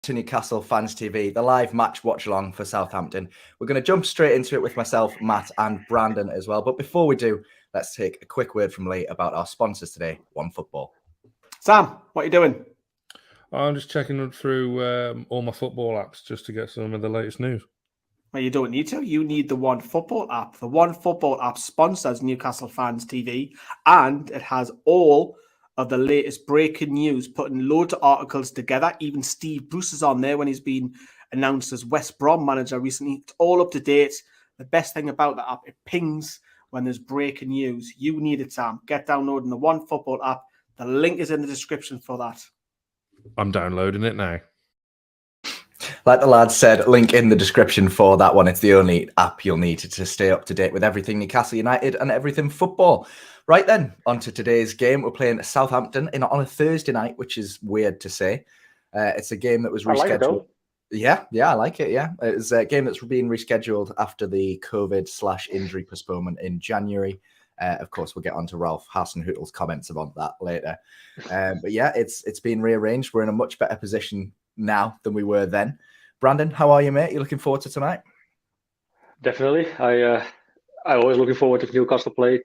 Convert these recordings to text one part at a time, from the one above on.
to Newcastle Fans TV, the live match watch along for Southampton. We're going to jump straight into it with myself, Matt, and Brandon as well. But before we do, let's take a quick word from Lee about our sponsors today, OneFootball. Sam, what are you doing? I'm just checking through all my football apps just to get some of the latest news. Well, you don't need to. You need the OneFootball app. The OneFootball app sponsors Newcastle Fans TV, and it has all of the latest breaking news, putting loads of articles together. Even Steve Bruce is on there when he's been announced as West Brom manager recently. It's all up to date. The best thing about the app, it pings when there's breaking news. You need it, Sam. Get downloading the OneFootball app. The link is in the description for that. I'm downloading it now. Like the lad said, link in the description for that one. It's the only app you'll need to stay up to date with everything Newcastle United and everything football. Right then, on to today's game. We're playing Southampton on a Thursday night, which is weird to say. It's a game that was rescheduled. Yeah, I like it, yeah. It's a game that's being rescheduled after the COVID/injury postponement in January. Of course, we'll get on to Ralph Hasenhüttl's comments about that later. But yeah, it's been rearranged. We're in a much better position now than we were then. Brandon, how are you, mate? You looking forward to tonight? Definitely. I always looking forward to Newcastle played.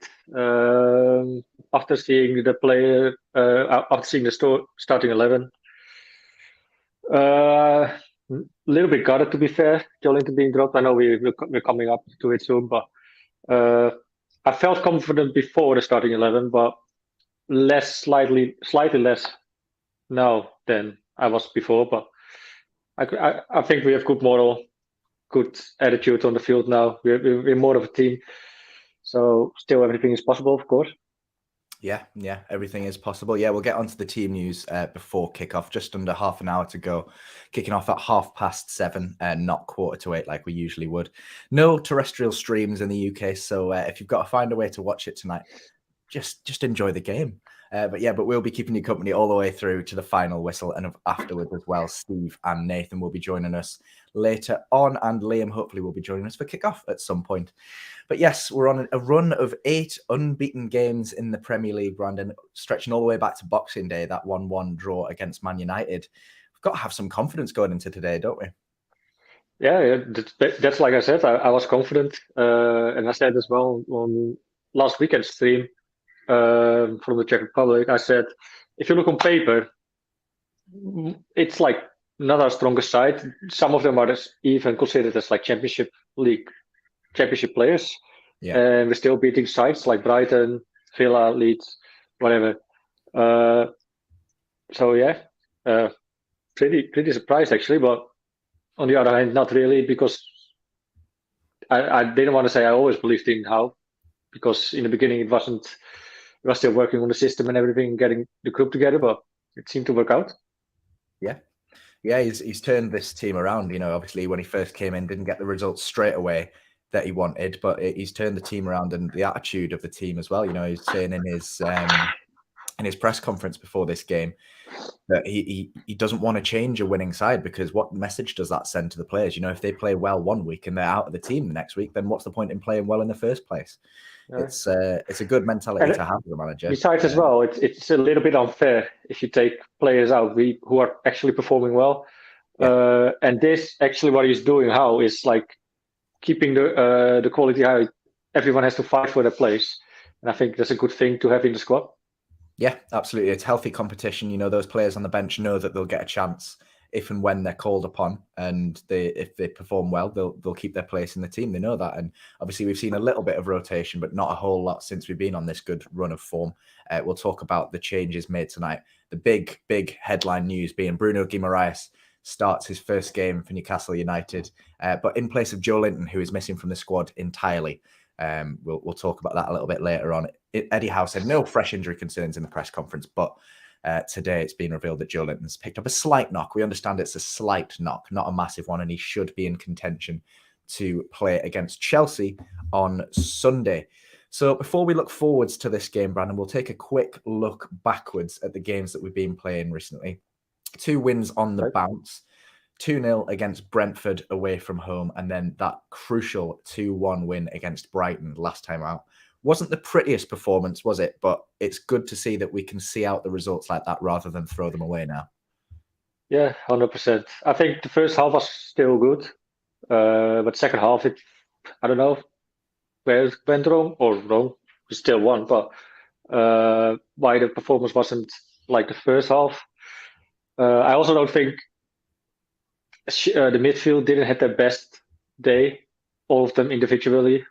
After seeing the player, after seeing the starting 11, a little bit gutted, to be fair. Jolinton being dropped. I know we're coming up to it soon, but I felt confident before the starting 11, but slightly less now than I was before. But I think we have good moral, good attitude on the field now. We're more of a team. So still everything is possible, of course. Yeah, everything is possible. Yeah, we'll get onto the team news before kickoff. Just under half an hour to go. Kicking off at 7:30 and not 7:45 like we usually would. No terrestrial streams in the UK, so if you've got to find a way to watch it tonight, just enjoy the game. But we'll be keeping you company all the way through to the final whistle, and afterwards as well. Steve and Nathan will be joining us later on, and Liam hopefully will be joining us for kickoff at some point. But yes, we're on a run of 8 unbeaten games in the Premier League, Brandon, stretching all the way back to Boxing Day, that 1-1 draw against Man United. We've got to have some confidence going into today, don't we? Yeah, that's like I said, I was confident, and I said as well on last weekend's stream. From the Czech Republic, I said, if you look on paper, it's like not our strongest side. Some of them are even considered as like championship players. Yeah. And we're still beating sides like Brighton, Villa, Leeds, whatever. Pretty surprised actually, but on the other hand, not really, because I didn't want to say I always believed in Howe, because in the beginning it wasn't. We were still working on the system and everything, getting the group together, but it seemed to work out. Yeah, he's turned this team around. You know, obviously when he first came in, didn't get the results straight away that he wanted, but he's turned the team around and the attitude of the team as well. You know, he's saying in his press conference before this game that he doesn't want to change a winning side, because what message does that send to the players? You know, if they play well one week and they're out of the team the next week, then what's the point in playing well in the first place? Yeah. It's a good mentality to have as a manager. Besides, as well, it's a little bit unfair if you take players out who are actually performing well. Yeah. And this actually what he's doing, how is like keeping the quality high. Everyone has to fight for their place, and I think that's a good thing to have in the squad. Yeah, absolutely. It's healthy competition. You know, those players on the bench know that they'll get a chance if and when they're called upon, and if they perform well, they'll keep their place in the team. They know that, and obviously we've seen a little bit of rotation, but not a whole lot since we've been on this good run of form. We'll talk about the changes made tonight. The big headline news being Bruno Guimaraes starts his first game for Newcastle United, but in place of Jolinton, who is missing from the squad entirely. We'll talk about that a little bit later on. Eddie Howe said no fresh injury concerns in the press conference, but today it's been revealed that Jolinton's picked up a slight knock. We understand it's a slight knock, not a massive one, and he should be in contention to play against Chelsea on Sunday. So before we look forwards to this game, Brandon, we'll take a quick look backwards at the games that we've been playing recently. 2 wins on the bounce, 2-0 against Brentford away from home, and then that crucial 2-1 win against Brighton last time out. Wasn't the prettiest performance, was it? But it's good to see that we can see out the results like that rather than throw them away now. Yeah, 100%. I think the first half was still good, but second half, I don't know where it went wrong or wrong. We still won, but why the performance wasn't like the first half. I also don't think the midfield didn't have their best day, all of them individually.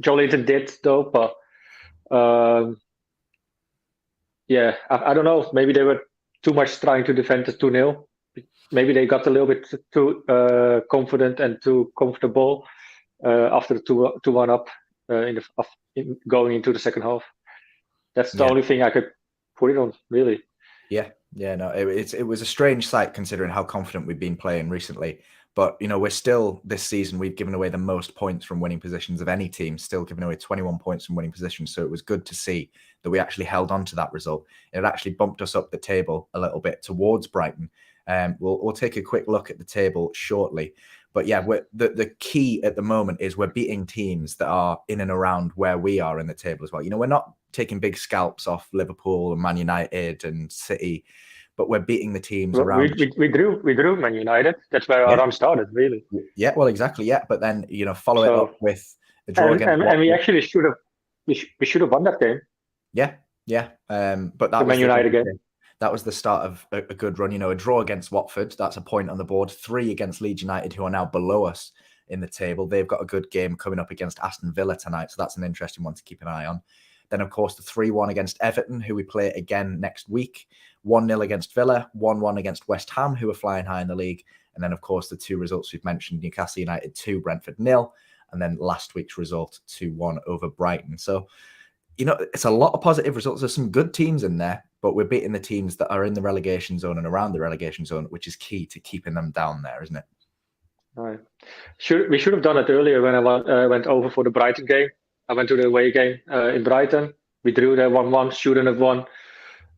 Joelinton did though, but yeah, I don't know. Maybe they were too much trying to defend the 2-0. Maybe they got a little bit too confident and too comfortable after the 2-1 up going into the second half. That's the only thing I could put it on, really. Yeah, no, it was a strange sight considering how confident we've been playing recently. But, we're still, this season, we've given away the most points from winning positions of any team, still giving away 21 points from winning positions. So it was good to see that we actually held on to that result. It actually bumped us up the table a little bit towards Brighton. We'll take a quick look at the table shortly. But yeah, the key at the moment is we're beating teams that are in and around where we are in the table as well. We're not taking big scalps off Liverpool and Man United and City, but we're beating the teams around. We drew Man United. That's where our run started, really. Yeah, well, exactly. Yeah, but then follow it up with a draw against. And we actually should have won that game. Yeah. But that was Man United game. That was the start of a good run. A draw against Watford, that's a point on the board. 3 against Leeds United, who are now below us in the table. They've got a good game coming up against Aston Villa tonight, so that's an interesting one to keep an eye on. Then, of course, the 3-1 against Everton, who we play again next week. 1-0 against Villa, 1-1 against West Ham, who are flying high in the league. And then, of course, the 2 results we've mentioned, Newcastle United 2, Brentford 0. And then last week's result, 2-1 over Brighton. So, it's a lot of positive results. There's some good teams in there, but we're beating the teams that are in the relegation zone and around the relegation zone, which is key to keeping them down there, isn't it? Right. We should have done it earlier when I went over for the Brighton game. I went to the away game in Brighton. We drew there 1-1, shouldn't have won.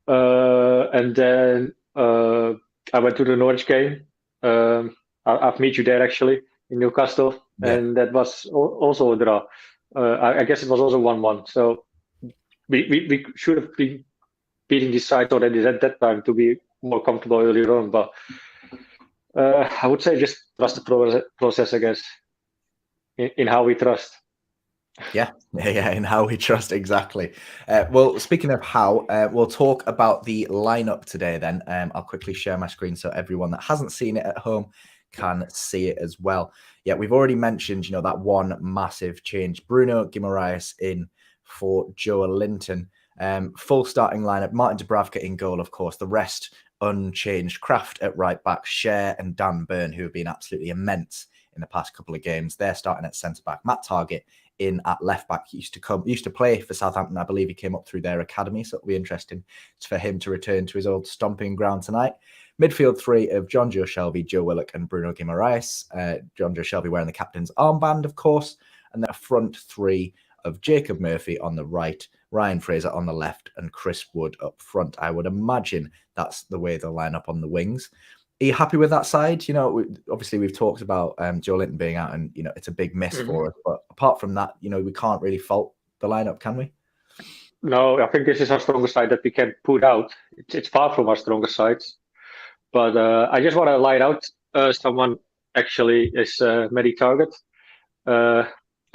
And then I went to the Norwich game. I've met you there actually in Newcastle, and that was also a draw. I guess it was also 1-1. So we should have been beating these sides already at that time to be more comfortable earlier on. But I would say just trust the process, I guess, in how we trust. Yeah, in how we trust, exactly. Well, speaking of how, we'll talk about the lineup today then. I'll quickly share my screen so everyone that hasn't seen it at home can see it as well. Yeah, we've already mentioned, that one massive change. Bruno Guimaraes in for Joelinton. Full starting lineup, Martin Dubravka in goal, of course. The rest unchanged. Kraft at right back, Cher and Dan Burn, who have been absolutely immense in the past couple of games. They're starting at centre back. Matt Targett in at left back. He used to play for Southampton. I believe he came up through their academy, so it'll be interesting for him to return to his old stomping ground tonight. Midfield 3 of John Joe Shelby, Joe Willock and Bruno Guimaraes. John Joe Shelby wearing the captain's armband, of course. And then a front 3 of Jacob Murphy on the right, Ryan Fraser on the left, and Chris Wood up front. I would imagine that's the way they'll line up on the wings. Are you happy with that side? Obviously we've talked about Joelinton being out, and it's a big miss for us. But apart from that, we can't really fault the lineup, can we? No, I think this is our strongest side that we can put out. It's far from our strongest sides. But I just want to light out someone actually is Matty Targett.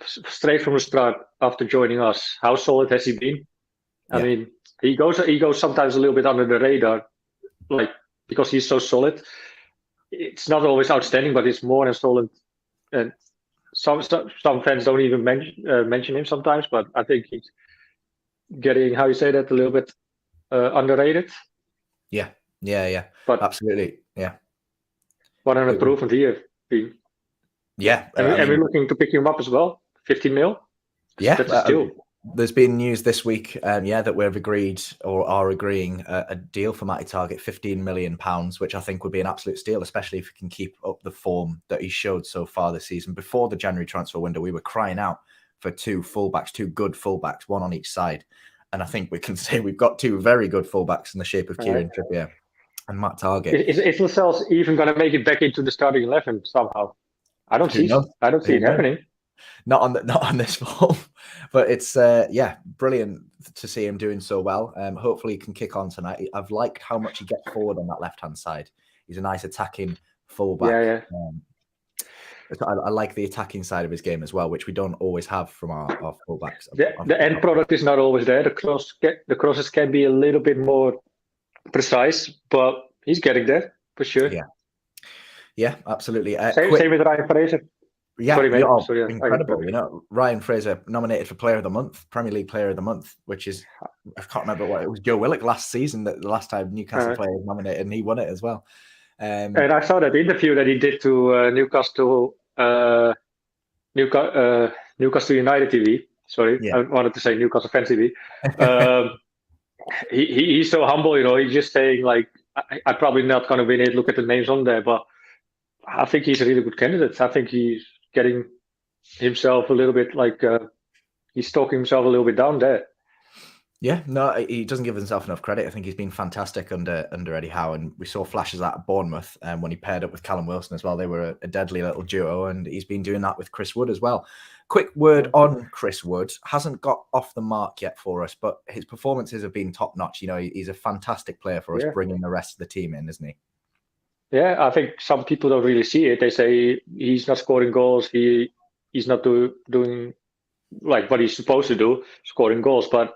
Straight from the start after joining us, how solid has he been? I mean, he goes sometimes a little bit under the radar, like because he's so solid. It's not always outstanding, but it's more than solid. And some fans don't even mention him sometimes, but I think he's getting, how you say that, a little bit underrated. Yeah. But absolutely, yeah. What an improvement here. Yeah, and we're looking to pick him up as well. 15 mil. Yeah, that's a steal. There's been news this week, that we've agreed or are agreeing a deal for Matty Targett, £15 million, which I think would be an absolute steal, especially if he can keep up the form that he showed so far this season. Before the January transfer window, we were crying out for 2 good fullbacks, one on each side. And I think we can say we've got 2 very good fullbacks in the shape of Kieran Trippier and Matt Targett. Is Lascelles even going to make it back into the starting 11 somehow? I don't see it happening. Not on this form, but it's brilliant to see him doing so well. Hopefully he can kick on tonight. I've liked how much he gets forward on that left hand side. He's a nice attacking fullback. Yeah. So I like the attacking side of his game as well, which we don't always have from our fullbacks. The end product is not always there. The crosses can be a little bit more precise, but he's getting there for sure. Yeah, absolutely. Same with Ryan Fraser. Yeah, Sorry, mate. incredible. Ryan Fraser nominated for Player of the Month, Premier League Player of the Month, which is, I can't remember what it was. Joe Willock last season, that the last time Newcastle player was nominated, and he won it as well. And I saw that interview that he did to Newcastle United TV. Sorry, I wanted to say Newcastle Fan TV. He's so humble, He's just saying like, I'm probably not going to win it. Look at the names on there, but I think he's a really good candidate. I think he's getting himself a little bit like he's talking himself a little bit down there. Yeah, no, he doesn't give himself enough credit. I think he's been fantastic under Eddie Howe, and we saw flashes of that at Bournemouth when he paired up with Callum Wilson as well. They were a deadly little duo, and he's been doing that with Chris Wood as well. Quick word on Chris Wood. Hasn't got off the mark yet for us, but his performances have been top-notch. He's a fantastic player for us, bringing the rest of the team in, isn't he? Yeah, I think some people don't really see it. They say he's not scoring goals. He's not doing like what he's supposed to do, scoring goals, but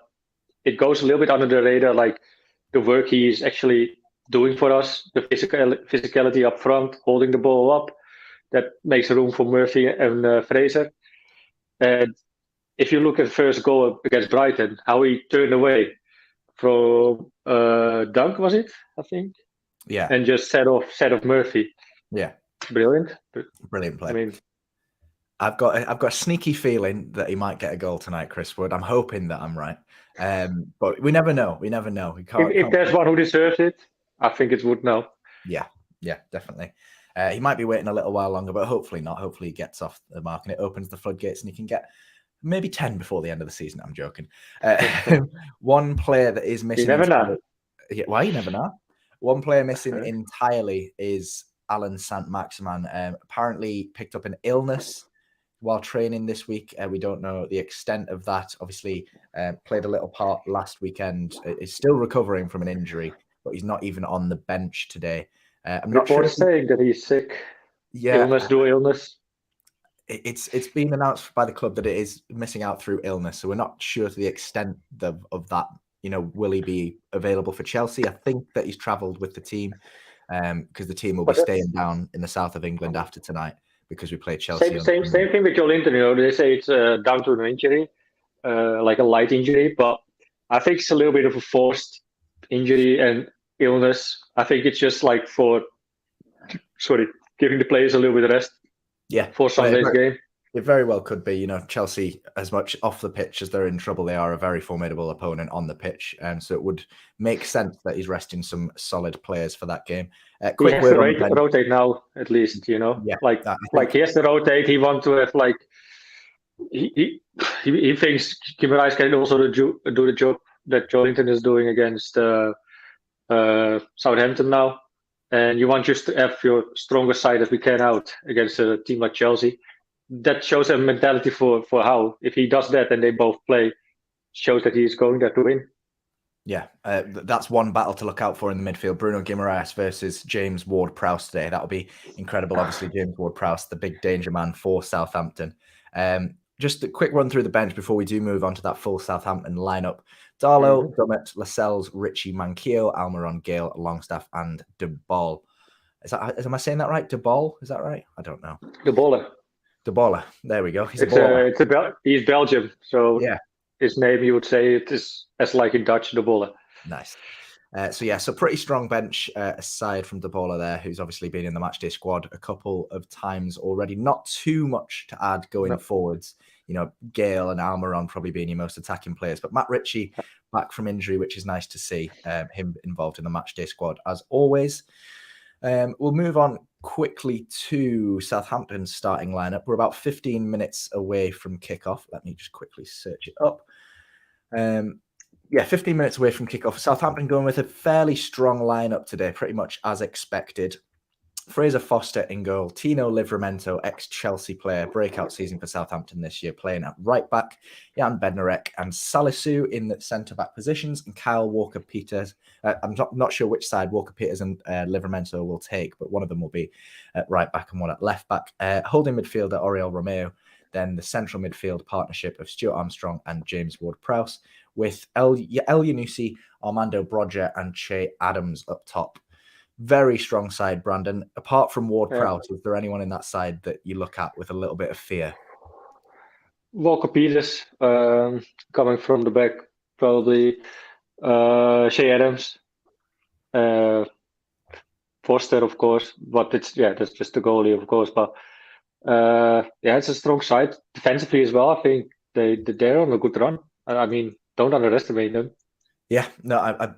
it goes a little bit under the radar, like the work he's actually doing for us, the physicality up front, holding the ball up, that makes room for Murphy and Fraser. And if you look at the first goal against Brighton, how he turned away from Dunk, was it? I think. Yeah. And just set off Murphy. Yeah. Brilliant Play. I mean, I've got a sneaky feeling that he might get a goal tonight, Chris Wood. I'm hoping that I'm right. But we never know. We can't. If there's one who deserves it, I think it's Wood now. Yeah, definitely. He might be waiting a little while longer, but hopefully not. Hopefully he gets off the mark and it opens the floodgates and he can get maybe 10 before the end of the season. I'm joking. One player that is missing. You never know. Yeah, well, you never know. One player missing entirely is Allan Saint-Maximin. Apparently picked up an illness while training this week. We don't know the extent of that. Obviously, played a little part last weekend. Is still recovering from an injury, but he's not even on the bench today. I'm not sure. Saying that he's sick. Yeah, illness. It's been announced by the club that it is missing out through illness, so we're not sure to the extent of that. Will he be available for Chelsea? I think that he's travelled with the team because the team will be staying down in the south of England after tonight because we play Chelsea. Same thing with Joelinton. They say it's down to an injury, like a light injury, but I think it's a little bit of a forced injury and illness. I think it's just like giving the players a little bit of rest. Yeah, for Sunday's game. It very well could be. Chelsea, as much off the pitch as they're in trouble, they are a very formidable opponent on the pitch, so it would make sense that he's resting some solid players for that game. Quick he has to rotate now, at least. Yeah, like he has to rotate. He wants to have he thinks Guimaraes can also do the job that Joelinton is doing against Southampton now, and you want just to have your strongest side as we can out against a team like Chelsea. That shows a mentality for Howe. If he does that and they both play, shows that he's going there to win. Yeah, that's one battle to look out for in the midfield. Bruno Guimaraes versus James Ward-Prowse today. That'll be incredible. Obviously, James Ward-Prowse, the big danger man for Southampton. Just a quick run through the bench before we do move on to that full Southampton lineup. Darlow, Dummett, Lascelles, Ritchie, Manquillo, Almiron, Gale, Longstaff, and De Ball. Am I saying that right? De Ball? Is that right? I don't know. De Bolle. De Bolle. There we go. He's Belgium, so yeah. His name, you would say, it is as like in Dutch, De Bolle. Nice. So pretty strong bench aside from De Bolle there, who's obviously been in the matchday squad a couple of times already. Not too much to add going forwards. Gale and Almiron probably being your most attacking players, but Matt Ritchie back from injury, which is nice to see him involved in the matchday squad as always. We'll move on quickly to Southampton's starting lineup. We're about 15 minutes away from kickoff. Let me just quickly search it up. 15 minutes away from kickoff. Southampton going with a fairly strong lineup today, pretty much as expected. Fraser Foster in goal. Tino Livramento, ex-Chelsea player, breakout season for Southampton this year, playing at right back. Jan Bednarek and Salisu in the centre-back positions, and Kyle Walker-Peters. I'm not sure which side Walker-Peters and Livramento will take, but one of them will be at right back and one at left back. Holding midfielder Oriol Romeo. Then the central midfield partnership of Stuart Armstrong and James Ward-Prowse, with El Yunusi, Armando Broja, and Che Adams up top. Very strong side, Brandon. Apart from Ward-Prowse, is there anyone in that side that you look at with a little bit of fear? Walker Peters coming from the back, probably. Che Adams, Foster, of course, but that's just the goalie, of course. But it's a strong side defensively as well. I think they're on a good run. I mean, don't underestimate them. Yeah, no, I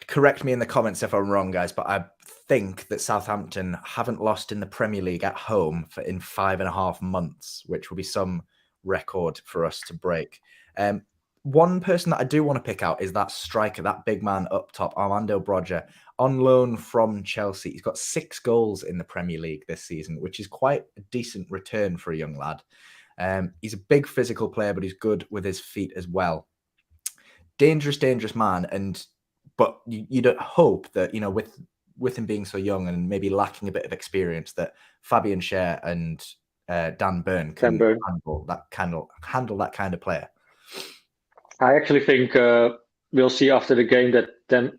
correct me in the comments if I'm wrong, guys, but I think that Southampton haven't lost in the Premier League at home in 5.5 months, which will be some record for us to break. One person that I do want to pick out is that striker, that big man up top, Armando Broja, on loan from Chelsea. He's got 6 goals in the Premier League this season, which is quite a decent return for a young lad. He's a big physical player, but he's good with his feet as well. Dangerous man, but you don't hope that, you know, with him being so young and maybe lacking a bit of experience, that Fabian Schär and Dan Burn can handle that kind of player. I actually think we'll see after the game that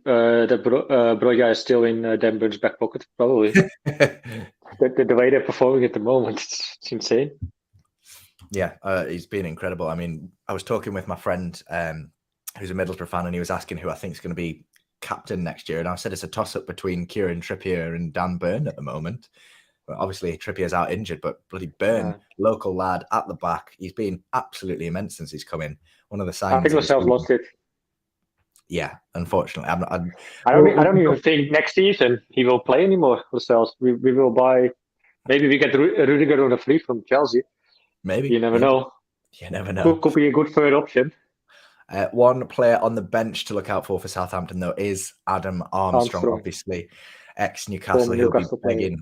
Broja is still in Dan Burn's back pocket, probably. the way they're performing at the moment, it's insane. Yeah, he's been incredible. I mean, I was talking with my friend who's a Middlesbrough fan, and he was asking who I think is going to be captain next year. And I said it's a toss-up between Kieran Trippier and Dan Burn at the moment. But obviously, Trippier's out injured, but bloody Burn, local lad at the back, he's been absolutely immense since he's come in. One of the signs. I think Lascelles lost it. Yeah, unfortunately. I don't even think next season he will play anymore, Lascelles. We will buy... Maybe we get Rudiger on a free from Chelsea. Maybe. You never know. You never know. Could be a good third option. One player on the bench to look out for Southampton, though, is Adam Armstrong. Obviously. Ex-Newcastle. He'll be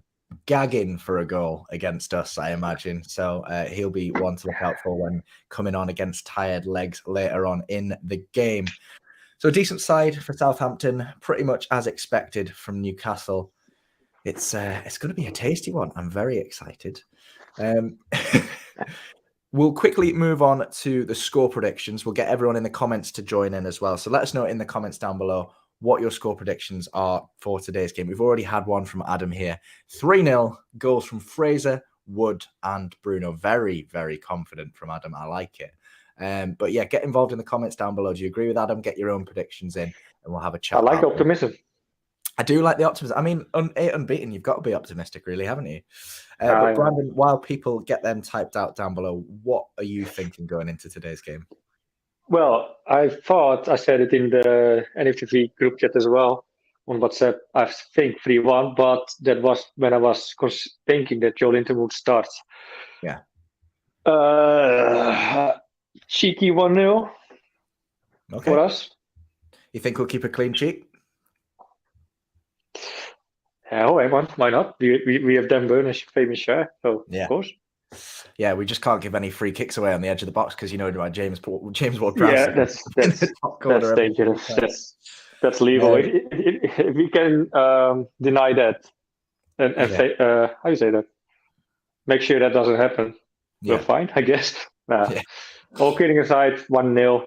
gagging for a goal against us, I imagine. So he'll be one to look out for when coming on against tired legs later on in the game. So a decent side for Southampton, pretty much as expected from Newcastle. It's going to be a tasty one. I'm very excited. We'll quickly move on to the score predictions. We'll get everyone in the comments to join in as well. So let us know in the comments down below what your score predictions are for today's game. We've already had one from Adam here. 3-0, goals from Fraser, Wood, and Bruno. Very, very confident from Adam. I like it. But yeah, get involved in the comments down below. Do you agree with Adam? Get your own predictions in, and we'll have a chat. I like the optimism. I do like the optimism. I mean, 8 unbeaten, you've got to be optimistic, really, haven't you? But Brandon, while people get them typed out down below, what are you thinking going into today's game? Well, I thought I said it in the NFTV group chat as well on WhatsApp. I think 3-1, but that was when I was thinking that Joelinton would start. Yeah. Cheeky 1-0 for us. You think we'll keep a clean sheet? Why not? We have Dan Burn as famous share, so of course. Yeah, we just can't give any free kicks away on the edge of the box because you know about James Ward-Prowse. Yeah, that's dangerous. That's legal. If we can deny that and how do you say that? Make sure that doesn't happen. We're fine, I guess. All kidding aside, 1-0.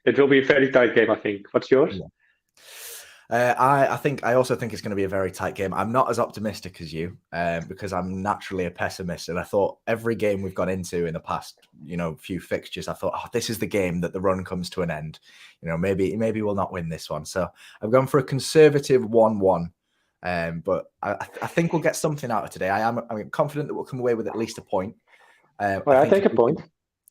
It will be a very tight game, I think. What's yours? Yeah. I also think it's going to be a very tight game. I'm not as optimistic as you because I'm naturally a pessimist, and I thought every game we've gone into in the past, few fixtures, I thought, this is the game that the run comes to an end. Maybe we'll not win this one. So I've gone for a conservative 1-1, but I think we'll get something out of today. I'm confident that we'll come away with at least a point. I take a point.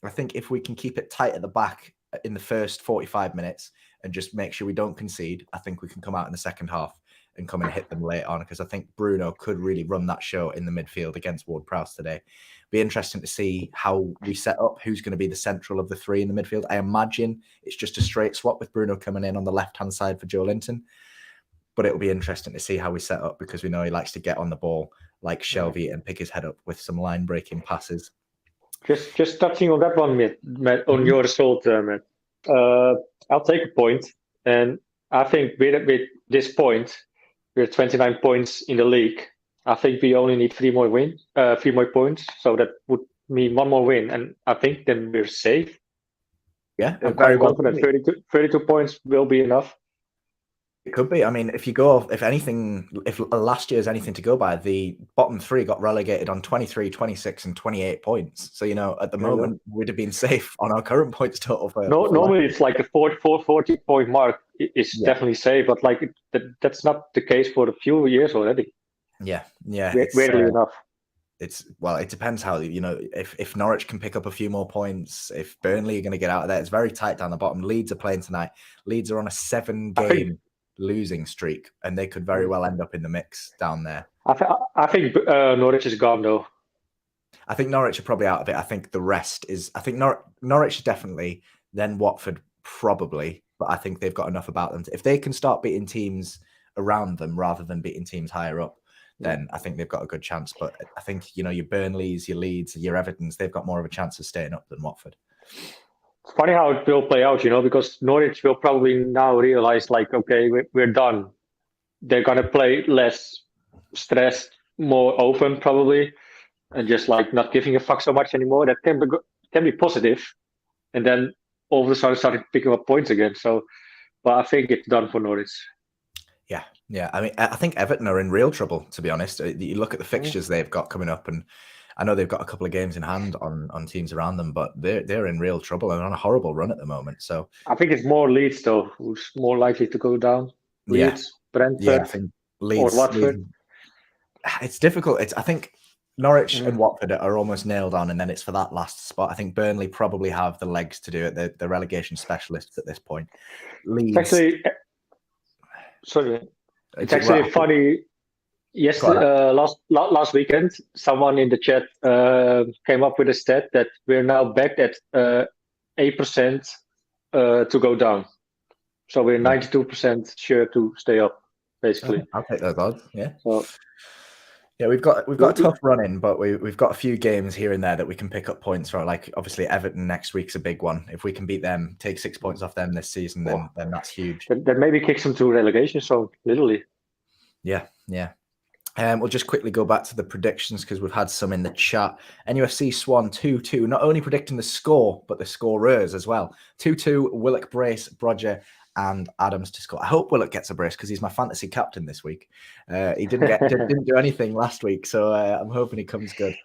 I think if we can keep it tight at the back in the first 45 minutes and just make sure we don't concede, I think we can come out in the second half and come and hit them late on, because I think Bruno could really run that show in the midfield against Ward-Prowse today. Be interesting to see how we set up, who's going to be the central of the three in the midfield. I imagine it's just a straight swap with Bruno coming in on the left-hand side for Joelinton. But it'll be interesting to see how we set up, because we know he likes to get on the ball like Shelby and pick his head up with some line breaking passes. Just touching on that one, Matt, on your result, Matt. I'll take a point, and I think with this point, we're 29 points in the league. I think we only need 3 more points, so that would mean 1 more win, and I think then we're safe. Yeah, I'm very confident. 32 points will be enough. It could be. I mean, if last year's anything to go by, the bottom 3 got relegated on 23, 26, and 28 points. So, at the moment, we'd have been safe on our current points total. Normally, it's like the 40 point mark is definitely safe, but that's not the case for a few years already. Yeah. Weirdly enough. It depends how, if Norwich can pick up a few more points, if Burnley are going to get out of there, it's very tight down the bottom. Leeds are playing tonight. Leeds are on a 7-game losing streak, and they could very well end up in the mix down there. I think Norwich is gone, though. I think Norwich are probably out of it. I think the rest is, I think Norwich definitely, then Watford probably, but I think they've got enough about them. If they can start beating teams around them rather than beating teams higher up, then I think they've got a good chance. But I think, your Burnleys, your Leeds, your Evertons, they've got more of a chance of staying up than Watford. It's funny how it will play out, because Norwich will probably now realize, okay, we're done. They're going to play less stressed, more open probably, and just not giving a fuck so much anymore. That can be positive. And then all of a sudden started picking up points again. So, but I think it's done for Norwich. Yeah. I mean, I think Everton are in real trouble, to be honest. You look at the fixtures they've got coming up, and I know they've got a couple of games in hand on teams around them, but they're in real trouble and on a horrible run at the moment. So I think it's more Leeds, though, who's more likely to go down. Leeds, Brentford, I think Leeds, or Watford. It's difficult. I think Norwich and Watford are almost nailed on, and then it's for that last spot. I think Burnley probably have the legs to do it. They're relegation specialists at this point. Leeds. It's actually funny. Yesterday, last weekend, someone in the chat came up with a stat that we're now back at 8% to go down. So we're 92% sure to stay up, basically. I'll take those odds. Yeah. So, yeah, we've got a tough run in, but we've got a few games here and there that we can pick up points for. Like obviously Everton next week's a big one. If we can beat them, take 6 points off them this season, then that's huge. That maybe kicks them to relegation. So literally. Yeah. We'll just quickly go back to the predictions because we've had some in the chat. NUFC Swan 2-2, not only predicting the score, but the scorers as well. 2-2, Willock brace, Brodger and Adams to score. I hope Willock gets a brace because he's my fantasy captain this week. He didn't do anything last week, so I'm hoping he comes good.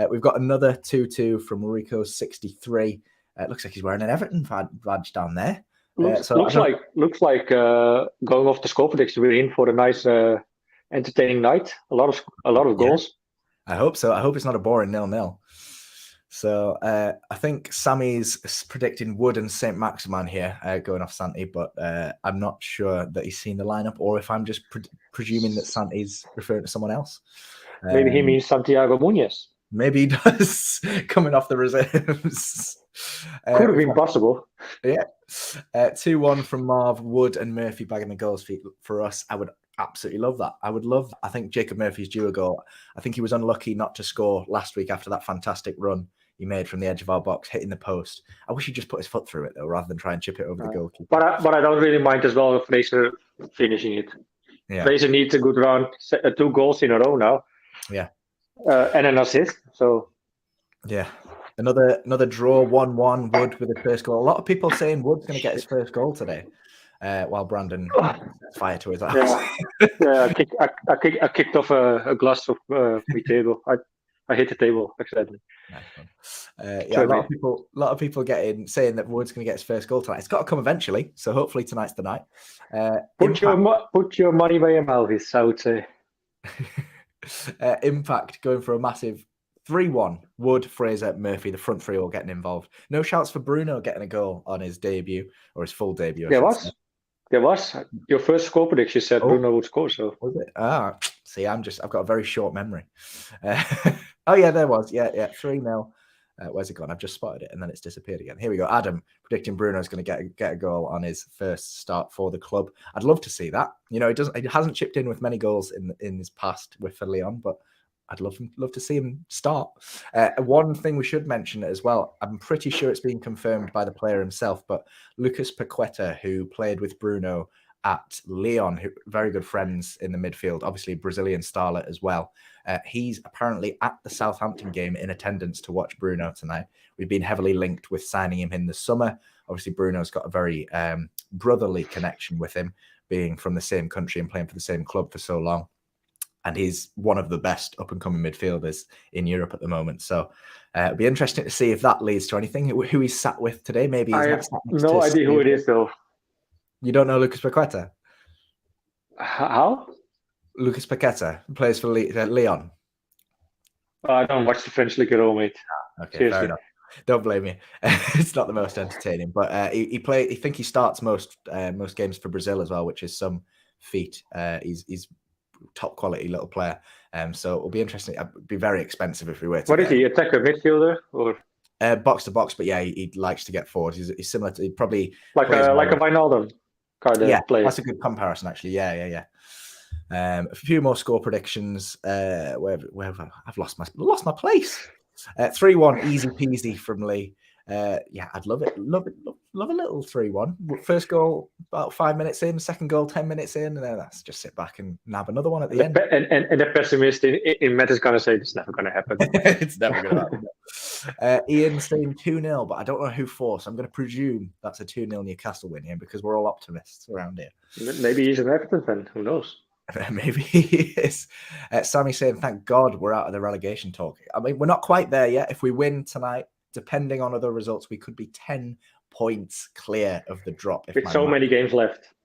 We've got another 2-2 from Rico 63. It looks like he's wearing an Everton badge down there. Looks like going off the score prediction, we're in for a nice entertaining night. A lot of goals. I hope so. I hope it's not a boring 0-0. So I think Sammy's predicting Wood and Saint-Maximin here, going off Santi, but I'm not sure that he's seen the lineup, or if I'm just presuming that Santi's referring to someone else. Maybe he means Santiago Muñoz. Maybe he does, coming off the reserves. Could have been possible. Yeah. 2-1 from Marv, Wood and Murphy bagging the goals for us. I would absolutely love that. I think Jacob Murphy's due a goal. I think he was unlucky not to score last week after that fantastic run he made from the edge of our box, hitting the post. I wish he just put his foot through it, though, rather than try and chip it over the goalkeeper. But I don't really mind as well Fraser finishing it. Yeah. Fraser needs a good run, 2 goals in a row now. Yeah. And an assist. So yeah. Another draw, 1-1, Wood with the first goal. A lot of people saying Wood's going to get his first goal today, while Brandon sets fire to his ass. Yeah, I kicked off a glass of my table. I hit the table accidentally. A lot of people saying that Wood's going to get his first goal tonight. It's got to come eventually, so hopefully tonight's the night. Put your money where your mouth is, I would say. Impact going for a massive 3-1. Wood, Fraser, Murphy, the front 3 all getting involved. No shouts for Bruno getting a goal on his debut, or his full debut. There was. Your first score prediction said Bruno would score. So was it? See, I've got a very short memory. There was. Yeah, 3-0. Where's it gone? I've just spotted it, and then it's disappeared again. Here we go. Adam predicting Bruno's going to get a goal on his first start for the club. I'd love to see that. He hasn't chipped in with many goals in his past with Leon, but I'd love to see him start. One thing we should mention as well, I'm pretty sure it's been confirmed by the player himself, but Lucas Paqueta, who played with Bruno at Lyon, who very good friends in the midfield, obviously Brazilian starlet as well. He's apparently at the Southampton game in attendance to watch Bruno tonight. We've been heavily linked with signing him in the summer. Obviously, Bruno's got a very brotherly connection with him, being from the same country and playing for the same club for so long. And he's one of the best up-and-coming midfielders in Europe at the moment. So it'll be interesting to see if that leads to anything. Who he's sat with today? Maybe he's I not have sat next no to idea who it is, though. You don't know Lucas Paqueta? How? Lucas Paqueta plays for Lyon. I don't watch the French league at all, mate. Okay, Seriously. fair enough. Don't blame me. It's not the most entertaining, but I think he starts most games for Brazil as well, which is some feat. He's top quality little player. So it'll be interesting. It'd be very expensive if we were to. What is he? Attacker, midfielder, or box to box? But yeah, he likes to get forward. He's similar to probably like a Wijnaldum kind of player. That's a good comparison, actually. Yeah. A few more score predictions. Where I've lost my place. 3-1, easy peasy from Lee. Yeah, I'd love it. Love a little 3-1. First goal about 5 minutes in, second goal 10 minutes in, and then that's just sit back and nab another one at the end. And the pessimist in Matt is going to say it's never going to happen. It's never going to happen. Ian saying 2-0, but I don't know who for, so I'm going to presume that's a 2-0 Newcastle win here because we're all optimists around here. Maybe he's an Everton fan. Who knows? Maybe he is. Sammy saying, thank God we're out of the relegation talk. I mean, we're not quite there yet. If we win tonight, depending on other results, we could be 10 points clear of the drop. With so many games left.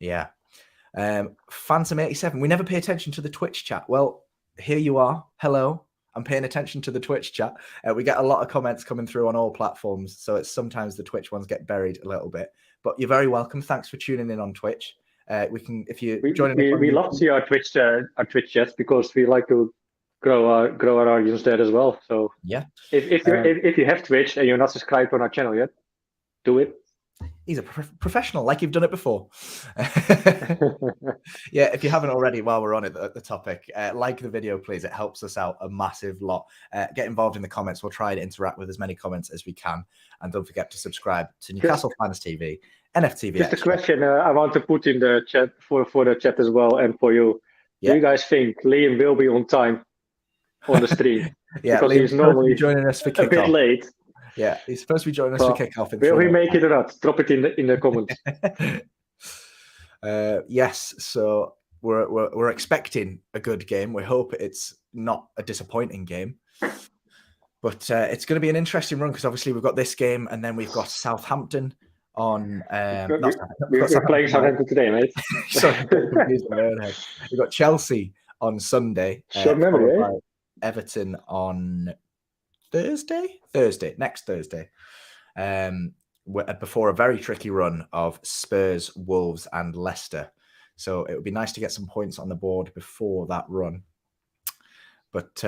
Yeah. Phantom 87, we never pay attention to the Twitch chat. Well, here you are. Hello. I'm paying attention to the Twitch chat. We get a lot of comments coming through on all platforms, so it's sometimes the Twitch ones get buried a little bit. But you're very welcome. Thanks for tuning in on Twitch. We can, if you join in. We love to see our Twitch chats because we like to grow our audience there as well. So yeah, if you have Twitch and you're not subscribed on our channel yet, do it. He's a professional, like you've done it before. Yeah, if you haven't already, while we're on it, the topic, like the video, please. It helps us out a massive lot. Get involved in the comments. We'll try and interact with as many comments as we can. And don't forget to subscribe to Newcastle Fans TV, NFTV. Just a question I want to put in the chat for the chat as well and for you. Yeah. Do you guys think Liam will be on time on the stream? Yeah, because he's normally joining us for kickoff. A bit late. Yeah, he's supposed to be joining us for kickoff. Will he make it or not? Drop it in the comments. Yes, so we're expecting a good game. We hope it's not a disappointing game. But it's going to be an interesting run because obviously we've got this game and then we've got Southampton on. We're playing Southampton today, mate. Sorry, I'm confused in my own head. We've got Chelsea on Sunday. Everton on next Thursday. Before a very tricky run of Spurs, Wolves, and Leicester. So it would be nice to get some points on the board before that run. But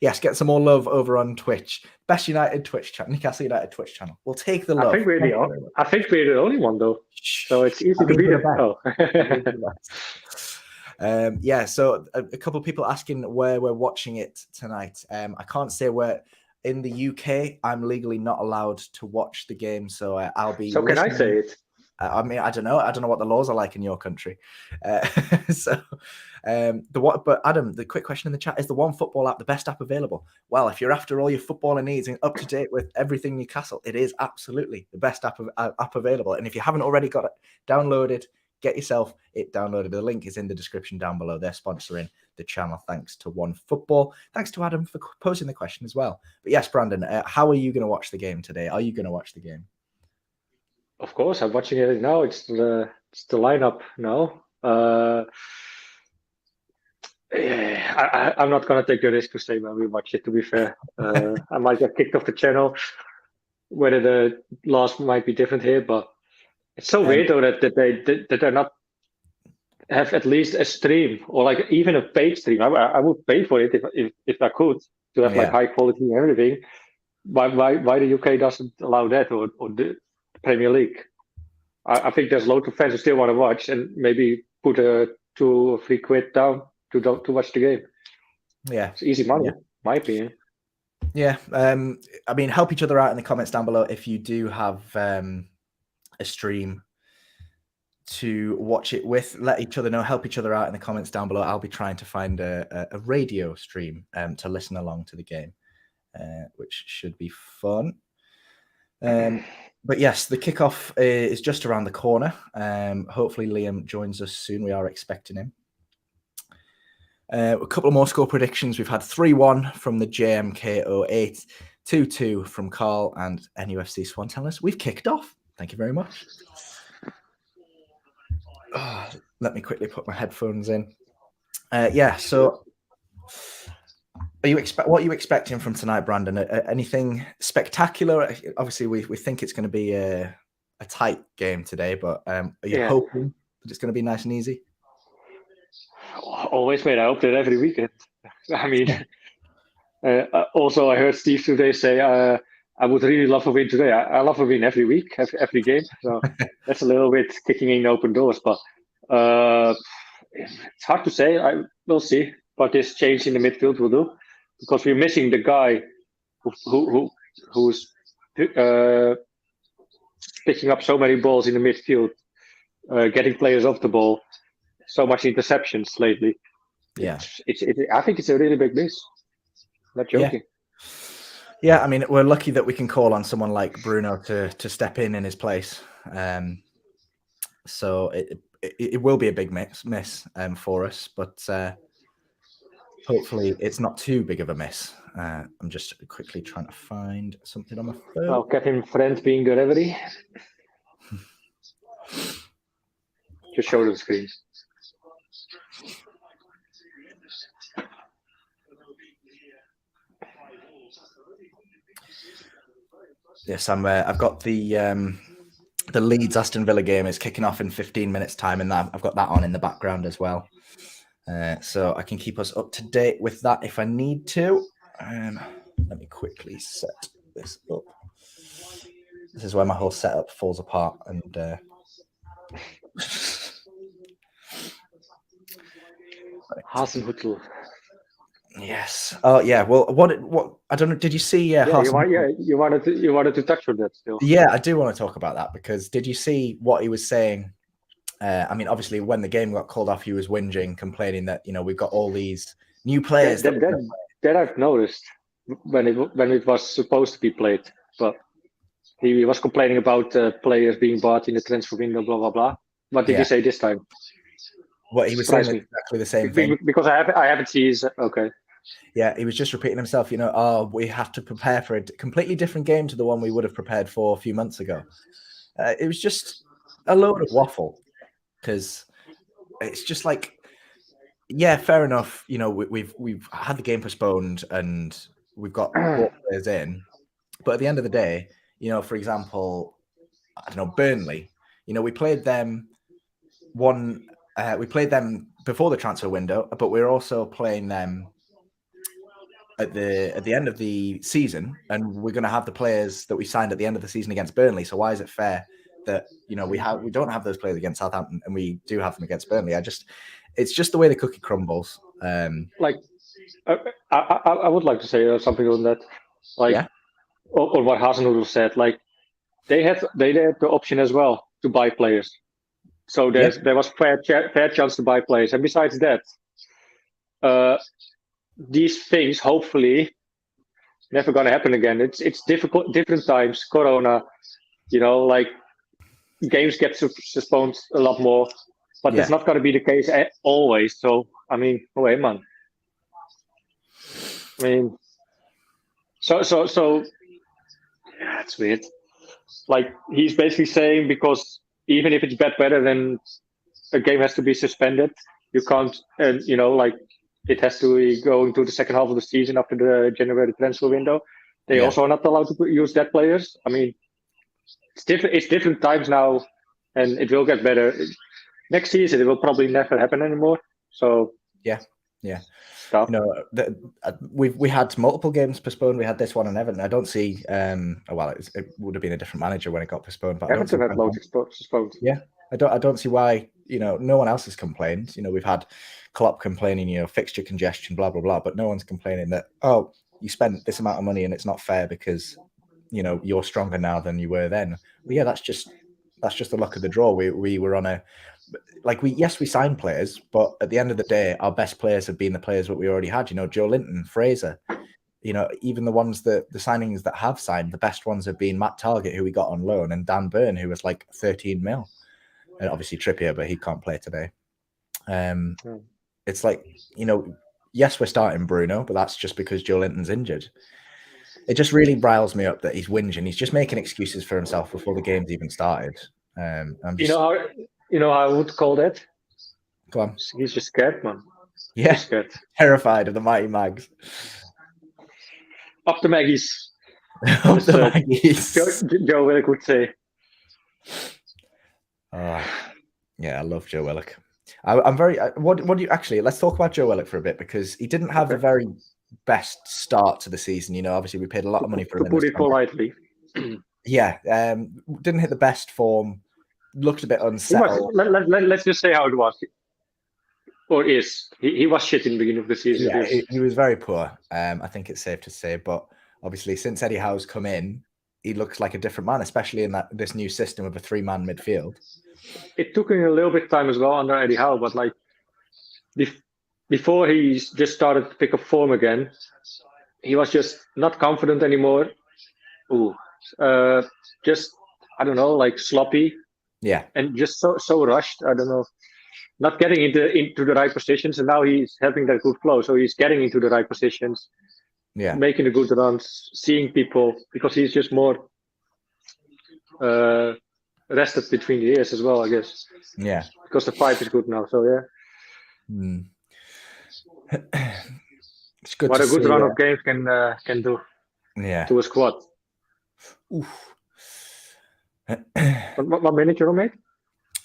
yes, get some more love over on Twitch. Best United Twitch channel, Newcastle United Twitch channel. We'll take the love. I think we're the only one though. So it's easy to beat it. Yeah, so a couple of people asking where we're watching it tonight. I can't say where. In the UK, I'm legally not allowed to watch the game, so I'll be. So can I say it? I mean, I don't know. I don't know what the laws are like in your country. But Adam, the quick question in the chat is: the One Football app the best app available? Well, if you're after all your footballing needs and up to date with everything Newcastle, it is absolutely the best app available. And if you haven't already got it downloaded, get yourself it downloaded. The link is in the description down below. They're sponsoring the channel. Thanks to One Football. Thanks to Adam for posing the question as well. But yes, Brandon, how are you going to watch the game today? Are you going to watch the game? Of course, I'm watching it now. It's the lineup now. I'm not going to take the risk to say when we watch it, to be fair. I might get kicked off the channel. Whether the laws might be different here, but it's so weird though that they're not have at least a stream or like even a paid stream. I would pay for it if I could to have like high quality and everything. Why the UK doesn't allow that or the Premier League? I think there's loads of fans who still want to watch and maybe put a £2 or £3 down to watch the game. Yeah. It's easy money, my opinion. Yeah. I mean, help each other out in the comments down below if you do have a stream to watch it with. Let each other know. Help each other out in the comments down below. I'll be trying to find a radio stream to listen along to the game, which should be fun. But yes, the kickoff is just around the corner. Hopefully Liam joins us soon. We are expecting him. A couple of more score predictions. We've had 3-1 from the JMK08, 2-2 from Carl, and NUFC Swan telling us we've kicked off. Thank you very much. Oh, let me quickly put my headphones in. So what are you expecting from tonight, Brandon? Anything spectacular? Obviously, we think it's going to be a tight game today, but are you hoping that it's going to be nice and easy? Always, mate. I hope that every weekend. I mean, also I heard Steve today say, I would really love a win today. I love a win every week, every game. So that's a little bit kicking in open doors, but it's hard to say. We'll see what this change in the midfield will do, because we're missing the guy who's picking up so many balls in the midfield, getting players off the ball. So much interceptions lately. Yeah, I think it's a really big miss. Not joking. Yeah, I mean, we're lucky that we can call on someone like Bruno to step in his place. So it will be a big miss for us, but hopefully it's not too big of a miss. I'm just quickly trying to find something on my phone. Oh, Kevin Friend being the referee. Just show the screen. Yes, I've got the Leeds Aston Villa game is kicking off in 15 minutes time, and I've got that on in the background as well, so I can keep us up to date with that if I need to. Let me quickly set this up. This is where my whole setup falls apart, and Hasenhüttl. Yes. Oh, yeah. Well, what I don't know. Did you see? You wanted to touch on that still. Yeah, I do want to talk about that, because did you see what he was saying? I mean, obviously, when the game got called off, he was whinging, complaining that we've got all these new players. That I've noticed when it was supposed to be played, but he was complaining about players being bought in the transfer window, blah blah blah. What did he say this time? What he was saying exactly the same thing. Because I haven't seen his okay. Yeah, he was just repeating himself. We have to prepare for a completely different game to the one we would have prepared for a few months ago. It was just a load of waffle, because it's just like, yeah, fair enough. We've had the game postponed and we've got 4 players in, but at the end of the day, for example, I don't know, Burnley. We played them we played them before the transfer window, but we're also playing them at the end of the season, and we're going to have the players that we signed at the end of the season against Burnley. So why is it fair that we don't have those players against Southampton and we do have them against Burnley? It's just the way the cookie crumbles. I would like to say something on that, on what Hasenhüttl said. Like they had the option as well to buy players. So there was fair chance to buy players, and besides that, these things hopefully never gonna happen again. It's difficult, different times. Corona, games get postponed a lot more, but that's not gonna be the case always. So I mean, wait, man. I mean, so yeah, it's weird. Like he's basically saying, because even if it's bad weather, then a game has to be suspended. You can't, and it has to go into the second half of the season after the January transfer window. They also are not allowed to use that players. I mean, it's different. It's different times now, and it will get better. Next season, it will probably never happen anymore. So yeah. Stuff. We had multiple games postponed. We had this one and Everton. I don't see. It would have been a different manager when it got postponed. But Everton had loads postponed. Yeah, I don't see why no one else has complained. We've had Klopp complaining, fixture congestion, blah, blah, blah, but no one's complaining that, oh, you spent this amount of money and it's not fair because, you're stronger now than you were then. But yeah, that's just the luck of the draw. We were on we signed players, but at the end of the day, our best players have been the players that we already had. Joe Linton, Fraser, even the signings that have signed, the best ones have been Matt Targett, who we got on loan, and Dan Burn, who was like 13 mil. And obviously Trippier, but he can't play today. It's like, yes, we're starting Bruno, but that's just because Joe Linton's injured. It just really riles me up that he's whinging. He's just making excuses for himself before the game's even started. You know how I would call that? Go on. He's just scared, man. Yeah, he's scared. Terrified of the mighty Mags. Up the Maggies. Up the Maggies. Joe Willock would say. Yeah, I love Joe Willock. I'm very. What do you actually? Let's talk about Joe Willock for a bit because he didn't have the very best start to the season. Obviously we paid a lot of money for him. To put it politely. Yeah, didn't hit the best form. Looked a bit unsettled. Let's just say how it was, or is. He was shit in the beginning of the season. Yeah, he was very poor. I think it's safe to say. But obviously, since Eddie Howe's come in, he looks like a different man, especially in this new system of a 3-man midfield. It took him a little bit of time as well under Eddie Howe, but before he just started to pick up form again, he was just not confident anymore. Just I don't know, sloppy. Yeah, and just so rushed. I don't know, not getting into the right positions, and now he's having that good flow. So he's getting into the right positions. Yeah, making the good runs, seeing people, because he's just more rested between the ears as well, I guess. Yeah, because the pipe is good now. So yeah. It's good. What a good run of games can do. Yeah. To a squad. Oof. What minute you're on, mate?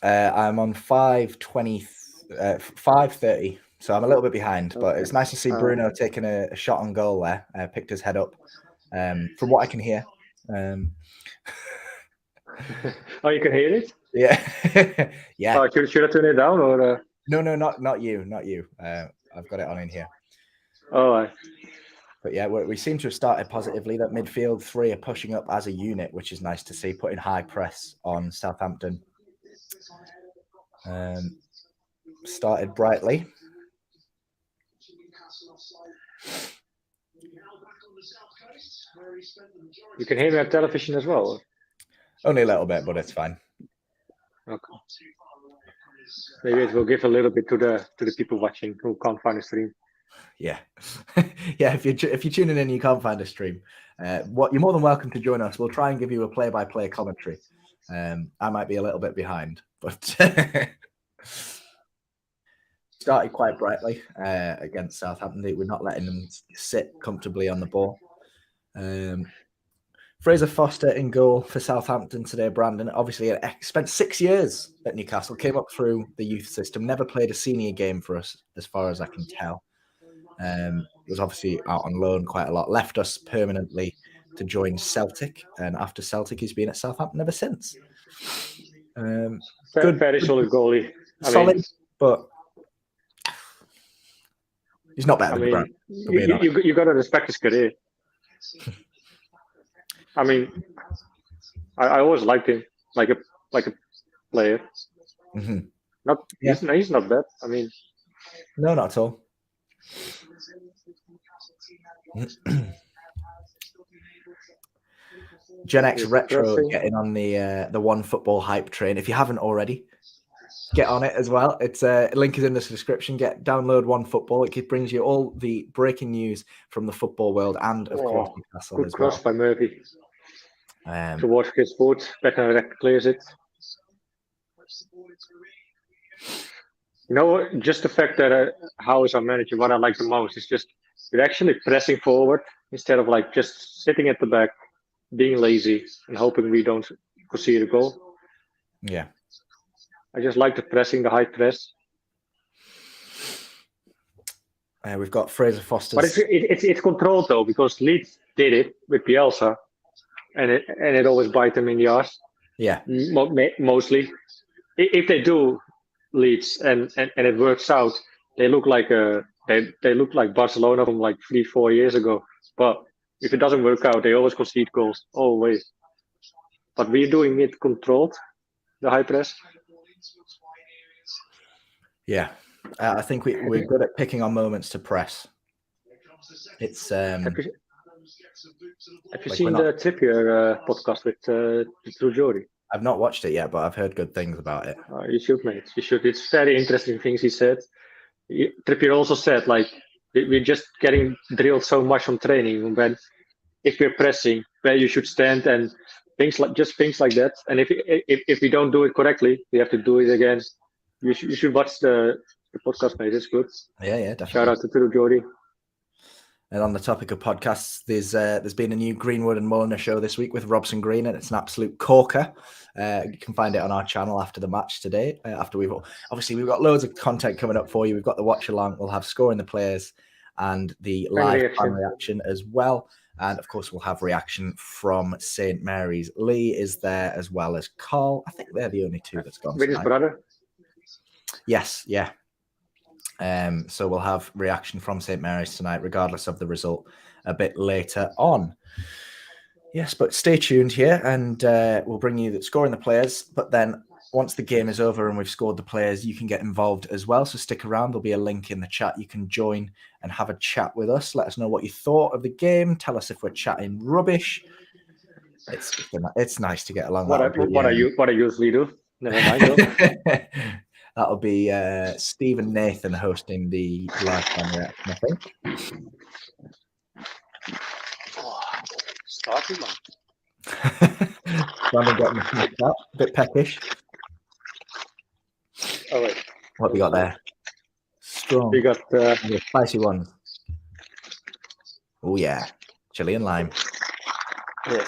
I'm on 5:20, 5:30. So I'm a little bit behind, but it's nice to see Bruno taking a shot on goal there. Picked his head up. From what I can hear. Oh, you can hear it? Yeah. Yeah. Oh, should I turn it down or? No, not you. I've got it on in here. Oh, right. But yeah, we seem to have started positively. That midfield three are pushing up as a unit, which is nice to see, putting high press on Southampton. Started brightly. You can hear me on television as well? Only a little bit, but it's fine. Okay. Maybe it will give a little bit to the people watching who can't find the stream. Yeah, yeah. If you're tuning in, and you can't find a stream. You're more than welcome to join us. We'll try and give you a play-by-play commentary. I might be a little bit behind, but started quite brightly against Southampton. We're not letting them sit comfortably on the ball. Fraser Foster in goal for Southampton today. Brandon obviously spent 6 years at Newcastle, came up through the youth system, never played a senior game for us, as far as I can tell. Was obviously out on loan quite a lot. Left us permanently to join Celtic, and after Celtic, he's been at Southampton ever since. Very solid goalie. Solid, but he's not better than Brand. You got to respect his career. I mean, I always liked him like a player. Mm-hmm. He's not bad. I mean, no, not at all. Gen X Retro getting on the One Football hype train. If you haven't already, get on it as well. It's link is in the description. Download One Football. It brings you all the breaking news from the football world and of course Newcastle good as cross well. By Murphy. Towards his foot, Becker clears it. You know, just the fact that Howe is our manager, what I like the most is just we're actually pressing forward instead of just sitting at the back, being lazy and hoping we don't concede a goal. Yeah. I just like the pressing, the high press. We've got Fraser Foster. But it's controlled though, because Leeds did it with Bielsa, and it always bites them in the arse. Yeah. Mostly, if they do Leeds and it works out, they look like they look like Barcelona from like 3-4 years ago. But if it doesn't work out, they always concede goals. Always. But we're doing it controlled, the high press. Yeah, I think we're good at picking our moments to press. It's Have you like seen the Trippier podcast with True Jody? I've not watched it yet, but I've heard good things about it. You should, mate. You should. It's very interesting things he said. Trippier also said, like, we're just getting drilled so much on training when if we're pressing, where you should stand and things like that. And if we don't do it correctly, we have to do it again. You should watch the podcast, mate. It's good. Yeah, definitely. Shout out to True Jody. And on the topic of podcasts, there's been a new Greenwood and Mulliner show this week with Robson Green, and it's an absolute corker. You can find it on our channel after the match today. After we've got loads of content coming up for you. We've got the watch along. We'll have scoring the players and the live fan reaction as well. And of course, we'll have reaction from St. Mary's. Lee is there as well as Carl. I think they're the only two that's gone. With his brother. Yes, yeah. So we'll have reaction from St. Mary's tonight, regardless of the result, a bit later on. Yes, but stay tuned here, and we'll bring you the scoring the players. But then once the game is over and we've scored the players, you can get involved as well. So stick around. There'll be a link in the chat. You can join and have a chat with us. Let us know what you thought of the game. Tell us if we're chatting rubbish. It's nice to get along. What I usually do. Never mind. That'll be Steve and Nathan hosting the live fan reaction, I think. Starting, man. Brandon getting the snipped up, a bit peckish. Oh, wait. What have we got there? Strong. We got spicy ones. Oh, yeah. Chili and lime. Yeah.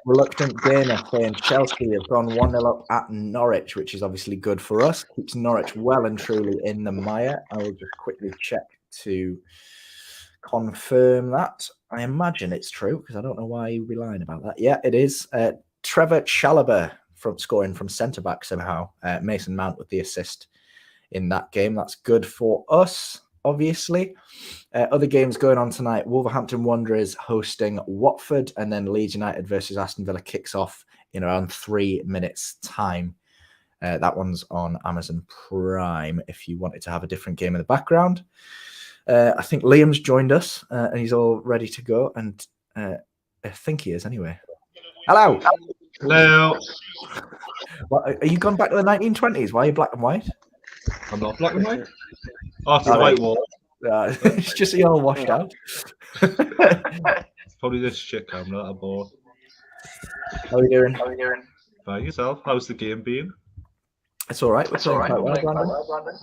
Reluctant Gamer saying Chelsea have gone 1-0 up at Norwich, which is obviously good for us. Keeps Norwich well and truly in the mire. I will just quickly check to confirm that. I imagine it's true because I don't know why you'd be lying about that. Yeah, it is. Trevor Chalobah scoring from centre-back somehow. Mason Mount with the assist in that game. That's good for us, obviously. Other games going on tonight. Wolverhampton Wanderers hosting Watford, and then Leeds United versus Aston Villa kicks off in around 3 minutes' time. That one's on Amazon Prime if you wanted to have a different game in the background. I think Liam's joined us, and he's all ready to go, and I think he is anyway. Hello. Hello. What, are you gone back to the 1920s? Why are you black and white? I'm not black and white. After the white wall. It's just you're all washed out. It's probably this shit camera that I bought. How are you doing? By yourself. How's the game been? It's all right. We're playing quite well, Brandon.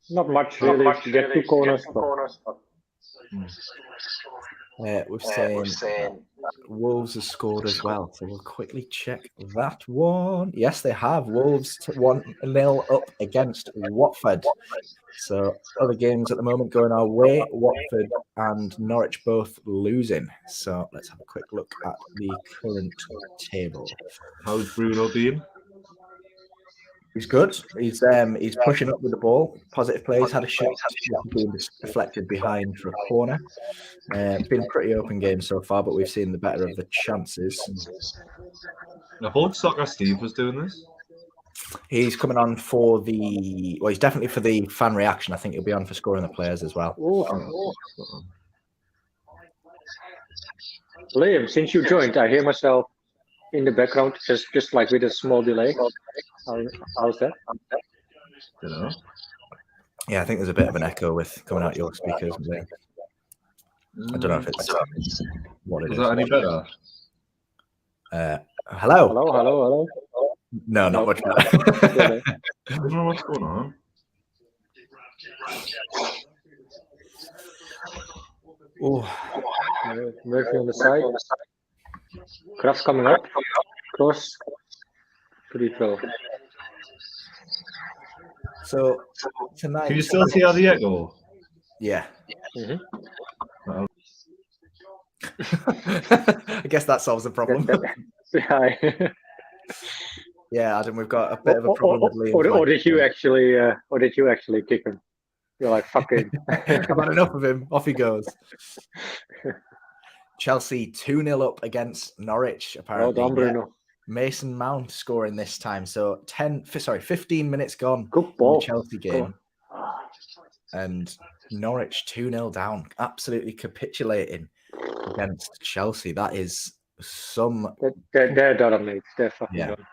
not much really. You get two corners. We're saying Wolves have scored as well, so we'll quickly check that one. Yes, they have. Wolves 1-0 up against Watford. So other games at the moment going our way. Watford and Norwich both losing. So let's have a quick look at the current table. How's Bruno been? He's good. He's pushing up with the ball. Positive play. He's had a shot being deflected behind for a corner. It's been a pretty open game so far, but we've seen the better of the chances. I thought Soccer Steve was doing this. He's coming on for the... Well, he's definitely for the fan reaction. I think he'll be on for scoring the players as well. Liam, since you joined, I hear myself in the background, just like with a small delay. How's that? You know? Yeah, I think there's a bit of an echo with coming out your speakers. I don't know if it's what it is. Is that any better? Hello. Hello. No, not much better. I don't know what's going on. Murphy on the side. Kraft coming up. Cross. Pretty throw. So tonight, Can you still hear the echo? yeah. Mm-hmm. I guess that solves the problem. Yeah. Yeah, Adam, we've got a bit of a problem with Liam's or did you microphone. actually kick him? You're like, fuck him. I've had enough of him. Off he goes. Chelsea 2-0 up against Norwich, Well apparently. done, Bruno. Mason Mount scoring this time. So 15 minutes gone Good in the ball. Chelsea game. And Norwich 2-0 down, absolutely capitulating against Chelsea. That is some... They're done, mate. They're fucking Yeah. done.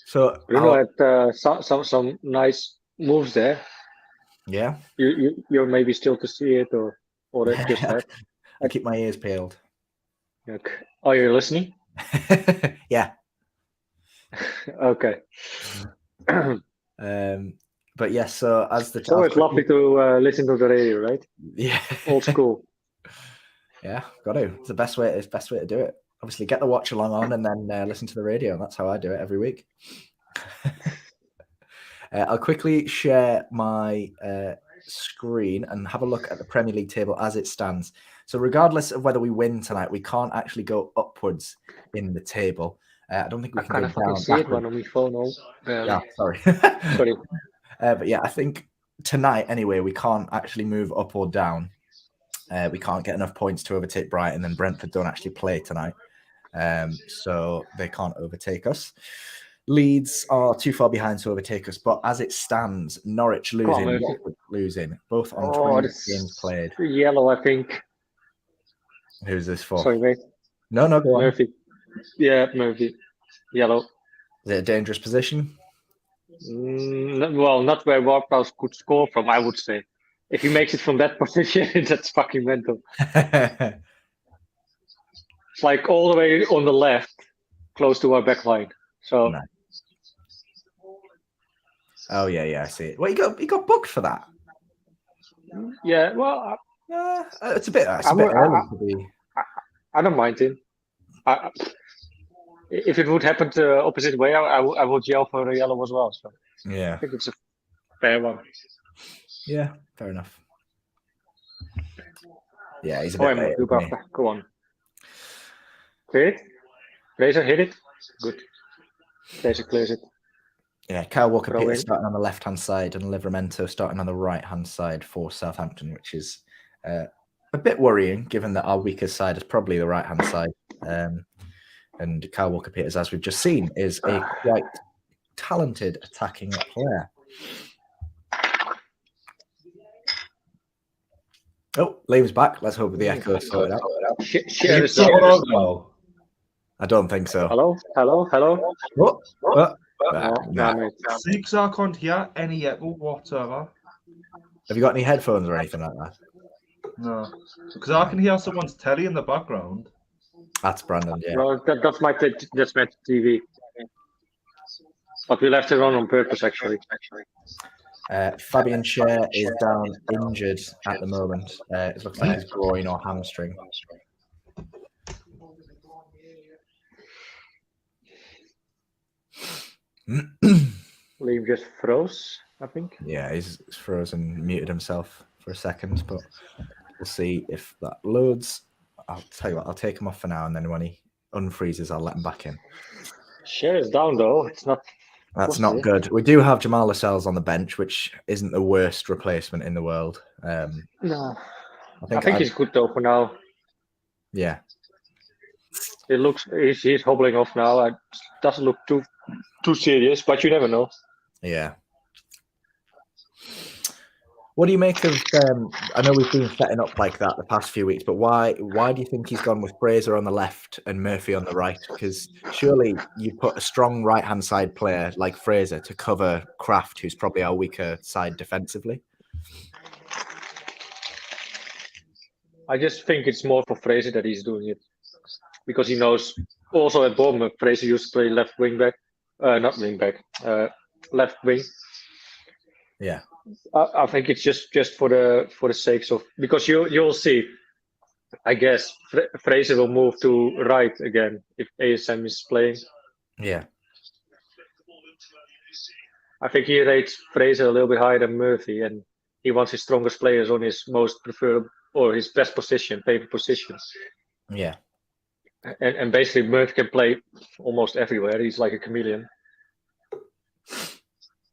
So Bruno had some nice moves there. yeah. You're maybe still to see it or it just had. I keep my ears peeled. Okay. Oh, you're listening? Yeah. Okay. But yes, so as the It's always lovely to listen to the radio, right? Yeah. Old school. Yeah, got to. It's the best way to do it. Obviously, get the watch along on and then listen to the radio. That's how I do it every week. I'll quickly share my screen and have a look at the Premier League table as it stands. So regardless of whether we win tonight, we can't actually go upwards in the table. I don't think we can go down. See it when on my phone. Yeah, sorry. Sorry. But yeah, I think tonight anyway, we can't actually move up or down. We can't get enough points to overtake Brighton, and Brentford don't actually play tonight. So they can't overtake us. Leeds are too far behind to overtake us, but as it stands, Norwich losing, Watford losing, both on 20 games played. Yellow, I think. Who's this for? Sorry, mate. No, go on. Murphy. Yeah, Murphy. Yellow. Is it a dangerous position? Well, not where Ward-Prowse could score from, I would say. If he makes it from that position, that's fucking mental. It's like all the way on the left, close to our back line. So. Nice. Oh yeah, I see it. Well, he got booked for that. Yeah, well, it's a bit early to be. I don't mind him. If it would happen the opposite way, I would yell for a yellow as well. So yeah, I think it's a fair one. Yeah, fair enough. Yeah, he's a bit late. Go on. Clear it. Fraser hit it. Good. Fraser clears it. Yeah, Kyle Walker-Peters starting on the left-hand side and Livramento starting on the right-hand side for Southampton, which is a bit worrying, given that our weakest side is probably the right-hand side. And Kyle Walker-Peters, as we've just seen, is a quite talented attacking player. Oh, Liam's back. Let's hope the echo is sorted out. I don't think so. Hello? No. Six, I can't hear any echo whatsoever. Have you got any headphones or anything like that? No, because I can hear someone's telly in the background. That's Brandon, yeah. Well, that's my TV. But we left it on purpose, actually. Fabian Schär is down injured at the moment. It looks like his groin or hamstring. Liam just froze, I think. Yeah, he's frozen, muted himself for a second, but we'll see if that loads. I'll tell you what, I'll take him off for now, and then when he unfreezes, I'll let him back in. Schär is down, though. It's not. That's not good. We do have Jamal Lascelles on the bench, which isn't the worst replacement in the world. No. I think he's good, though, for now. Yeah. It looks he's hobbling off now. It doesn't look too serious, but you never know. Yeah. What do you make of? I know we've been setting up like that the past few weeks, but why do you think he's gone with Fraser on the left and Murphy on the right? Because surely you put a strong right-hand side player like Fraser to cover Kraft, who's probably our weaker side defensively. I just think it's more for Fraser that he's doing it, because he knows. Also at Bournemouth, Fraser used to play left wing back, not wing back, left wing. Yeah. I think it's just for the sakes of, because you'll see, I guess Fraser will move to right again if ASM is playing. Yeah. I think he rates Fraser a little bit higher than Murphy, and he wants his strongest players on his most preferred or his best position, favorite position. Yeah. And basically, Murphy can play almost everywhere. He's like a chameleon.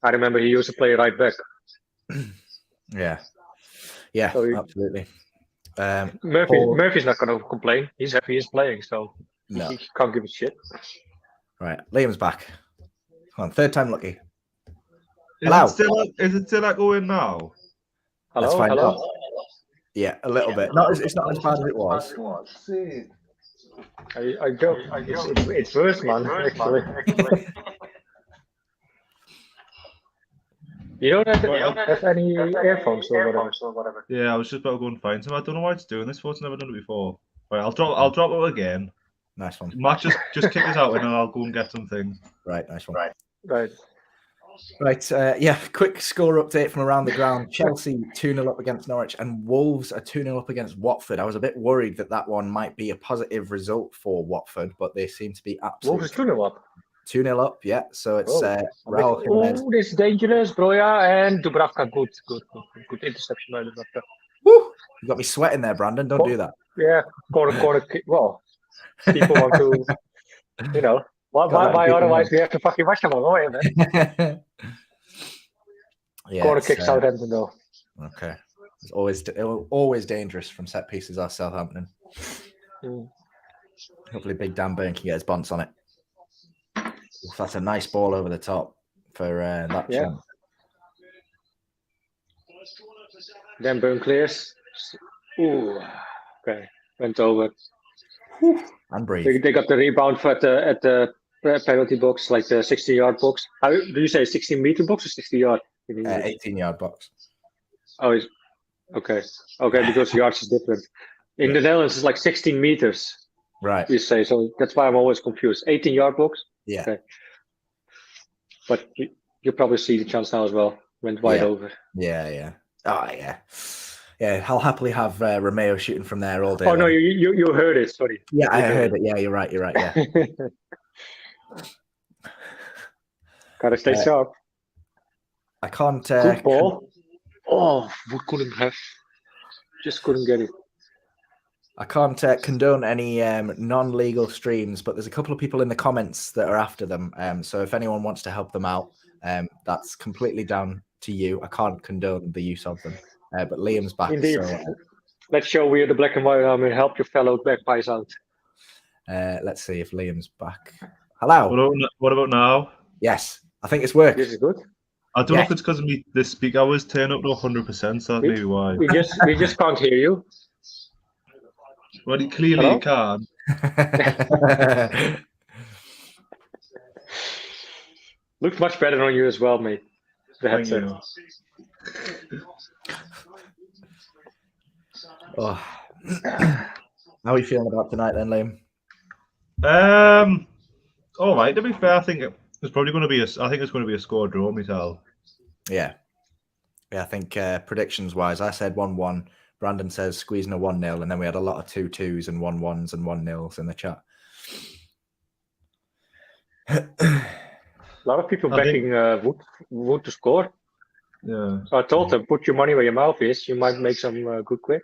I remember he used to play right back. Yeah, So absolutely. Murphy's not going to complain. He's happy he's playing, so No. he can't give a shit. Right, Liam's back. Come on, third time lucky. Hello. Is it still going now? Let's Hello, find hello. out. Yeah, a little bit. It's not as bad as it was. I joke. It's worse, man. Actually. You don't have any earphones or whatever. Yeah, I was just about to go and find some. I don't know why it's doing this for. It's never done it before. Right, I'll drop it again. Nice one. Matt, just kick us out and then I'll go and get some things. Right, nice one. Right. Right, quick score update from around the ground. Chelsea 2-0 up against Norwich and Wolves are 2-0 up against Watford. I was a bit worried that one might be a positive result for Watford, but they seem to be absolutely... Wolves is 2-0 up. 2-0 up, yeah. So it's Raul Jimenez. Oh, this is dangerous, Broja, and Dubravka. Good interception by Dubravka. Woo! You got me sweating there, Brandon. Don't do that. Yeah, corner kick. Well, people want to, why otherwise we have to fucking watch them all, man. Yeah, corner kick Southampton, though. Okay. It's always dangerous from set pieces are Southampton. Hopefully Big Dan Burn can get his bonce on it. Oof, that's a nice ball over the top for that chance. Dan Burn clears. Ooh, okay. Went over. And breathe. They got the rebound at the penalty box, like the 60-yard box. How do you say 16-meter box or 60-yard? 18-yard box. Oh, okay. Okay, because yards is different. In the Netherlands, it's like 16 meters. Right. You say, so that's why I'm always confused. 18-yard box? Yeah. Okay. But you probably see the chance now as well. Went wide over. Yeah. Oh, yeah. Yeah, I'll happily have Romeo shooting from there all day. Oh, no, you heard it. Sorry. Yeah, I heard it. Yeah, you're right. Yeah. Gotta stay sharp. I can't. Good ball. We couldn't have. Just couldn't get it. I can't condone any non-legal streams, but there's a couple of people in the comments that are after them. So if anyone wants to help them out, that's completely down to you. I can't condone the use of them. But Liam's back. Indeed. So, let's show we are the black and white army and help your fellow magpies out. Let's see if Liam's back. Hello. What about now? Yes, I think it's worked. This is good. I don't know if it's because the speak hours turn up to 100%, so that's maybe why. We just can't hear you. Well, clearly you can. Looks much better on you as well, mate. The headset. How are you feeling about tonight then, Liam? All right. To be fair, I think it's probably going to be a score draw, Mitel. Yeah. I think predictions-wise, I said 1-1. Brandon says squeezing a 1-0, and then we had a lot of 2-2s and 1-1s and 1-0s in the chat. A lot of people backing Wood to score. Yeah. So I told them, put your money where your mouth is. You might make some good quick.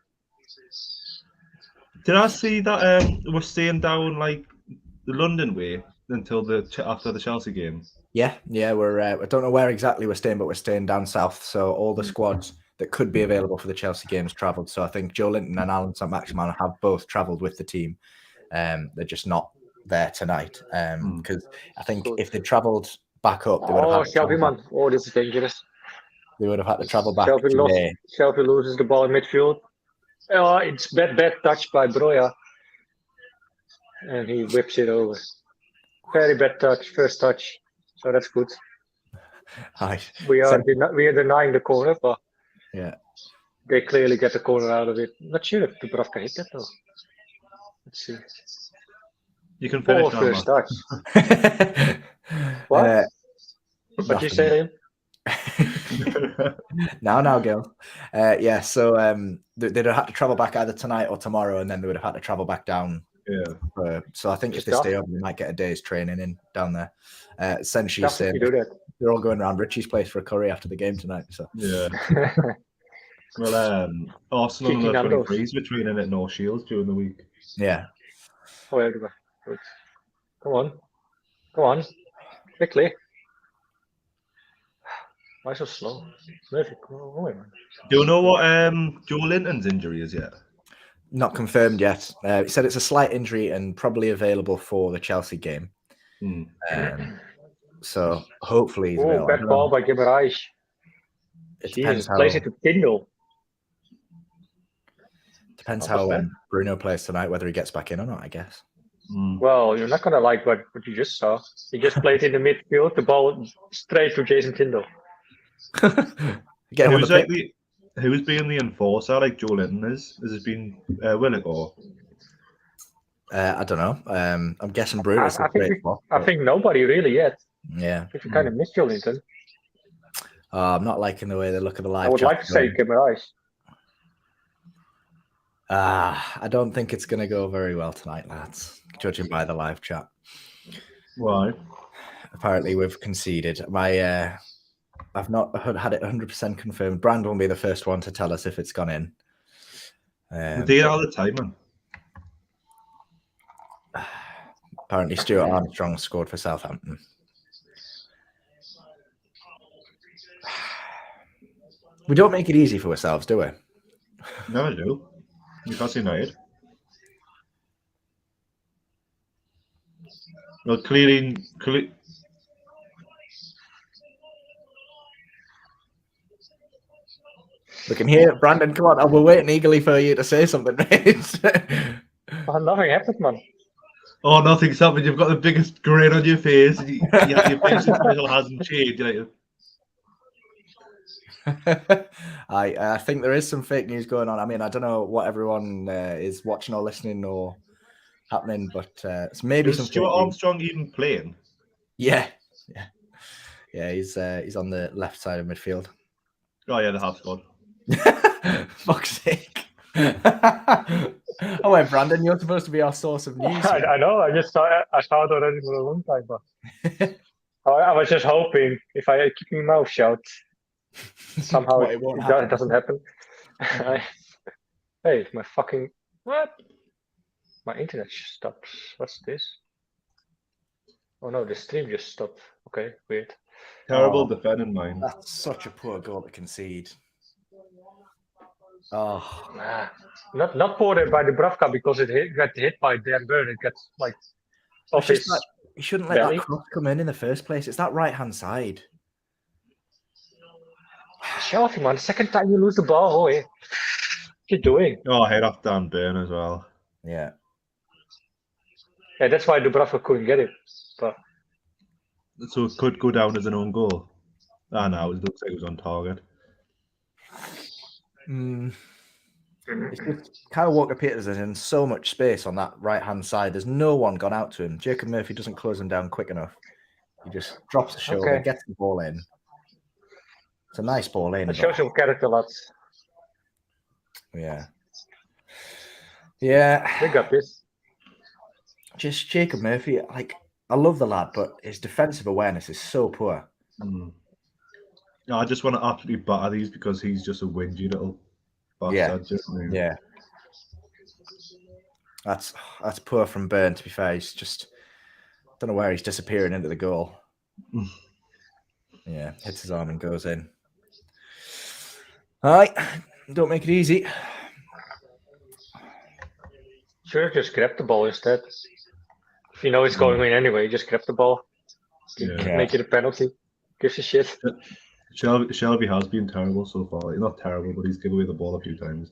Did I see that we're staying down like the London way until after the Chelsea game? Yeah. We're I don't know where exactly we're staying, but we're staying down south. So all the squads that could be available for the Chelsea games travelled. So I think Joe Linton and Allan Saint-Maximin have both travelled with the team. They're just not there tonight because I think if they travelled back up, they would have had to Shelby, man. Oh, this is dangerous. They would have had to travel back. Shelby loses the ball in midfield. Oh, it's bad touch by Broja. And he whips it over. Very bad touch, first touch. So that's good. We are denying the corner, but they clearly get the corner out of it. Not sure if Dubravka hit that though. Let's see. You can finish first touch. What? What you say? now, girl. So they'd have had to travel back either tonight or tomorrow, and then they would have had to travel back down. Yeah. So I think if they stay over, they might get a day's training in down there. Essentially, saying they're all going around Ritchie's place for a curry after the game tonight. So yeah. Well, Arsenal and the 23s were training at North Shields during the week. Yeah. Oh, where do we go? Good. Come on. Come on. Quickly. Why so slow? Murphy, go away, man. Do you know what Joe Linton's injury is yet? Not confirmed yet. He said it's a slight injury and probably available for the Chelsea game. So hopefully he's Oh, available. bad ball by Guimaraes. It Jesus, depends plays it to Kindle. depends Not how bad. Bruno plays tonight, whether he gets back in or not, I guess. Well, you're not gonna like what you just saw. He just played in the midfield, the ball straight to Jason Tyndall. Get him on the Who's like pitch. who's being the enforcer like Joe Linton is? Has it been Willock or? I don't know. I'm guessing Bruno's I think I think nobody really yet. Yeah. I think we kind of missed Jolinton. I'm not liking the way they look at the live. I would chat like to say going. Guimaraes. I don't think it's going to go very well tonight, lads, judging by the live chat. Why? Apparently, we've conceded. I've not had it 100% confirmed. Brandon will be the first one to tell us if it's gone in. We do it all the time, man. Apparently, Stuart Armstrong scored for Southampton. We don't make it easy for ourselves, do we? No, I do. Newcastle United. Well, clearly. We can hear it. Brandon, come on. We're waiting eagerly for you to say something, mate. Oh, nothing happened, man. Oh, nothing's happened. You've got the biggest grin on your face. Your facial expression hasn't changed. Like, I think there is some fake news going on. I mean, I don't know what everyone is watching or listening or happening, but it's maybe some. Stuart Armstrong even playing? Yeah. He's on the left side of midfield. Oh yeah, they have scored. Fuck's sake! Oh wait, Brandon, you're supposed to be our source of news. I know. I saw it already for a long time, but I was just hoping if I keep my mouth shut, somehow What, it doesn't happen. Hey, my fucking what? My internet stops. What's this? Oh no, the stream just stopped. Okay, weird. Terrible defending, mine. That's such a poor goal to concede. Oh, Not poor by Dubravka because it got hit by Dan Burn. It gets like off his. You shouldn't let belly. that cross come in the first place. It's that right hand side. Shelfie, man. Second time you lose the ball. What you doing? Oh, head off Dan Burn as well. Yeah. Yeah, that's why Dubravka couldn't get it. But So it could go down as an own goal. Ah, no, it looks like it was on target. It's just Kyle Walker-Peters is in so much space on that right-hand side. There's no one gone out to him. Jacob Murphy doesn't close him down quick enough. He just drops the shoulder, gets the ball in. It's a nice ball in. It shows some character, lads. Yeah. We got this. Just Jacob Murphy, I love the lad, but his defensive awareness is so poor. No, I just want to absolutely batter these because he's just a whingy little bastard. Yeah. That's poor from Burn, to be fair. He's just don't know where he's disappearing into the goal. Yeah, hits his arm and goes in. All right, don't make it easy. Sure, just grab the ball instead. If you know it's going in anyway, just grab the ball. Make it a penalty. Gives a shit. Shelby has been terrible so far. He's not terrible, but he's given away the ball a few times.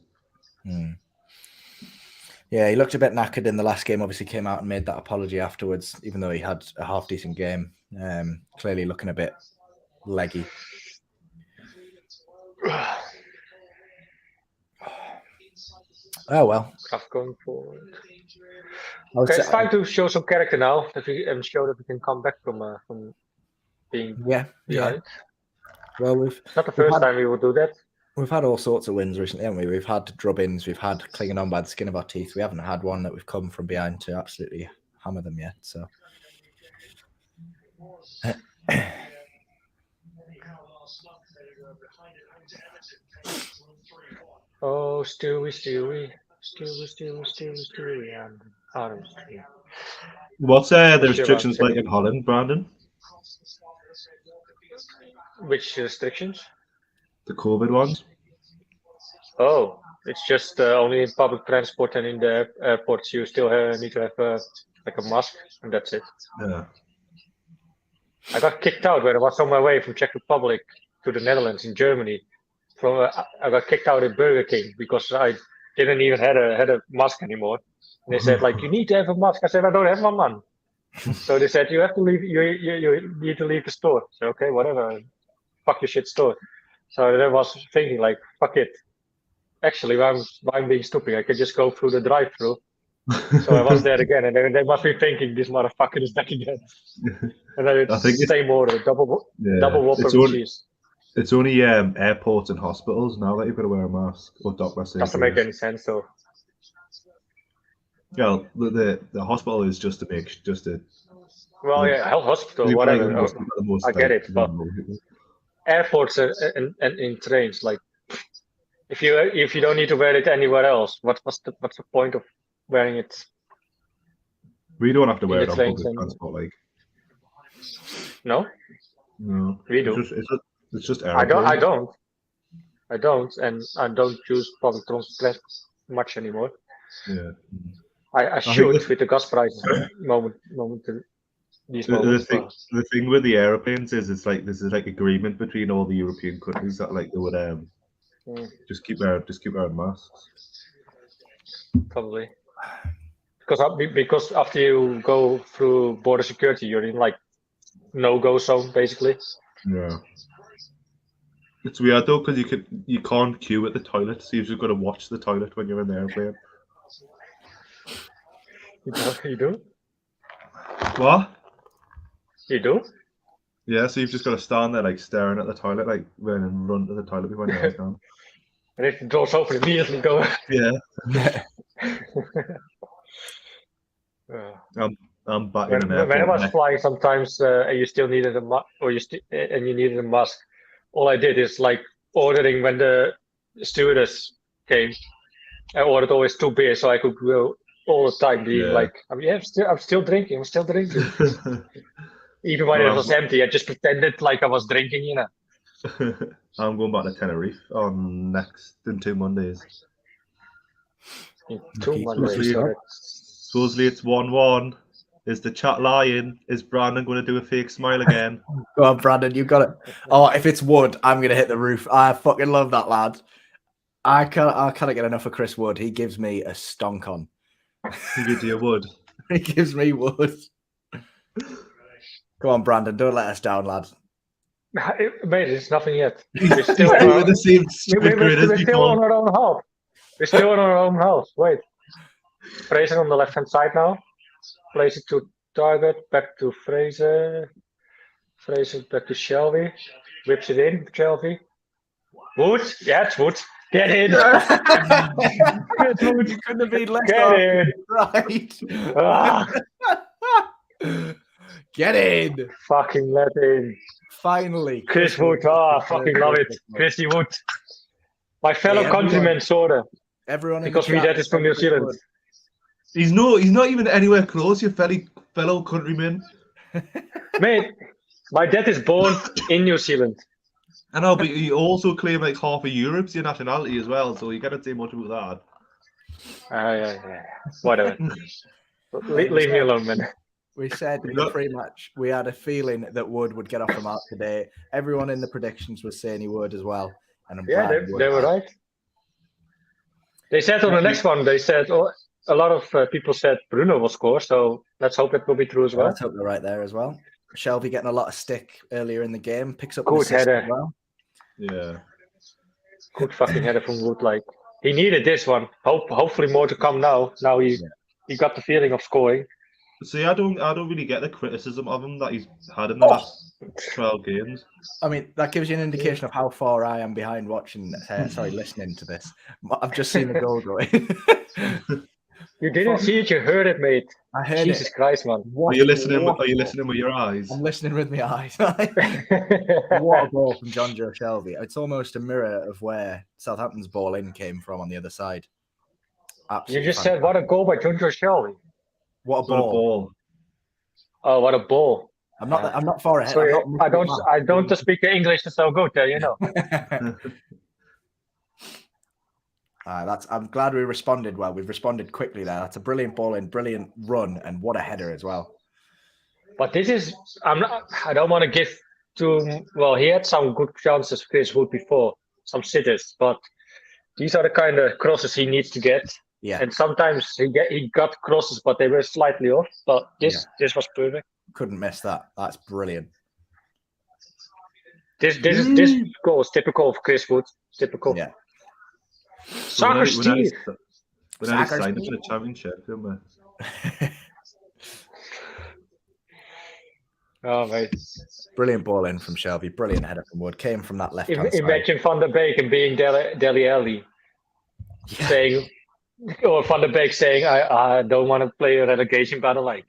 Yeah, he looked a bit knackered in the last game. Obviously came out and made that apology afterwards, even though he had a half-decent game. Clearly looking a bit leggy. Oh, well. Tough going forward. Okay, it's time to show some character now. That we show that we can come back from being behind. Well, it's not the first time we will do that. We've had all sorts of wins recently, haven't we? We've had drubbings, we've had clinging on by the skin of our teeth. We haven't had one that we've come from behind to absolutely hammer them yet. So, oh, Stewie. What's the Sure, restrictions man. like in Holland, Brandon? Which restrictions? The COVID ones? Oh, it's just only in public transport and in the airports you still need to have like a mask, and that's it. Yeah. I got kicked out when I was on my way from Czech Republic to the Netherlands in Germany. I got kicked out at Burger King because I didn't even had a mask anymore. And they said like, you need to have a mask. I said I don't have one, man. So they said you have to leave. You need to leave the store. So okay, whatever. Fuck your shit store. So then I was thinking like, fuck it. Actually, I'm being stupid. I could just go through the drive-through. So I was there again, and they must be thinking this motherfucker is back again. And then it's the same order, double Whopper with cheese. It's only airports and hospitals now that you've got to wear a mask or doctor says. Doesn't make any sense though. Well, the hospital is just to. Well, yeah, health hospital, whatever. I get it, but airports and in trains, like if you don't need to wear it anywhere else, what's the point of wearing it? We don't have to wear it on public transport, like. No, we do. It's just I don't, and I don't use public transport much anymore. Yeah. I should with the gas prices the thing with the aeroplanes is it's like this is like agreement between all the European countries that like they would just keep wearing masks. Probably because after you go through border security, you're in like no-go zone basically. Yeah. It's weird though because you can't queue at the toilet, so you've just got to watch the toilet when you're in the airplane. You do? What? You do? Yeah, so you've just got to stand there like staring at the toilet, like and run to the toilet before you down. And if the door's open, immediately go. Yeah. I'm back in an airport. When I was flying, sometimes and you still needed you needed a mask. All I did is like ordering when the stewardess came. I ordered always 2 beers so I could go all the time being like, I'm still drinking. Even when it was empty, I just pretended like I was drinking, you know. I'm going back to Tenerife on in 2 Mondays. In 2 Mondays. Supposedly it's 1-1. Is the chat lying? Is Brandon going to do a fake smile again? Go on, Brandon, you got it. Oh, if it's Wood, I'm going to hit the roof. I fucking love that lad. I can't get enough of Chris Wood. He gives me a stonk on. He gives you a Wood. He gives me Wood. Go on, Brandon. Don't let us down, lad. Mate, it's nothing yet. We're still on the same stupid grid as still on our own half. We're still on our own half. Wait. Fraser on the left-hand side now. Place it to target. Back to Fraser. Fraser back to Shelby. Whips it in. Shelby. Wood. Yeah, it's Wood. Get in. You couldn't have been left Get in. Right. Ah. Get in. Fucking let in. Finally. Chris Wood. I fucking love it. Chrissy Wood. My fellow countryman, sort of. Everyone in because my dad is from New Zealand. He's not even anywhere close, your fellow countryman. Mate, my dad is born in New Zealand. I know, but he also claimed like half of Europe's your nationality as well, so you can't say much about that. Yeah. Whatever. Leave me alone, man. We said pre-match we had a feeling that Wood would get off the mark today. Everyone in the predictions was saying he would as well. And they were right. They said on the next one, they said a lot of people said Bruno will score, so let's hope that will be true as well. Let's hope they're right there as well. Shelby getting a lot of stick earlier in the game, picks up good header as well. Yeah, good fucking header from Wood. Like he needed this one. Hopefully more to come now. Now he got the feeling of scoring. See, I don't really get the criticism of him that he's had in the last 12 games. I mean, that gives you an indication of how far I am behind listening to this. I've just seen the goal going. You didn't see it, you heard it, mate. I heard Jesus it. Christ, man. Are you listening with your eyes? I'm listening with my eyes. What a ball from John Joe Shelby. It's almost a mirror of where Southampton's ball in came from on the other side. Absolutely You just said, what a goal by Junjo Shelby. What a What a ball. ball. Oh, what a ball. I'm not far ahead. Sorry, I'm not I don't speak English so good there, you know. I'm glad we responded well. We've responded quickly there. That's a brilliant ball and brilliant run, and what a header as well. But this is, I don't want to give too, well, he had some good chances, Chris Wood, before, some sitters, but these are the kind of crosses he needs to get. Yeah, And sometimes he got crosses, but they were slightly off. But this was perfect. couldn't miss that. That's brilliant. This goal is typical of Chris Wood. Typical. Yeah. Soccer Steve. When I signed up for the championship, didn't we? Oh, mate. Brilliant ball in from Shelby. Brilliant header from Wood. Came from that left hand side. Imagine Van der Beek and being Dele Alli saying, or Van der Beek saying, I don't want to play a relegation battle. Like,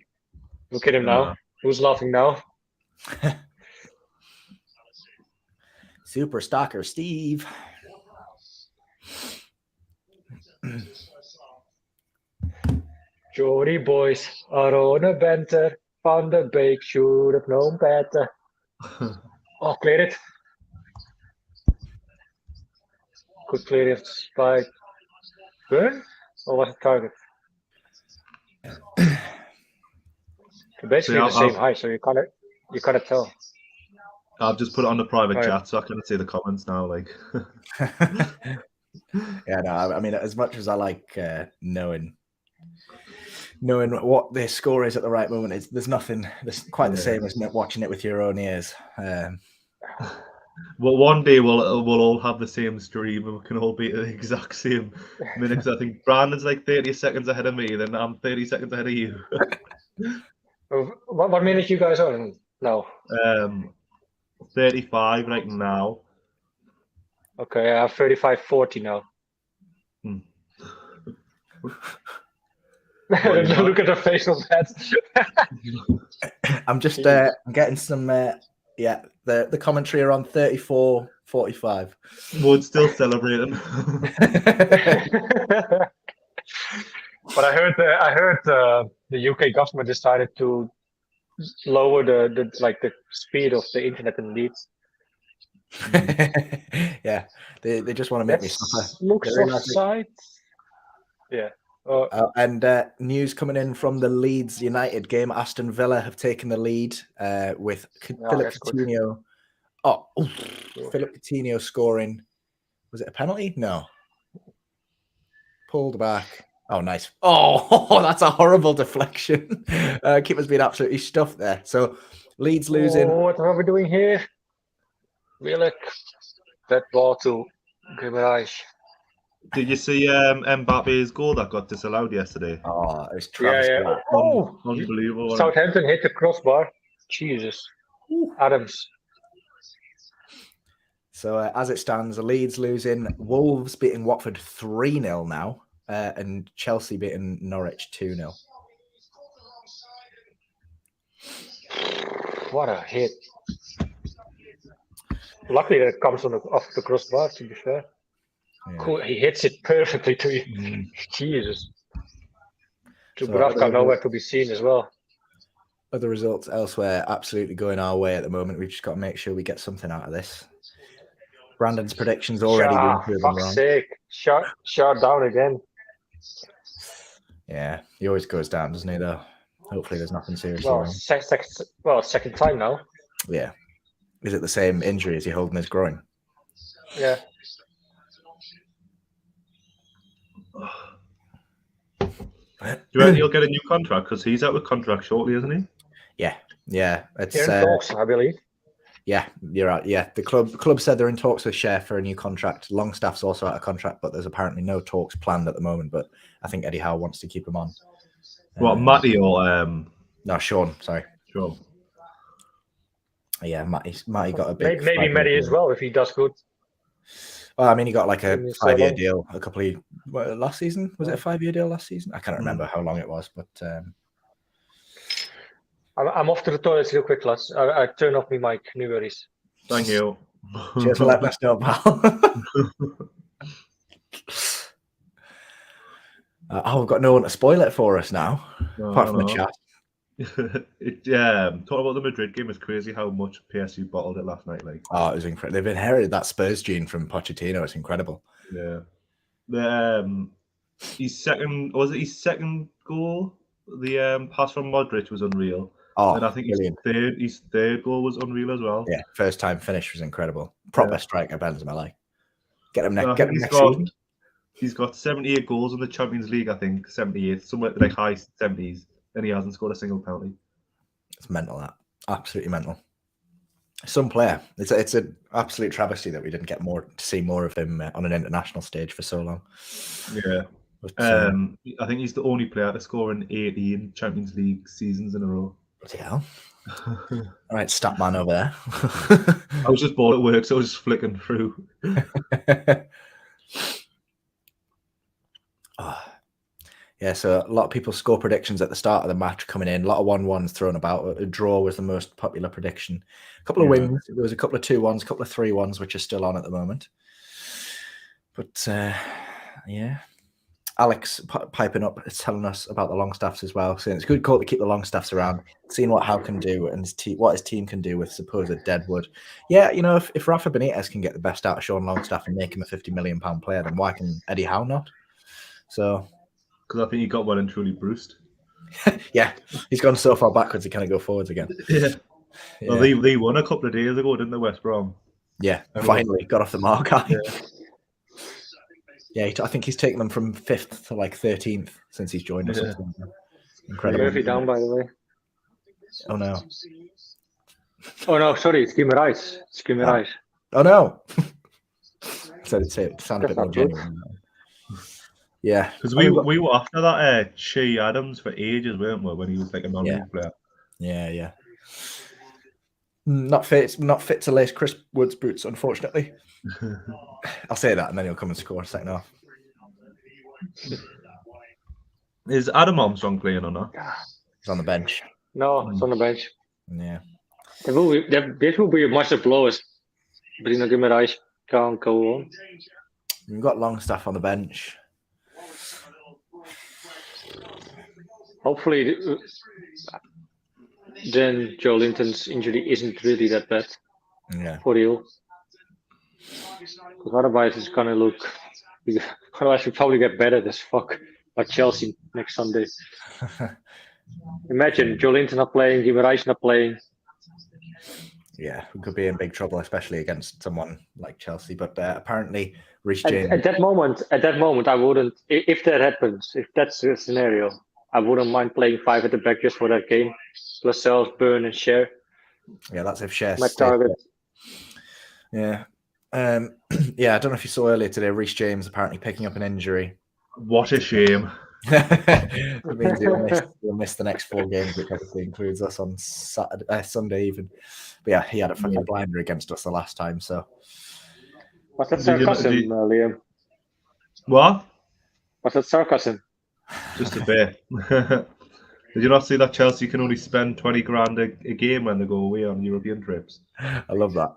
look at him now. Who's laughing now? Super stalker Steve. Jody boys are on a banter. Van der Beek should have known better. Oh, cleared it. Good clear it by Burn? Or was it target? Basically the same height, so you can't tell. I've just put it on the private chat, so I can see the comments now. Like, yeah, no, I mean, as much as I like knowing what the score is at the right moment, there's nothing. There's quite the same as watching it with your own ears. Well, one day we'll all have the same stream and we can all be at the exact same minutes. I think Brandon's like 30 seconds ahead of me, then I'm 30 seconds ahead of you. What minute you guys on now? 35 right now. Okay, I have 35:40 now. Look at the face of that. I'm just getting some the commentary are on 34:45. Wood's still celebrating. But I heard the UK government decided to lower the speed of the internet in Leeds. Yeah, they just want to make me suffer. Looks offside. Yeah. And news coming in from the Leeds United game. Aston Villa have taken the lead with Philip Coutinho. Philip Coutinho scoring. Was it a penalty? No. Pulled back. Oh, nice. Oh, that's a horrible deflection. Keeper's been absolutely stuffed there. So Leeds losing. Oh, what are we doing here? Willock. That ball to Guimaraes. Did you see Mbappe's goal that got disallowed yesterday? Oh, it was travesty. Yeah. Oh, unbelievable. Southampton hit the crossbar. Jesus. Adams. So as it stands, Leeds losing, Wolves beating Watford 3-0 now, and Chelsea beating Norwich 2-0. What a hit. Luckily it comes off the crossbar, to be fair. Yeah. Cool. He hits it perfectly to you. Jesus. Dubravka So nowhere to be seen as well. Other results elsewhere absolutely going our way at the moment. We've just got to make sure we get something out of this. Brandon's predictions already been proven wrong. Fuck's sake. Shot down again. Yeah, he always goes down, doesn't he, though? Hopefully there's nothing seriously wrong. Second time now. Yeah. Is it the same injury as he holding his groin? Yeah. Do you reckon he'll get a new contract? Because he's out with contract shortly, isn't he? Yeah. It's in talks, I believe. Yeah, you're right. Yeah, the club said they're in talks with Share for a new contract. Longstaff's also out of contract, but there's apparently no talks planned at the moment. But I think Eddie Howe wants to keep him on. What, Matty or no, Sean? Sorry, Sean. Yeah, Matty got a big. Maybe Matty as well if he does good. Well, I mean, he got like a 5-year deal a couple of last season. Was it a 5-year deal last season? I can't remember how long it was, but. I'm off to the toilets real quick, lads. I turn off my mic. No worries. Thank you. Cheers for letting us know, pal. We've got no one to spoil it for us now, apart from the no. chat. Talking about the Madrid game, it's crazy how much PSG bottled it last night. Like, Oh, it was incredible. They've inherited that Spurs gene from Pochettino. It's incredible. yeah. His second goal, the pass from Modric was unreal. Oh, And I think brilliant. his third goal was unreal as well. Yeah, first time finish was incredible. Proper striker, Benzema. Like, get him next. I Get think him next season. he's got 78 goals in the Champions League. I think 78, somewhere like high 70s, and he hasn't scored a single penalty. It's mental. That absolutely mental. Some player. It's an absolute travesty that we didn't get to see more of him on an international stage for so long. Yeah. But, I think he's the only player to score in 18 Champions League seasons in a row. Bloody hell. All right, stat man over there. I was just bored at work, so I was just flicking through. Yeah, so a lot of people score predictions at the start of the match coming in. A lot of 1-1s thrown about. A draw was the most popular prediction. A couple of wins. There was a couple of 2-1s, a couple of 3-1s, which are still on at the moment. But, yeah. Alex piping up, telling us about the Longstaffs as well, saying it's a good call to keep the Longstaffs around, seeing what Howe can do and what his team can do with supposed Deadwood. Yeah, you know, if Rafa Benitez can get the best out of Sean Longstaff and make him a £50 million player, then why can Eddie Howe not? So, because I think he got well and truly bruised. Yeah, he's gone so far backwards he can't go forwards again. Yeah. Well, they won a couple of days ago, didn't they, West Brom? Yeah, finally got off the mark. Yeah, I think he's taken them from 5th to like 13th since he's joined us. Incredible. Murphy down, by the way. Oh no. Oh no, sorry, it's Guimaraes. It's Guimaraes. Oh no. So it sounded a bit more genuine. Yeah, because we were after that Che Adams for ages, weren't we? When he was like a non-league player. Yeah. Not fit to lace Chris Wood's boots, unfortunately. I'll say that, and then he'll come and score a second half. Is Adam Armstrong playing or not? He's on the bench. No, it's on the bench. Yeah. This will be a massive blow as Bruno Guimaraes can't go on. You've got Longstaff on the bench. Hopefully, then Joe Linton's injury isn't really that bad for you. Because otherwise, it's gonna look. Otherwise, we probably get better as fuck by Chelsea next Sunday. Imagine Joe Linton not playing, Guimaraes not playing. Yeah, we could be in big trouble, especially against someone like Chelsea. But apparently, Reece James. At that moment, I wouldn't. If that happens, if that's the scenario, I wouldn't mind playing 5 at the back just for that game. Lascelles, Burn, and Cher. Yeah, that's if Cher. My target. Yeah. Yeah, I don't know if you saw earlier today, Reece James apparently picking up an injury. What a shame. It means he'll miss the next 4 games, which obviously includes us on Sunday even. But yeah, he had a fucking blinder against us the last time, so. Was that sarcasm, Liam? What? Was that sarcasm? Just a bit. Did you not see that Chelsea can only spend 20 grand a game when they go away on European trips? I love that.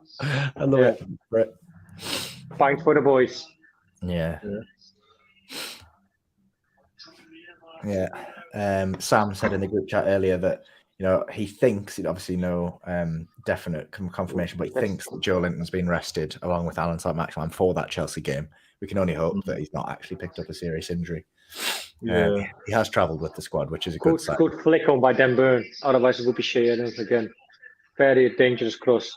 I love it. Fight for the boys. Yeah. Sam said in the group chat earlier that he thinks, obviously no definite confirmation, but he thinks that Joe Linton's been rested along with Allan Saint-Maximin for that Chelsea game. We can only hope that he's not actually picked up a serious injury. He has travelled with the squad, which is a good sign. Good flick on by Dan Burn. Otherwise, it would be Shea Adams again. Very dangerous cross.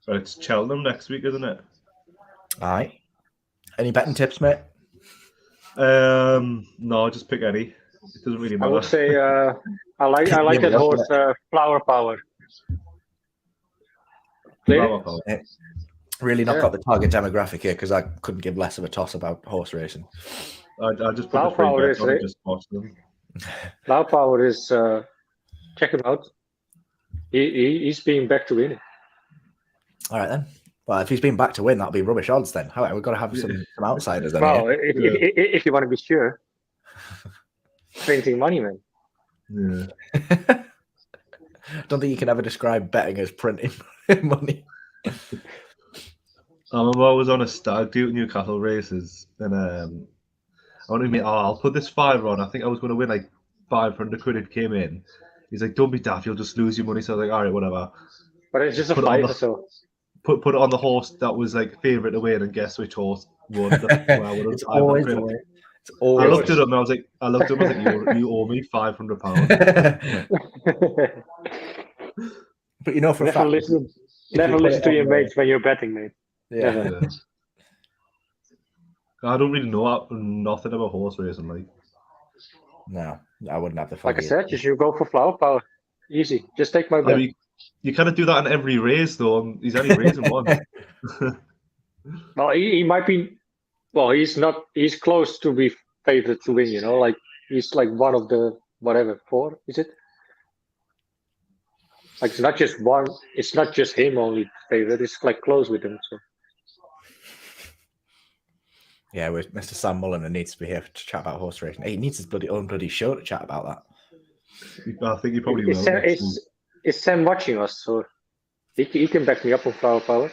But it's Cheltenham next week, isn't it? All right. Any betting tips, mate? No, just pick any. It doesn't really matter. I would say I like that horse, Flower Power. Flower Power. Really not got the target demographic here because I couldn't give less of a toss about horse racing. I just put the free bets on and just watch them. Flower Power is check him out. He's being back to win. All right then. Well, if he's been back to win, that'll be rubbish odds then. All right, we've got to have some outsiders then. Well, if you want to be sure, printing money, man. Yeah. Don't think you can ever describe betting as printing money. I remember I was on a stag do at Newcastle races, and I wanted me. Oh, I'll put this £5 on. I think I was going to win like 500 quid. It came in. He's like, "Don't be daft. You'll just lose your money." So I was like, "All right, whatever." But it's just a Put it on fiver, the- so Put it on the horse that was like favourite to win, and guess which horse won? It's always the way. It's always. I looked at him and I was like, you owe me £500. But you know for a never fact, listen. if you Never put listen it to on your the- mates when you're betting, mate. Yeah. Never. Yeah. I don't really know nothing about horse racing. Like, No, I wouldn't have the. Like I foggiest. said, you should go for flower power. Easy. Just take my I bet. mean, you kind of do that in every race, though. And he's only racing one. Well, he might be. Well, he's not. He's close to be favored to win. Like he's like one of the whatever 4. Is it? Like it's not just one. It's not just him only favored. It's like close with him. So Yeah, with Mr. Sam Mulliner needs to be here to chat about horse racing. He needs his own bloody show to chat about that. I think he probably will. is Sam watching us? So he can back me up on flower power.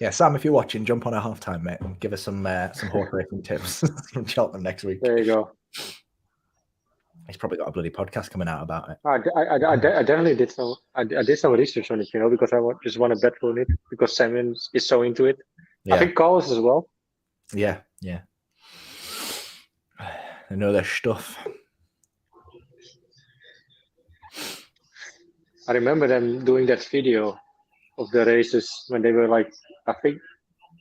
Yeah, Sam, if you're watching, jump on a halftime, mate, and give us some horse racing tips from Cheltenham next week. There you go. He's probably got a bloody podcast coming out about it. I definitely did some. I did some research on it, because I just want to bet on it because Sam is so into it. Yeah, I think Carlos as well. yeah. They know their stuff. I remember them doing that video of the races when they were like, I think,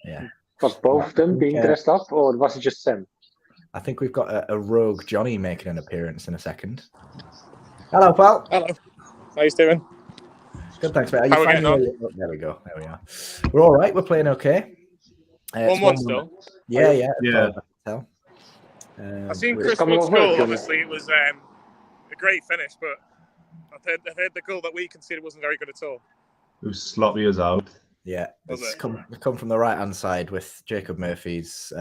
Yeah, was both of them being dressed up, or was it just Sam? I think we've got a rogue Johnny making an appearance in a second. Hello, pal. Hello. How you doing? Good, thanks, mate. Are you How we fine? getting on? There we go. There we are. We're all right. We're playing okay. It's 1-1 still. Yeah. Yeah. I can tell. I've seen we're- Chris coming Wood's off work, goal. Johnny. Obviously, it was a great finish, but I've heard the goal that we conceded wasn't very good at all. It was sloppy as out. Yeah, Was it's it? come from the right hand side with Jacob Murphy's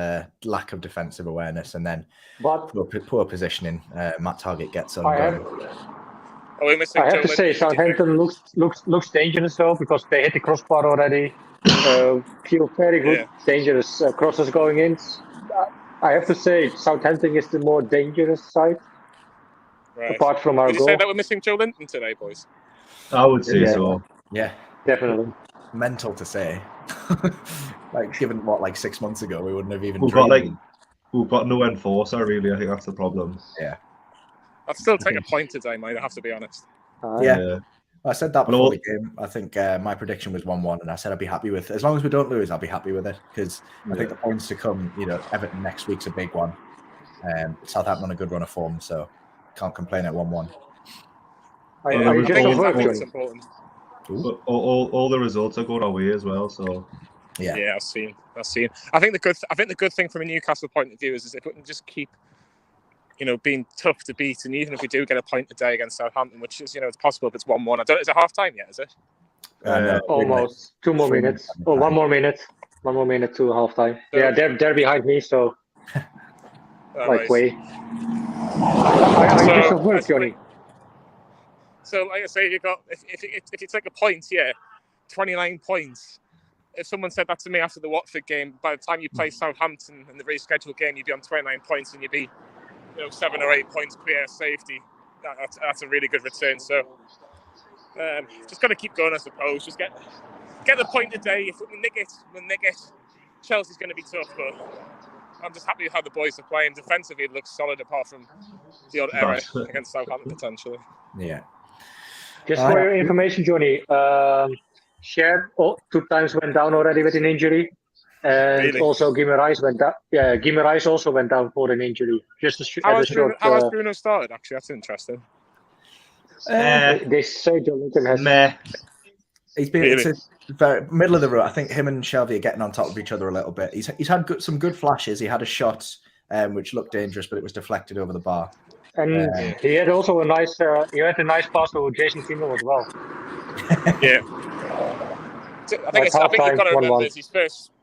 lack of defensive awareness and then But poor positioning. Matt Target gets on. I have Are we missing? to Joe say Linton? Southampton looks dangerous though, because they hit the crossbar already. Few very good, dangerous crosses going in. I have to say Southampton is the more dangerous side, Right. apart from our Would you goal. say that we're missing Joe Linton today, boys? I would say Yeah. so. Yeah, Definitely. mental to say. Like given what 6 months ago we wouldn't have even. We've got dreamed. we've got no enforcer really. I think that's the problem. I'd still take a point today, mate. I have to be honest. Yeah. I said that before Well- the game. I think my prediction was 1-1, and I said I'd be happy with as long as we don't lose. I'll be happy with it because I think the points to come. Everton next week's a big one. Southampton on a good run of form, so can't complain at 1-1. Are Well, you I just think at work, it's Johnny? important. But all the results are going our way as well. So Yeah. Yeah, I've seen. I think the good thing from a Newcastle point of view is if we can just keep, being tough to beat, and even if we do get a point today against Southampton, which is it's possible if it's 1-1. Is it half time yet? Is it? No, Almost 2 more 3 minutes. minutes. Or 1 more minute. 1 more minute to half time. So- Yeah, they're behind me, so Right. way. Are you just at work, Johnny? So, like I say, if you take a point, 29 points. If someone said that to me after the Watford game, by the time you play Southampton in the rescheduled game, you'd be on 29 points and you'd be, 7 or 8 points clear safety. That's a really good return. So, just got to keep going, I suppose. Just get the point today. If we nick it, Chelsea's going to be tough, but I'm just happy with how the boys are playing. Defensively, it looks solid apart from the odd error against Southampton potentially. Yeah. Just for your information, Johnny, Sher 2 times went down already with an injury. And Really? also Guimaraes went down. Yeah, Guimaraes also went down for an injury. Just How as has a short. Bruno started? Actually, that's interesting. They say Jonathan has. meh. He's been Really? it's very middle of the road. I think him and Shelby are getting on top of each other a little bit. He's had some good flashes. He had a shot which looked dangerous, but it was deflected over the bar. And he had also a nice pass to Jason Timo as well. Yeah. I think you've got to remember 1-1.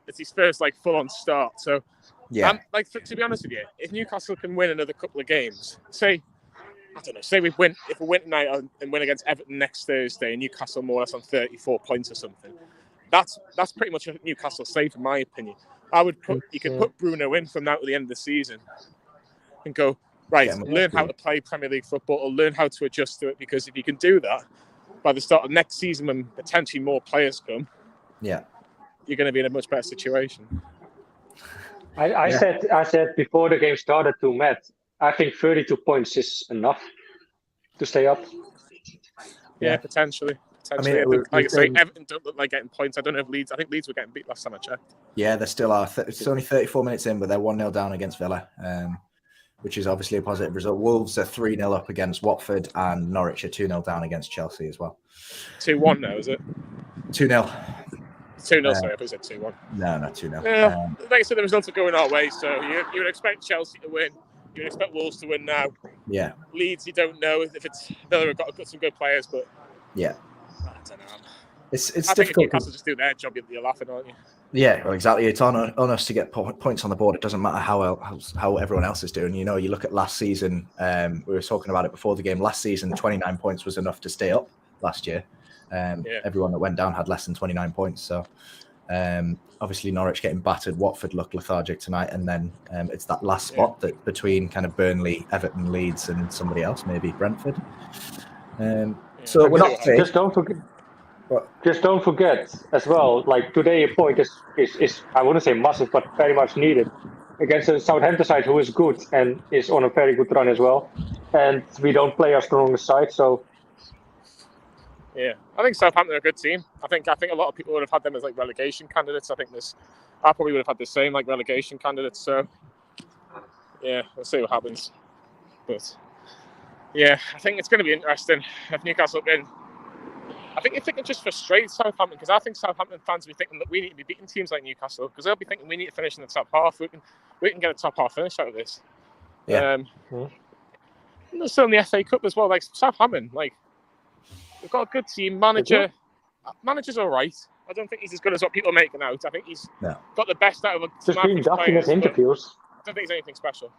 it's his first full on start. So Yeah. to be honest with you, if Newcastle can win another couple of games, say we win if we win tonight and win against Everton next Thursday, and Newcastle more or less on 34 points or something, that's pretty much a Newcastle save, in my opinion. You could put Bruno in from now to the end of the season and go, right, learn how to play Premier League football or learn how to adjust to it, because if you can do that by the start of next season when potentially more players come, you're going to be in a much better situation. I said before the game started to Matt, I think 32 points is enough to stay up. Yeah, potentially. I mean, like I say, Everton don't look like getting points. I don't know if Leeds. I think Leeds were getting beat last time I checked. Yeah, they still are. It's only 34 minutes in, but they're 1-0 down against Villa, which is obviously a positive result. Wolves are 3-0 up against Watford, and Norwich are 2-0 down against Chelsea as well. 2-1 now, is it? 2-0. 2-0, sorry, I thought you said 2-1. No, 2-0. Like I said, the results are going our way, so you would expect Chelsea to win. You would expect Wolves to win now. Yeah. Leeds, you don't know if it's Villa have got some good players, but yeah. I don't know. It's I difficult. think if Newcastle just do their job, you're laughing, aren't you? Yeah, well, exactly. It's on us to get points on the board. It doesn't matter how everyone else is doing. You know, you look at last season. We were talking about it before the game. Last season, 29 points was enough to stay up last year. Everyone that went down had less than 29 points. So obviously Norwich getting battered. Watford look lethargic tonight, and then it's that last spot that between kind of Burnley, Everton, Leeds, and somebody else, maybe Brentford. So we're not safe. Just don't forget as well. Like today, a point is I wouldn't say massive, but very much needed against a Southampton side who is good and is on a very good run as well. And we don't play our strongest side, so. Yeah, I think Southampton are a good team. I think a lot of people would have had them as like relegation candidates. I probably would have had the same like relegation candidates. So yeah, we'll see what happens. But yeah, I think it's going to be interesting if Newcastle win. I think if they can just frustrate Southampton, because I think Southampton fans will be thinking that we need to be beating teams like Newcastle, because they'll be thinking we need to finish in the top half. We can get a top half finish out of this. Yeah. And still in the FA Cup as well. Like Southampton, like we've got a good team. Manager's all right. I don't think he's as good as what people are making out. I think he's got the best out of a just being daft in his interviews. I don't think he's anything special.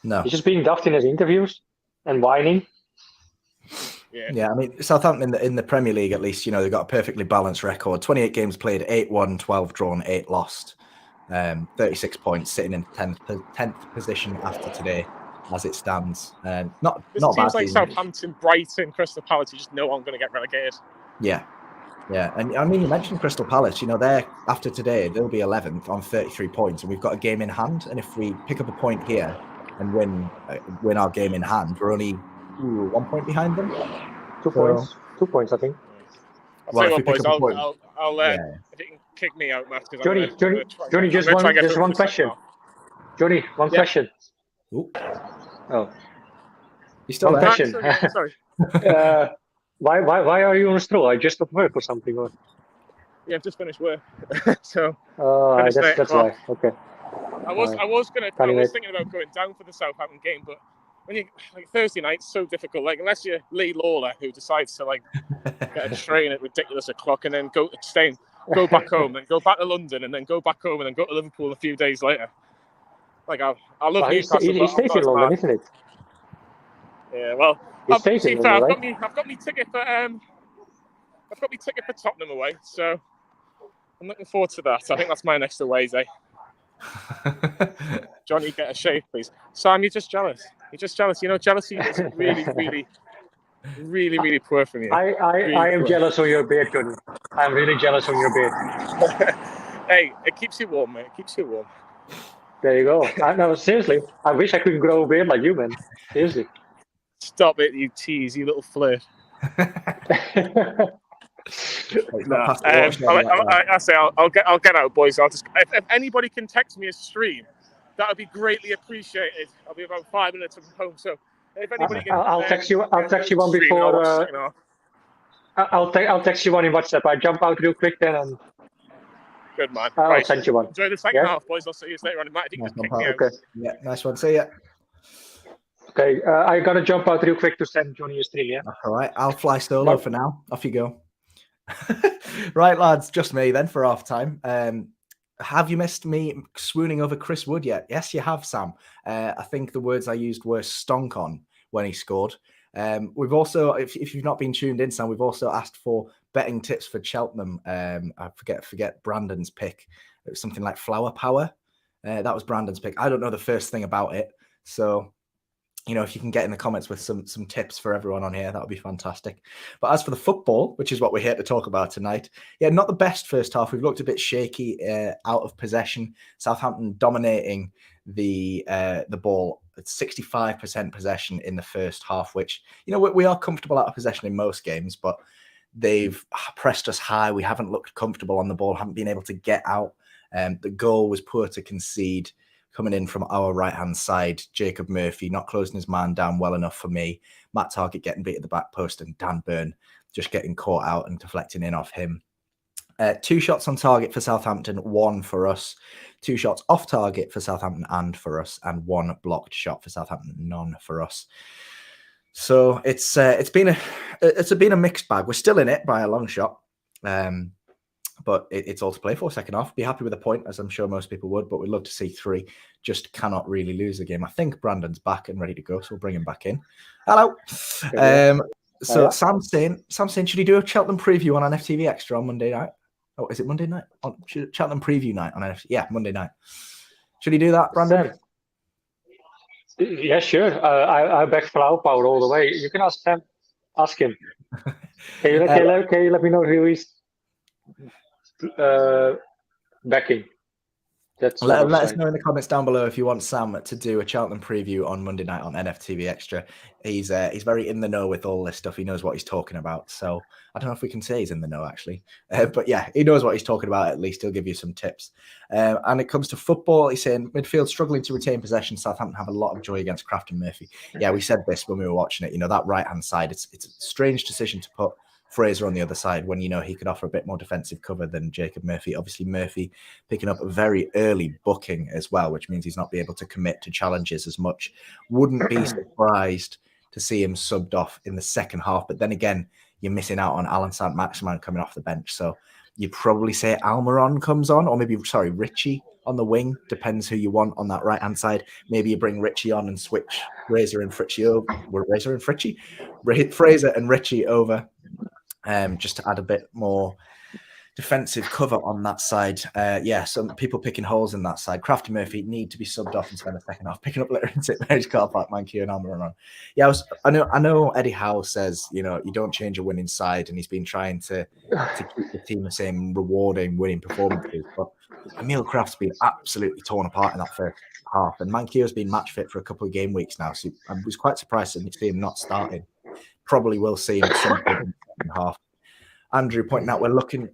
No, he's just being daft in his interviews and whining. Yeah, I mean, Southampton in the Premier League, at least, you know, they've got a perfectly balanced record. 28 games played, 8 won, 12 drawn, 8 lost. 36 points, sitting in 10th position after today, as it stands. Not teams bad. Like Southampton, Brighton, Crystal Palace, you just know I'm going to get relegated. Yeah, and I mean, you mentioned Crystal Palace. You know, after today, they'll be 11th on 33 points, and we've got a game in hand. And if we pick up a point here and win our game in hand, we're only 1 point behind them. 2 points. 2 points, I think. I'll tell you what, boys. I'll if you can kick me out, Matt. Johnny, just one question. Johnny, one question. Ooh. Oh, you still one question. Sorry. Why are you on a stroll? I just stopped work or something. Or? Yeah, I've just finished work. So. That's why. Okay. I was thinking about going down for the Southampton game, but when you Thursday night's so difficult. Like unless you're Lee Lawler, who decides to get a train at ridiculous o'clock and then go back home and go back to London and then go back home and then go to Liverpool a few days later. Like I love Newcastle. He stays in London, isn't it? Yeah, well, I've got me ticket for Tottenham away, so I'm looking forward to that. I think that's my next away day. Johnny, get a shave, please. Sam, you're just jealous. You know, jealousy is really, really, really, really poor from you. I am jealous of your beard, Johnny. I'm really jealous of your beard. Hey, it keeps you warm, mate. It keeps you warm. There you go. No, seriously, I wish I could grow a beard like you, man. Seriously. Stop it, you tease, you little flirt. I'll get out, boys. If anybody can text me a stream, that would be greatly appreciated. I'll be about 5 minutes from home, so if anybody can, I'll text you one before. I'll text you one in WhatsApp. I jump out real quick then, and good man. I'll send you one. Enjoy the second half, boys. I'll see you later on. Matt, if you can just kick me out. Okay. Yeah, nice one. See ya. Okay, I gotta jump out real quick to send Johnny a stream. Yeah. All right, I'll fly solo for now. Off you go. Right, lads, just me then for half time. Have you missed me swooning over Chris Wood yet? Yes, you have, Sam. I think the words I used were stonk on when he scored. We've also, if you've not been tuned in, Sam, we've also asked for betting tips for Cheltenham. I forget Brandon's pick. It was something like Flower Power. That was Brandon's pick. I don't know the first thing about it. So, if you can get in the comments with some tips for everyone on here, that would be fantastic. But as for the football, which is what we're here to talk about tonight, not the best first half. We've looked a bit shaky, out of possession. Southampton dominating the ball at 65% possession in the first half, which, we are comfortable out of possession in most games, but they've pressed us high. We haven't looked comfortable on the ball, haven't been able to get out. The goal was poor to concede, coming in from our right-hand side. Jacob Murphy not closing his man down well enough for me. Matt Targett getting beat at the back post, and Dan Burn just getting caught out and deflecting in off him. 2 shots on target for Southampton, 1 for us. 2 shots off target for Southampton and for us, and 1 blocked shot for Southampton, none for us. So it's been a mixed bag. We're still in it by a long shot. But it's all to play for second half. Be happy with a point, as I'm sure most people would, but we'd love to see 3. Just cannot really lose the game. I think Brandon's back and ready to go, so we'll bring him back in. Hello. So Sam's saying, should he do a Cheltenham preview on an FTV Extra on Monday night? Oh, is it Monday night? Cheltenham preview night on NFT? Yeah, Monday night. Should he do that, Brandon? Yeah, sure. I back Flower Power all the way. You can ask him. Can you let me know who he's backing? Let us know in the comments down below if you want Sam to do a Cheltenham preview on Monday night on NFTV Extra. He's very in the know with all this stuff. He knows what he's talking about. So I don't know if we can say he's in the know, actually. But yeah, he knows what he's talking about. At least he'll give you some tips. And it comes to football, he's saying midfield struggling to retain possession. Southampton have a lot of joy against Kraft and Murphy. Yeah, we said this when we were watching it. That right-hand side, it's a strange decision to put Fraser on the other side when he could offer a bit more defensive cover than Jacob Murphy. Obviously, Murphy picking up a very early booking as well, which means he's not be able to commit to challenges as much. Wouldn't be surprised to see him subbed off in the second half. But then again, you're missing out on Allan Saint-Maximin coming off the bench. So you'd probably say Almiron comes on, or maybe, Ritchie on the wing. Depends who you want on that right-hand side. Maybe you bring Ritchie on and switch Fraser and Ritchie over. Fraser and Ritchie over. Just to add a bit more defensive cover on that side. Some people picking holes in that side. Kraft and Murphy need to be subbed off and spend the second half picking up litter in St Mary's car park, Kieran and Almiron on. Yeah, I know Eddie Howe says, you don't change a winning side, and he's been trying to keep the team the same rewarding winning performances. But Emil Kraft's been absolutely torn apart in that first half, and Mankio's been match fit for a couple of game weeks now, so I was quite surprised to see him not starting. Probably will see him at some point in the second half. Andrew pointing out we're looking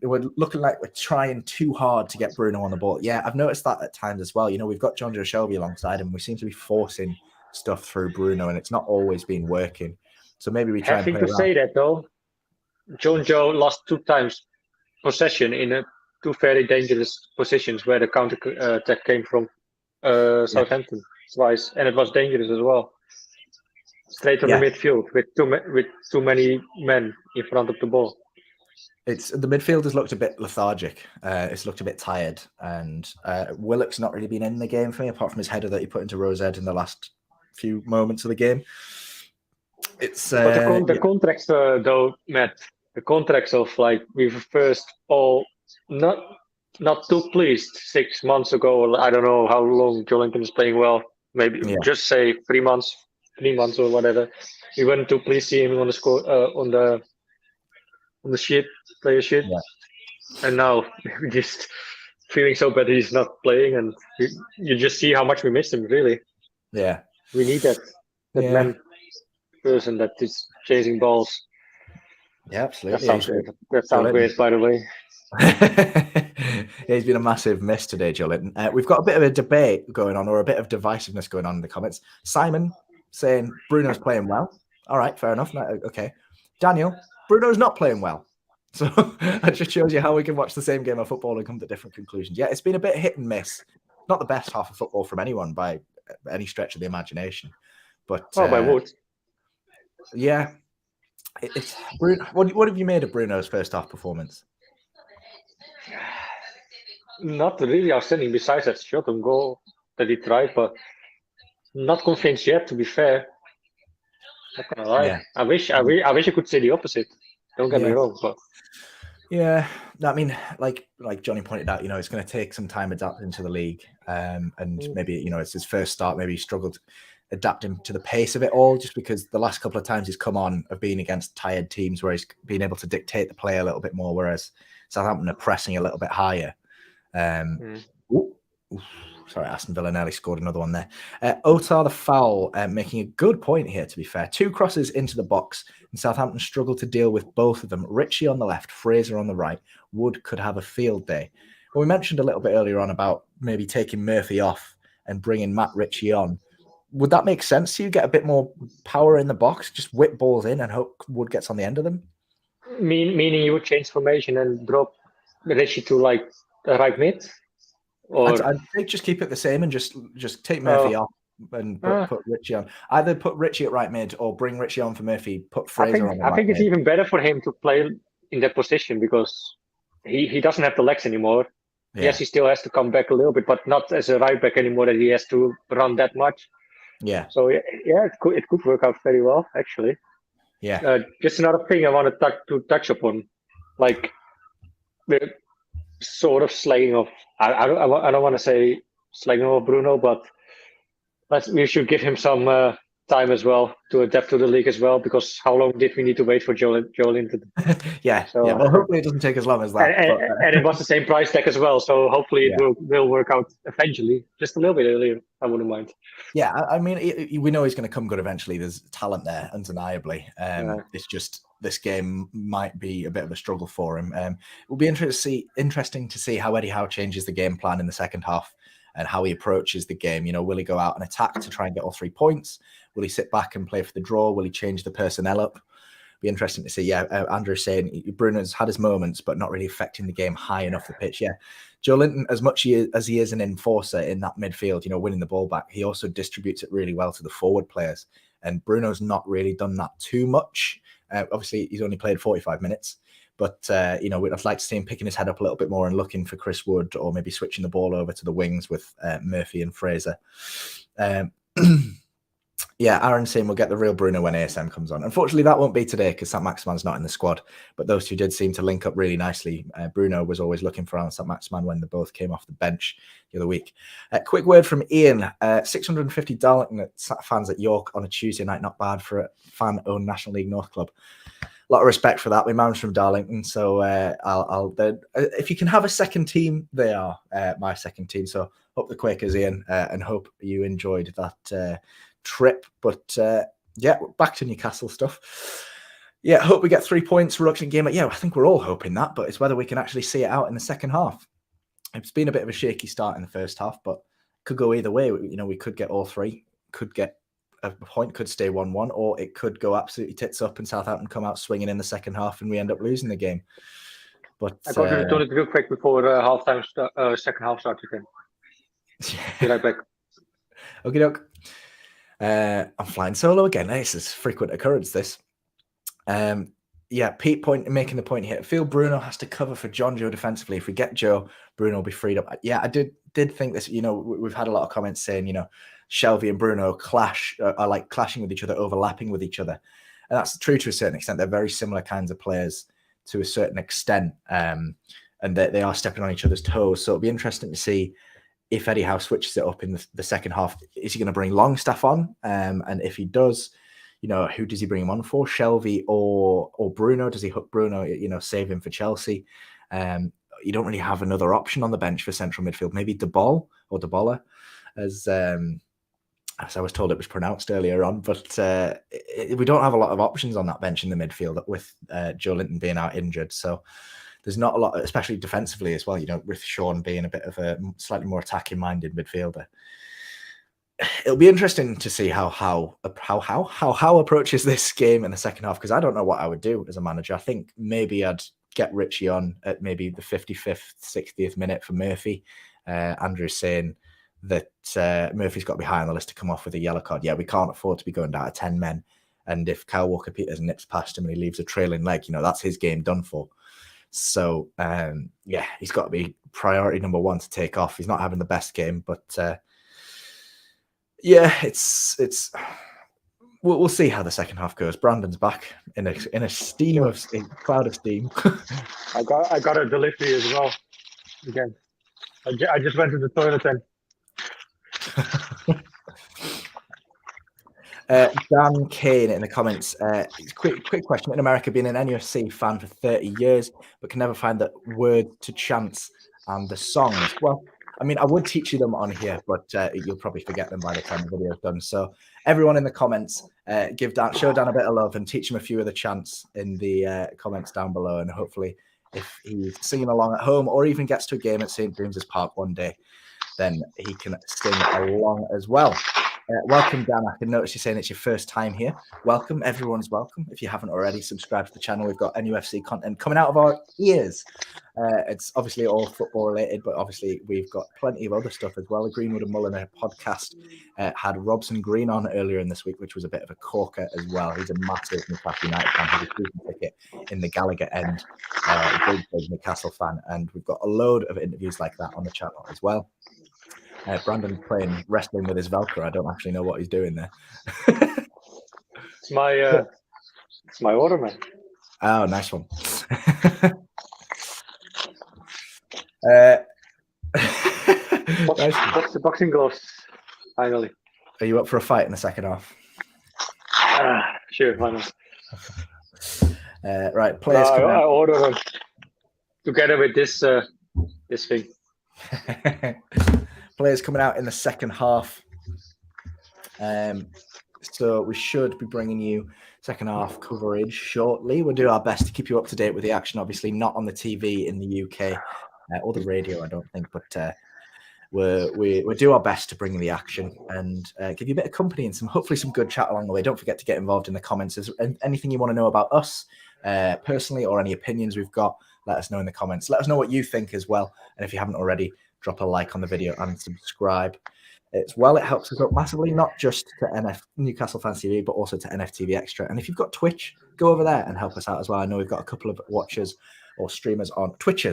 like we're trying too hard to get Bruno on the ball. Yeah, I've noticed that at times as well. We've got John Joe Shelby alongside him. We seem to be forcing stuff through Bruno, and it's not always been working. So maybe we try and play around. Say that though, John Joe lost 2 times possession in 2 very dangerous positions where the counter attack came from Southampton twice, and it was dangerous as well. Straight on the midfield with too many men in front of the ball. The midfield has looked a bit lethargic. It's looked a bit tired, and Willock's not really been in the game for me, apart from his header that he put into Rose Ed in the last few moments of the game. It's the contracts, though, Matt. The contracts of we were first all not too pleased 6 months ago. I don't know how long Joelinton is playing well. Maybe just say 3 months or whatever. We weren't too pleased seeing him on the score on the sheet, player sheet, and now we're just feeling so bad he's not playing, and you just see how much we miss him. Really, we need that man person that is chasing balls. Yeah, absolutely. That sounds great, by the way. He's been a massive miss today, Joelinton. We've got a bit of a debate going on, or a bit of divisiveness going on in the comments. Simon saying Bruno's playing well. All right, fair enough. Okay. Daniel, Bruno's not playing well. So that just shows you how we can watch the same game of football and come to different conclusions. Yeah, it's been a bit hit and miss. Not the best half of football from anyone by any stretch of the imagination. But by what? Yeah. What have you made of Bruno's first half performance? Not really outstanding, besides that shot on goal that he tried, but not convinced yet, to be fair. Not gonna lie. I wish I could say the opposite. Don't get me wrong, but Yeah, I mean, like Johnny pointed out, it's going to take some time adapting to the league, and maybe it's his first start. Maybe he struggled adapting to the pace of it all, just because the last couple of times he's come on have been against tired teams where he's been able to dictate the play a little bit more, whereas Southampton are pressing a little bit higher. Sorry, Aston Villa nearly scored another one there. Otar the foul, making a good point here, to be fair. 2 crosses into the box, and Southampton struggled to deal with both of them. Ritchie on the left, Fraser on the right. Wood could have a field day. Well, we mentioned a little bit earlier on about maybe taking Murphy off and bringing Matt Ritchie on. Would that make sense to you? Get a bit more power in the box, just whip balls in and hope Wood gets on the end of them? Meaning you would change formation and drop Ritchie to like the right mid? Or I'd say just keep it the same and just take Murphy off and put Ritchie on. Either put Ritchie at right mid or bring Ritchie on for Murphy, put Fraser on the right I think it's mid. even better for him to play in that position because he doesn't have the legs anymore. Yeah. Yes, he still has to come back a little bit, but not as a right back anymore that he has to run that much. Yeah. So yeah, it could work out very well actually. Yeah. Just another thing I want to touch upon, like the sort of slaying of I don't want to say slaying of Bruno, but we should give him some time as well to adapt to the league as well, because how long did we need to wait for Joelinton? Yeah. Well, hopefully it doesn't take as long as that. And it was the same price tag as well, so hopefully it will work out eventually. Just a little bit earlier, I wouldn't mind. Yeah, I mean, we know he's going to come good eventually. There's talent there, undeniably. It's just this game might be a bit of a struggle for him. It will be interesting to see how Eddie Howe changes the game plan in the second half and how he approaches the game. Will he go out and attack to try and get all 3 points? Will he sit back and play for the draw? Will he change the personnel up? Be interesting to see. Yeah, Andrew's saying Bruno's had his moments, but not really affecting the game high enough the pitch. Yeah, Joelinton, as much as he is an enforcer in that midfield, winning the ball back, he also distributes it really well to the forward players. And Bruno's not really done that too much. Obviously, he's only played 45 minutes. But, I'd like to see him picking his head up a little bit more and looking for Chris Wood, or maybe switching the ball over to the wings with Murphy and Fraser. Yeah, Aaron's saying we'll get the real Bruno when ASM comes on. Unfortunately, that won't be today because Saint-Maximin's not in the squad. But those two did seem to link up really nicely. Bruno was always looking for Allan Saint-Maximin when they both came off the bench the other week. Quick word from Ian. 650 Darlington fans at York on a Tuesday night. Not bad for a fan-owned National League North club. A lot of respect for that. My mum's from Darlington, so if you can have a second team, they are my second team. So hope the Quakers, Ian, and hope you enjoyed that trip. But back to Newcastle stuff. Yeah, hope we get 3 points. Reluctant game. Yeah, I think we're all hoping that, but it's whether we can actually see it out in the second half. It's been a bit of a shaky start in the first half, but could go either way. We could get all 3. Could get a point, could stay 1-1, or it could go absolutely tits up and Southampton come out swinging in the second half and we end up losing the game. But I got to do it real quick before halftime second half starts again. Be right back. Okie doke. I'm flying solo again. This is frequent occurrence, this. Pete making the point here. I feel Bruno has to cover for John Joe defensively. If we get Joe, Bruno will be freed up. Yeah, I did think this. We've had a lot of comments saying, Shelvey and Bruno are like clashing with each other, overlapping with each other. And that's true to a certain extent. They're very similar kinds of players to a certain extent. And they are stepping on each other's toes. So it'll be interesting to see if Eddie Howe switches it up in the second half. Is he going to bring Longstaff on? And if he does, who does he bring him on for? Shelvey or Bruno? Does he hook Bruno, save him for Chelsea? You don't really have another option on the bench for central midfield. Maybe DeBall or DeBolla, as I was told it was pronounced earlier on. But we don't have a lot of options on that bench in the midfield with Joelinton being out injured. So there's not a lot, especially defensively as well, with Sean being a bit of a slightly more attacking-minded midfielder. It'll be interesting to see how approaches this game in the second half, because I don't know what I would do as a manager. I think maybe I'd get Ritchie on at maybe the 55th, 60th minute for Murphy. Andrew's saying that Murphy's got to be high on the list to come off with a yellow card. Yeah, we can't afford to be going down to 10 men. And if Kyle Walker-Peters nips past him and he leaves a trailing leg, that's his game done for. So, he's got to be priority number 1 to take off. He's not having the best game, but it's we'll see how the second half goes. Brandon's back in a cloud of steam. I got a delivery as well. Again, I just went to the toilet and. Dan Kane in the comments. Quick question. In America, being an NUFC fan for 30 years, but can never find the word to chants and the songs. Well, I mean, I would teach you them on here, but you'll probably forget them by the time the video is done. So everyone in the comments, show Dan a bit of love and teach him a few of the chants in the comments down below. And hopefully if he's singing along at home or even gets to a game at St. James's Park one day, then he can sing along as well. Welcome, Dan. I can notice you're saying it's your first time here. Welcome. Everyone's welcome. If you haven't already, subscribe to the channel. We've got NUFC content coming out of our ears. It's obviously all football related, but obviously we've got plenty of other stuff as well. The Greenwood and Mulliner podcast had Robson Green on earlier in this week, which was a bit of a corker as well. He's a massive Newcastle United fan. He's a season ticket in the Gallagher end. Big Newcastle fan. And we've got a load of interviews like that on the channel as well. Brandon playing wrestling with his Velcro. I don't actually know what he's doing there. It's my order, man. Oh, nice one. The boxing gloves, finally. Are you up for a fight in the second half? Sure, why not? Right, players. I order them together with this thing. Players coming out in the second half. So we should be bringing you second half coverage shortly. We'll do our best to keep you up to date with the action. Obviously, not on the TV in the UK or the radio, I don't think, but we'll do our best to bring the action and give you a bit of company and hopefully some good chat along the way. Don't forget to get involved in the comments. Is there anything you want to know about us personally or any opinions we've got? Let us know in the comments. Let us know what you think as well. And if you haven't already, drop a like on the video and subscribe as well. It helps us up massively, not just to Newcastle Fans TV, but also to NFTV Extra. And if you've got Twitch, go over there and help us out as well. I know we've got a couple of watchers or streamers on Twitch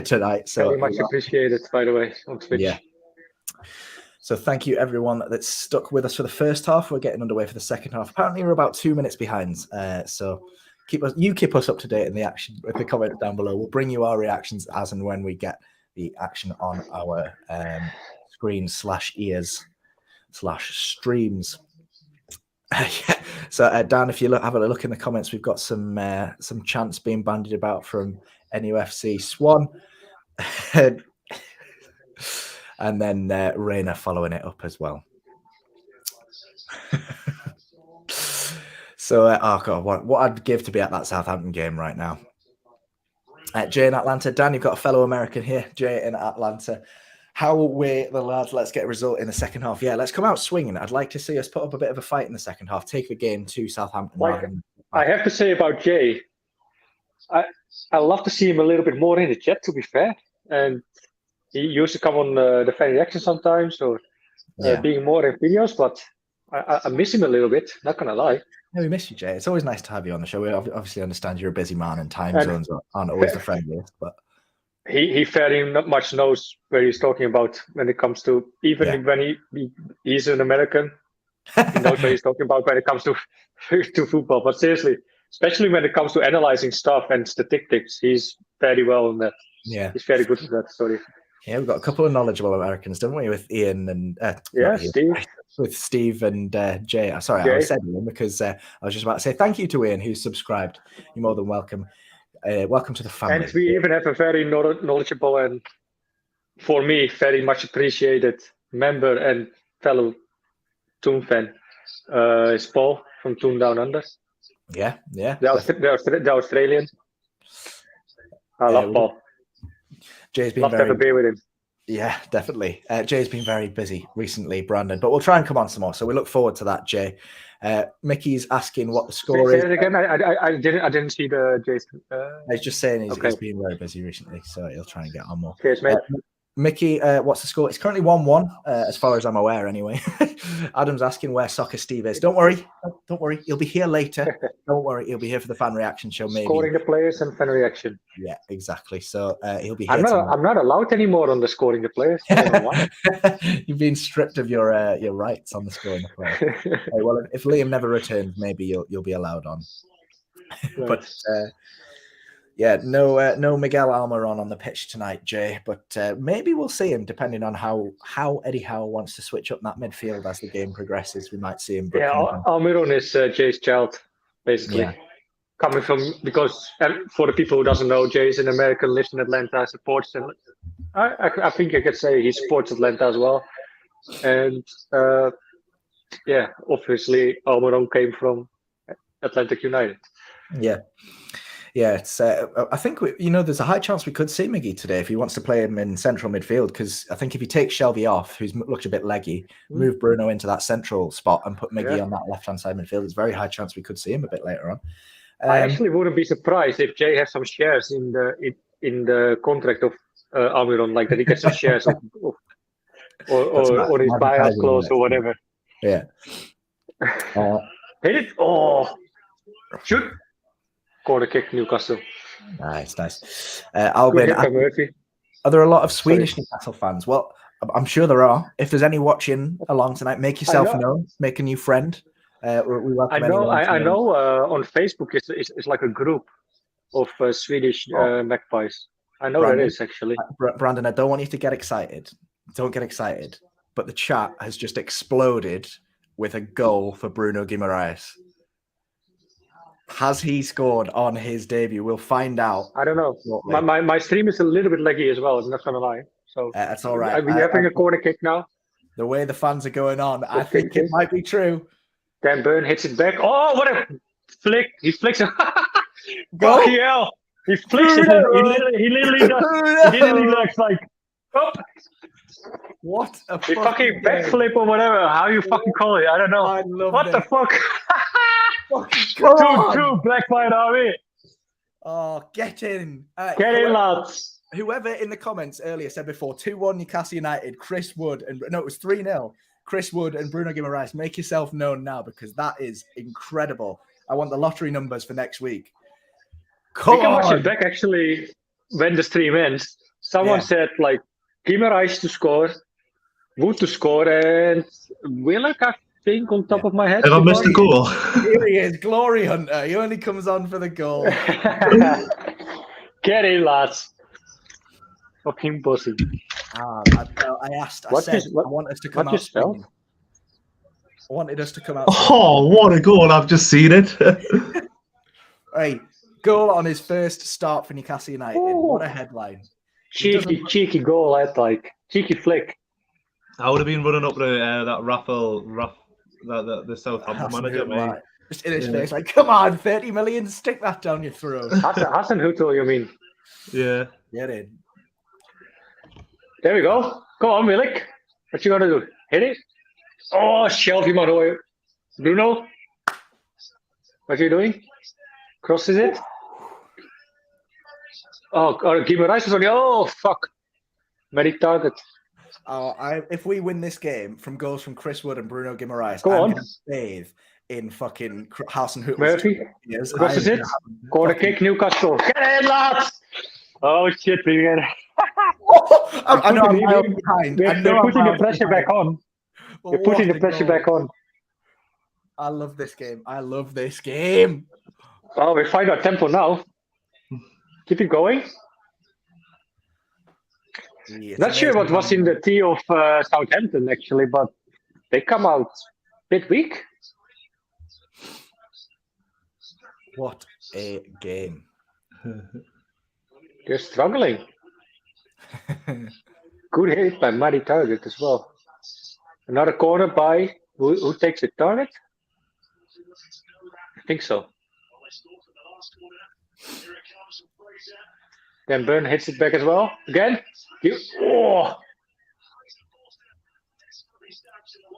tonight. So very much appreciated, by the way, on Twitch. Yeah. So thank you everyone that's stuck with us for the first half. We're getting underway for the second half. Apparently we're about 2 minutes behind. So keep us up to date in the action with the comments down below. We'll bring you our reactions as and when we get the action on our screen/ears/streams. Yeah. So Dan, if you have a look in the comments, we've got some chants being bandied about from NUFC Swan, and then Rayner following it up as well. So, oh god, what I'd give to be at that Southampton game right now. Jay in Atlanta. Dan, you've got a fellow American here. Jay in Atlanta. How we the lads? Let's get a result in the second half. Yeah, let's come out swinging. I'd like to see us put up a bit of a fight in the second half. Take the game to Southampton. I have to say about Jay, I love to see him a little bit more in the chat, to be fair. And he used to come on the fan reaction sometimes or being more in videos, but I miss him a little bit, not going to lie. Yeah, we miss you, Jay. It's always nice to have you on the show. We obviously understand you're a busy man and time zones aren't always the friendliest, but he very much knows where he's talking about when it comes to, when he's an American, he knows what he's talking about when it comes to football. But seriously, especially when it comes to analyzing stuff and statistics, he's very well in that. Yeah, he's very good at that. Sorry. Yeah, we've got a couple of knowledgeable Americans, don't we? With Ian and Steve. With Steve and Jay. Sorry, I said Ian because I was just about to say thank you to Ian who's subscribed. You're more than welcome. Welcome to the family. And we even have a very knowledgeable and, for me, very much appreciated member and fellow Toon fan. Is Paul from Toon Down Under. Yeah. The Australian. I love Paul. Jay's been love to have a beer with him. Yeah, definitely. Jay's been very busy recently, Brandon, but we'll try and come on some more. So we look forward to that, Jay. Mickey's asking what the score is. Say it again. I didn't see the Jay's. I was just saying he's been very busy recently, so he'll try and get on more. Cheers, mate. Mickey, what's the score? It's currently 1-1, as far as I'm aware, anyway. Adam's asking where Soccer Steve is. Don't worry. He'll be here later. Don't worry. He'll be here for the fan reaction show, maybe. Scoring the players and fan reaction. Yeah, exactly. So he'll be here. I'm not allowed anymore on the scoring the players. I don't know why. You've been stripped of your rights on the scoring the players. Well, if Liam never returns, maybe you'll be allowed on. Right. But yeah, no Miguel Almiron on the pitch tonight, Jay. But maybe we'll see him, depending on how Eddie Howe wants to switch up that midfield as the game progresses. We might see him. Yeah, Almiron is Jay's child, basically. Yeah. Coming from, because for the people who doesn't know, Jay is an American, lives in Atlanta, supports, and I think I could say he supports Atlanta as well. And yeah, obviously Almiron came from Atlantic United. Yeah. Yeah, it's. I think there's a high chance we could see Miggy today if he wants to play him in central midfield. Because I think if you take Shelby off, who's looked a bit leggy, move Bruno into that central spot and put Miggy on that left-hand side midfield, it's a very high chance we could see him a bit later on. I actually wouldn't be surprised if Jay has some shares in the contract of Almiron, like that he gets some shares of or his buyout clause or whatever. Yeah. Hit it! Oh, shoot! Corner kick, Newcastle. Nice. Albin, are there a lot of Swedish Newcastle fans? Well, I'm sure there are. If there's any watching along tonight, make yourself known. Make a new friend. We welcome I know. On Facebook, it's like a group of Swedish magpies. I know Brandon, there is actually. Brandon, I don't want you to get excited. Don't get excited. But the chat has just exploded with a goal for Bruno Guimaraes. Has he scored on his debut? We'll find out. I don't know. My stream is a little bit laggy as well. I'm not gonna lie. So that's all right. Are we having a corner kick now? The way the fans are going on, I think it might be true. Dan Burn hits it back. Oh, what a flick! He flicks it. Go! Hell. He flicks it. He literally does. He literally looks like. Oh. What a fucking backflip or whatever. How you fucking call it? I don't know. I love what the fuck? Two black white army. Oh, get in. Get in, lads. Whoever in the comments earlier said before, 2-1 Newcastle United, Chris Wood, and no, it was 3-0. Chris Wood and Bruno Guimaraes, make yourself known now because that is incredible. I want the lottery numbers for next week. We can watch it back actually when the stream ends. Someone said like Guimaraes to score, Wood to score, and Willock, I think, on top of my head. Have I missed the goal? Here he is, Glory Hunter. He only comes on for the goal. Get in, lads. Fucking pussy. I asked. I want us to come out swinging. I wanted us to come out. Oh, what a goal! I've just seen it. Right, goal on his first start for Newcastle United. What a headline! Cheeky goal, I'd like. Cheeky flick. I would have been running up to the Southampton manager, mate. Just in his face, like, come on, 30 million, stick that down your throat. Hassan Hutel, you mean? Yeah. Get in. There we go. Go on, Milik. What you gonna do? Hit it? Oh, Shelby, my boy. Bruno? What are you doing? Crosses it? Oh, Guimaraes is on the... Oh, fuck. Medic target. If we win this game from goals from Chris Wood and Bruno Guimaraes, go on. Going to bathe in fucking Hassan Hutel. Murphy? Crosses it? Corner kick, Newcastle. Get in, lads! Oh, shit, again. I know I'm behind. They're putting the pressure back on. They're putting the pressure back on. I love this game. Oh, we find our tempo now. Keep it going. Yeah, not sure what was in the tea of Southampton, actually, but they come out a bit weak. What a game. They're struggling. Good hit by Muddy Target as well. Another corner by who takes the target? I think so. Then Burn hits it back as well. Again.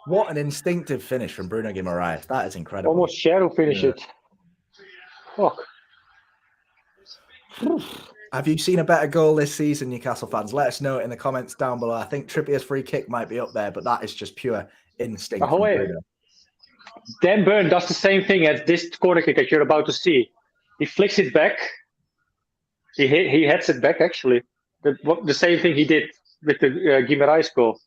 What an instinctive finish from Bruno Guimaraes. That is incredible. Almost Cheryl finish it. Fuck. Have you seen a better goal this season, Newcastle fans? Let us know in the comments down below. I think Trippier's free kick might be up there, but that is just pure instinct. Oh, wait. Dan Burn does the same thing as this corner kick that you're about to see. He flicks it back. He heads it back, actually. The same thing he did with the Guimaraes goal.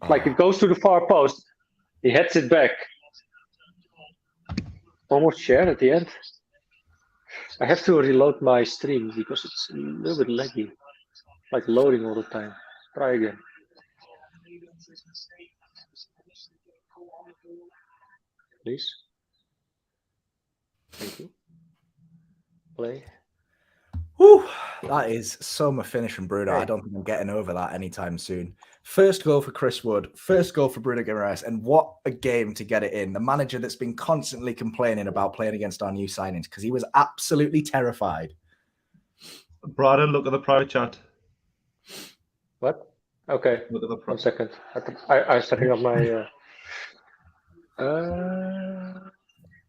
Like, it goes to the far post. He heads it back. Almost shared at the end. I have to reload my stream because it's a little bit laggy. Like loading all the time. Try again. Please. Thank you. Play. Whew, that is summer finish from Bruno. I don't think I'm getting over that anytime soon. First goal for Chris Wood, first goal for Bruno Guimaraes, and what a game to get it in. The manager that's been constantly complaining about playing against our new signings because he was absolutely terrified. Brighton, look at the private chat. What? Okay. Look at the 1 second. I'm setting up my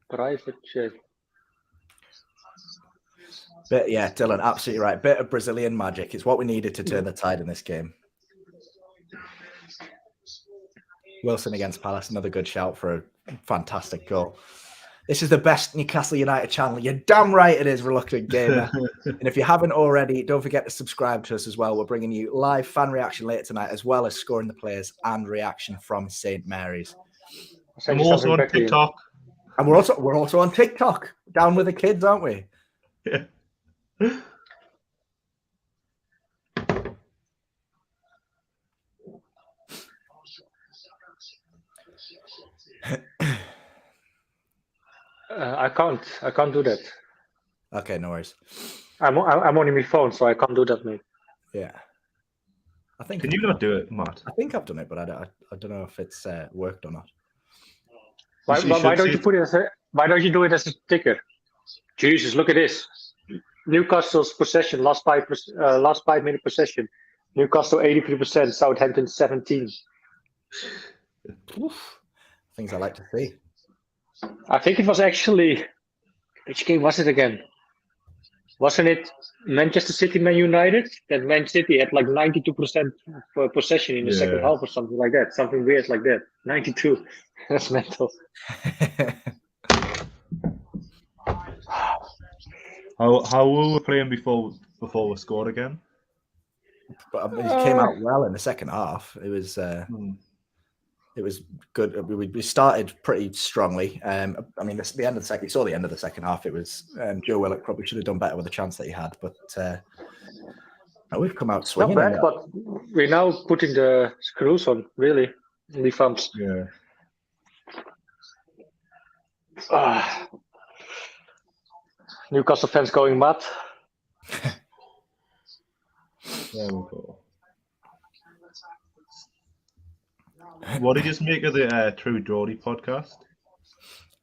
private chat. But yeah, Dylan, absolutely right. Bit of Brazilian magic. It's what we needed to turn the tide in this game. Wilson against Palace, another good shout for a fantastic goal. This is the best Newcastle United channel. You're damn right it is, Reluctant Gamer. And if you haven't already, don't forget to subscribe to us as well. We're bringing you live fan reaction later tonight, as well as scoring the players and reaction from St. Mary's. I'm also on TikTok. And we're also on TikTok. Down with the kids, aren't we? Yeah. I can't do that. Okay, no worries. I'm on my phone, so I can't do that, mate. Yeah. Can you not do it, Matt? I think I've done it, but I don't know if it's worked or not. Why don't you put it why don't you do it as a sticker? Jesus, look at this. Newcastle's possession, last 5 minute possession. Newcastle 83%, Southampton 17. Oof. Things I like to see. I think it was actually, which game was it again? Wasn't it Manchester City, Man United? That Man City had like 92% for possession in the second half or something like that. Something weird like that. 92. That's mental. How were we playing before we scored again? But it came out well in the second half. It was good. We started pretty strongly. I mean, the end of the second. You saw the end of the second half. It was Joe Willock probably should have done better with the chance that he had, but we've come out swinging. Not bad, but we're now putting the screws on. Really, the thumbs. Yeah. Newcastle fans going mad. There we go. What did you just make of the True Geordie podcast?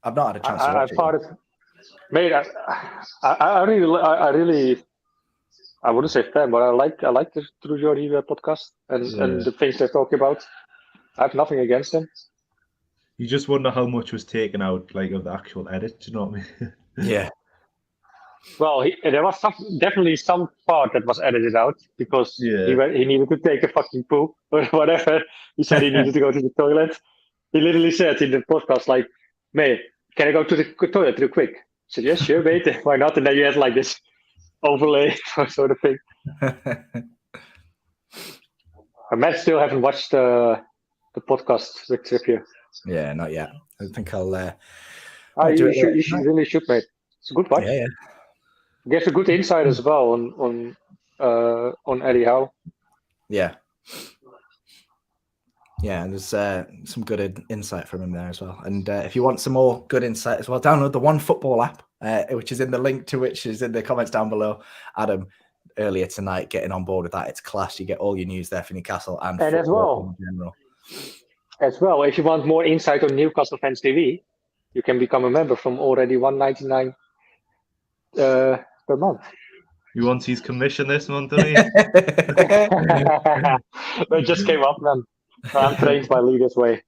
I've not had a chance to watch it. Mate, I really, I wouldn't say fan, but I like the True Geordie podcast and the things they talk about. I have nothing against them. You just wonder how much was taken out, like, of the actual edit. Do you know what I mean? Yeah. Well, there was definitely some part that was edited out because he needed to take a fucking poo or whatever. He said he needed to go to the toilet. He literally said in the podcast, like, "Mate, can I go to the toilet real quick?" I said, "Yes, sure, mate. Why not?" And then you had like this overlay sort of thing. I might still haven't watched the podcast with Trippier. Yeah, not yet. I think I'll. You really should, mate. It's a good watch. Yeah. Gives a good insight as well on Eddie Howe. Yeah. Yeah, and there's some good insight from him there as well. And if you want some more good insight as well, download the One Football app, which is in the link to which is in the comments down below. Adam, earlier tonight, getting on board with that. It's class. You get all your news there for Newcastle and as well, in general. As well, if you want more insight on Newcastle Fans TV, you can become a member from already $1.99 per month. You want his commission this month, doesn't he? It just came up, man. I'm trained by Leader's Way.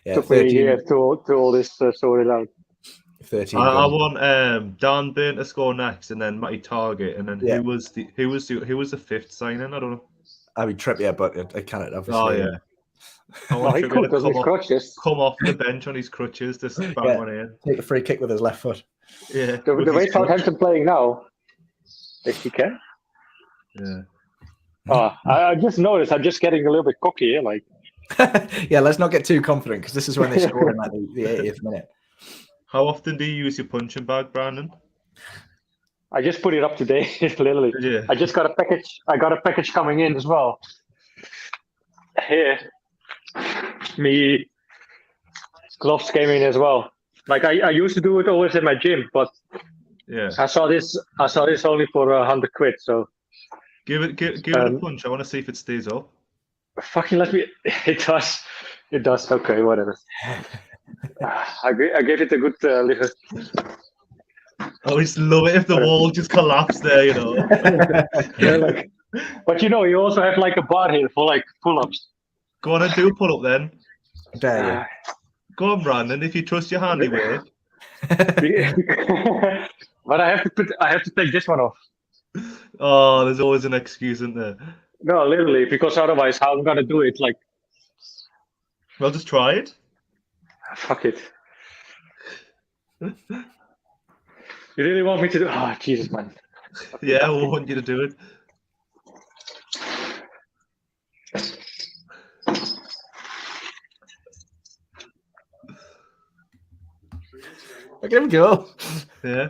Yeah, took me a year to all this sorted out. 13 I goals. want Dan Burn to score next, and then Matty Target, and then Yeah. who was the fifth signing? I don't know. I mean, Trippier, but I can't obviously. Oh yeah. I No, want he Trippier could, to doesn't he? Crutches. come off the bench on his crutches to bang Yeah. one in. Take a free kick with his left foot. Yeah. The with way his crutch. Southampton playing now, if he can. Yeah. I just noticed I'm just getting a little bit cocky here. Like, Yeah, let's not get too confident because this is when they score in like the 80th minute. How often do you use your punching bag, Brandon? I just put it up today, literally. Yeah. I just got a package. I got a package coming in as well. Here, me gloves came in as well. Like I used to do it always in my gym, but Yeah. I saw this only for £100. So Give it a punch. I want to see if it stays up. fucking let me. It does. Okay, whatever. I gave it a good little. I just love it if the wall just collapsed there, you know. Yeah, like, but you also have like a bar here for like pull-ups. Go on and do a pull up then. There Go on, Brandon. If you trust your handiwork. But I have to take this one off. Oh, there's always an excuse, isn't there? No, literally, because otherwise, how I'm gonna do it? Like, Well, just try it. fuck it. You really want me to do? Oh, Jesus, man. Yeah, we want you to do it. Look at him go. Yeah.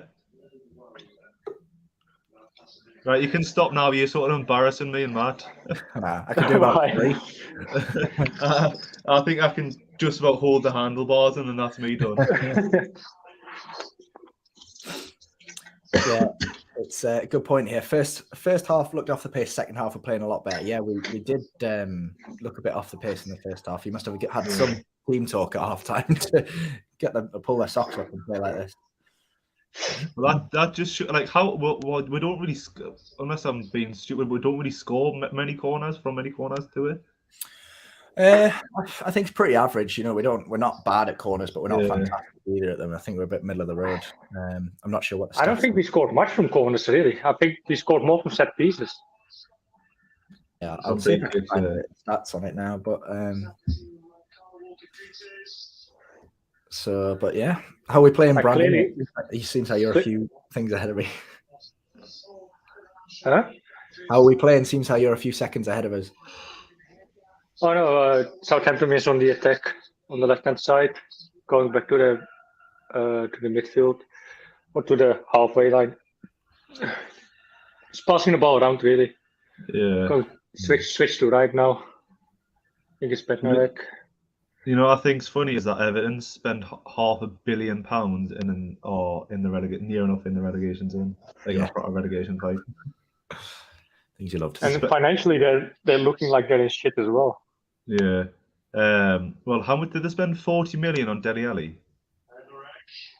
Right, you can stop now. You're sort of embarrassing me and Matt. Nah, I can do about Right. 3. I think I can just about hold the handlebars, and then that's me done. Yeah, it's a good point here. First half looked off the pace. Second half we're playing a lot better. Yeah, we did look a bit off the pace in the first half. You must have had some team talk at half time to get them to pull their socks up and play like this. Well, that just like how we don't really, unless I'm being stupid, we don't really score many corners from many corners, do we? I think it's pretty average. We're not bad at corners, but we're not fantastic either at them. I think we're a bit middle of the road. I'm not sure what. I don't think we scored much from corners, really. I think we scored more from set pieces. Yeah, I'll see if I can find the stats on it now, but but yeah, how are we playing, Brandon? It seems like you're a few things ahead of me. Huh? How are we playing? Seems how you're a few seconds ahead of us. Oh no, Southampton is on the attack on the left-hand side, going back to the midfield or to the halfway line. Just passing the ball around, really. Yeah. Go switch to right now. I think it's better. I think's funny is that Everton spend £500 million near enough in the relegation zone, like a proper relegation fight. Things you love to see. And financially, they're looking like they're in shit as well. Yeah. Well, how much did they spend? 40 million on Dele Alli?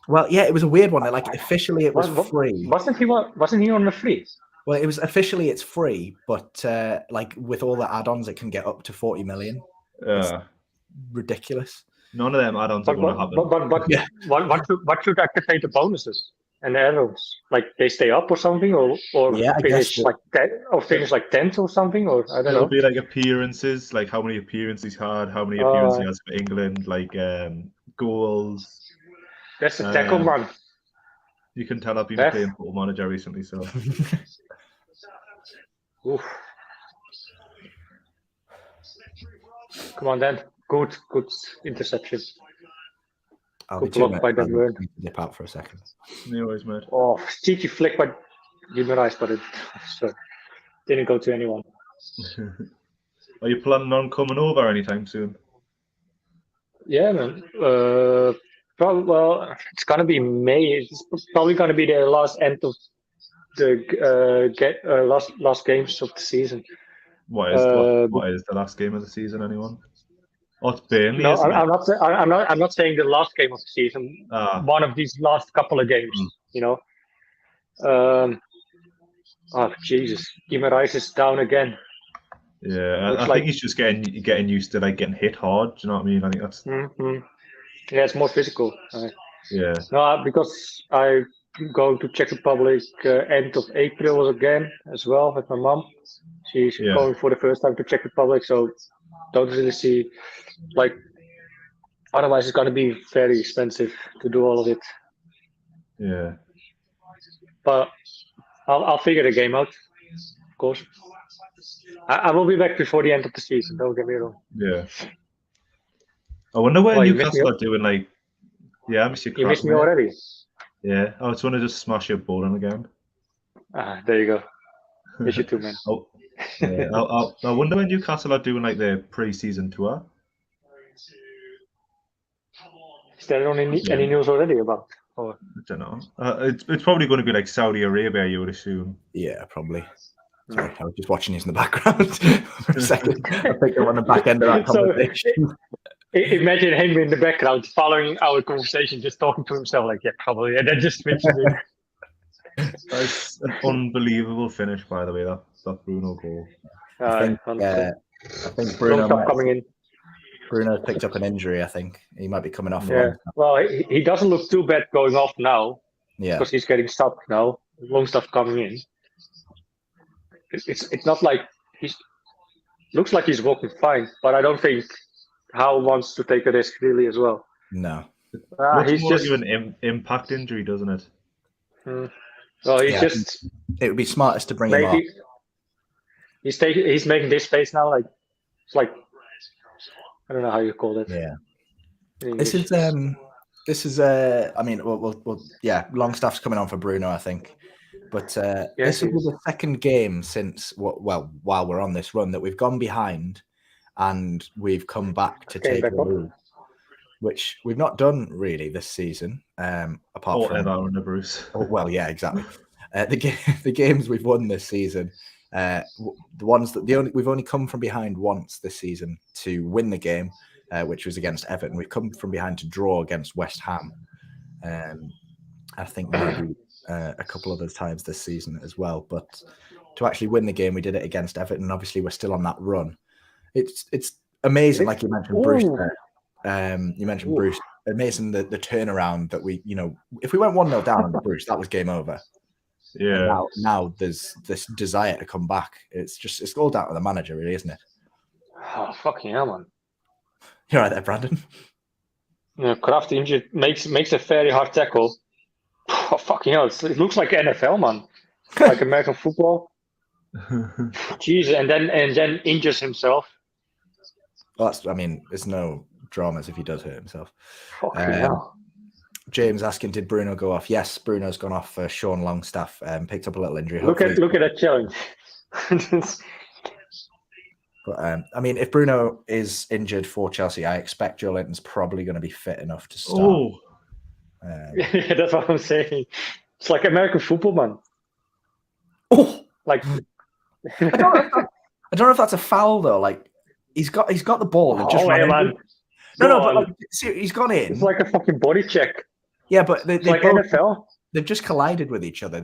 Well, yeah, it was a weird one. Like officially, it was free. Wasn't he on the free? Well, it was officially it's free, but like with all the add-ons, it can get up to 40 million. It's ridiculous. None of them add-ons are going to happen. But Yeah. What should activate the bonuses and the add-ons? Like they stay up or something, or Yeah, I finish guess like 10, or finish like 10th or something, or I don't It'll know. be like appearances, like how many appearances he had, how many appearances he has for England, like goals. That's the tackle man. You can tell I've been playing Football Manager recently, so. Oof. Come on, then. Good interception. I'll Good be block by Dan Burn. Nip out for a second. No worries, mate. Oh, cheeky flick by Guimaraes, but it didn't go to anyone. Are you planning on coming over anytime soon? Yeah, man. Well, it's gonna be May. It's probably gonna be the last end of the last games of the season. What is the last game of the season? Anyone? Oh, it's Burnley. No, isn't it? I'm not saying the last game of the season. One of these last couple of games, Oh Jesus, Guimaraes is down again. Yeah, I think he's just getting used to like getting hit hard. Do you know what I mean? I think that's. Mm-hmm. Yeah, it's more physical. Yeah. No, because I'm going to Czech Republic end of April again as well with my mom. She's Yeah. going for the first time to Czech Republic, so don't really see like. Otherwise, it's going to be very expensive to do all of it. Yeah. But I'll figure the game out, of course. I will be back before the end of the season. Don't get me wrong. Yeah. I wonder where Why, you missed Newcastle me? are doing like. Yeah, I miss your You crap, missed me mate. already. Yeah. I just want to just smash your bowling again. There you go. Miss you too, man. Oh, yeah. I wonder when Newcastle are doing like their pre-season tour. Is there any news already about? Or? I don't know. It's probably going to be like Saudi Arabia, you would assume. Yeah, probably. Sorry, I was just watching these in the background for a second. I think I'm on the back end of that conversation. Imagine him in the background following our conversation, just talking to himself like, yeah, probably. And then just mentions it. That's an unbelievable finish, by the way, that Bruno goal. I think Bruno Long coming in. Bruno's picked up an injury, I think. He might be coming off. Yeah. Well, he doesn't look too bad going off now. Yeah. Because he's getting stopped now. Long stuff coming in. It's not like looks like he's walking fine, but I don't think Howe wants to take a risk really as well. No. He's more just an impact injury, doesn't it? Well, he's just. It would be smartest to bring him off. He's making this face now, like it's like I don't know how you call it. Yeah. This is I mean, Longstaff's coming on for Bruno, I think. But this will be the second game since while we're on this run that we've gone behind and we've come back to take the lead, which we've not done really this season. Apart from under Bruce. Exactly. The games we've won this season, we've only come from behind once this season to win the game, which was against Everton. We've come from behind to draw against West Ham. I think maybe a couple other times this season as well. But to actually win the game, we did it against Everton. Obviously, we're still on that run. It's amazing, like you mentioned, Bruce. You mentioned Bruce. Amazing the turnaround that we, if we went 1-0 down on Bruce, that was game over. Yeah. Now there's this desire to come back. It's all down to the manager, really, isn't it? Oh, fucking hell, man. You're right there, Brandon. Kraft injured makes a very hard tackle. Oh, fucking hell! It looks like NFL, man. Like American football. Jeez, and then injures himself. Well, it's no dramas if he does hurt himself. Fucking hell. James asking, did Bruno go off? Yes, Bruno's gone off for Sean Longstaff. Picked up a little injury. Look at that challenge. But if Bruno is injured for Chelsea, I expect Joe Linton's probably going to be fit enough to start. Oh. Yeah, that's what I'm saying. It's like American football, man. Oh, like I don't know if that's a foul though. Like he's got the ball. Man. But he's gone in. It's like a fucking body check. Yeah, but they like NFL. They've just collided with each other.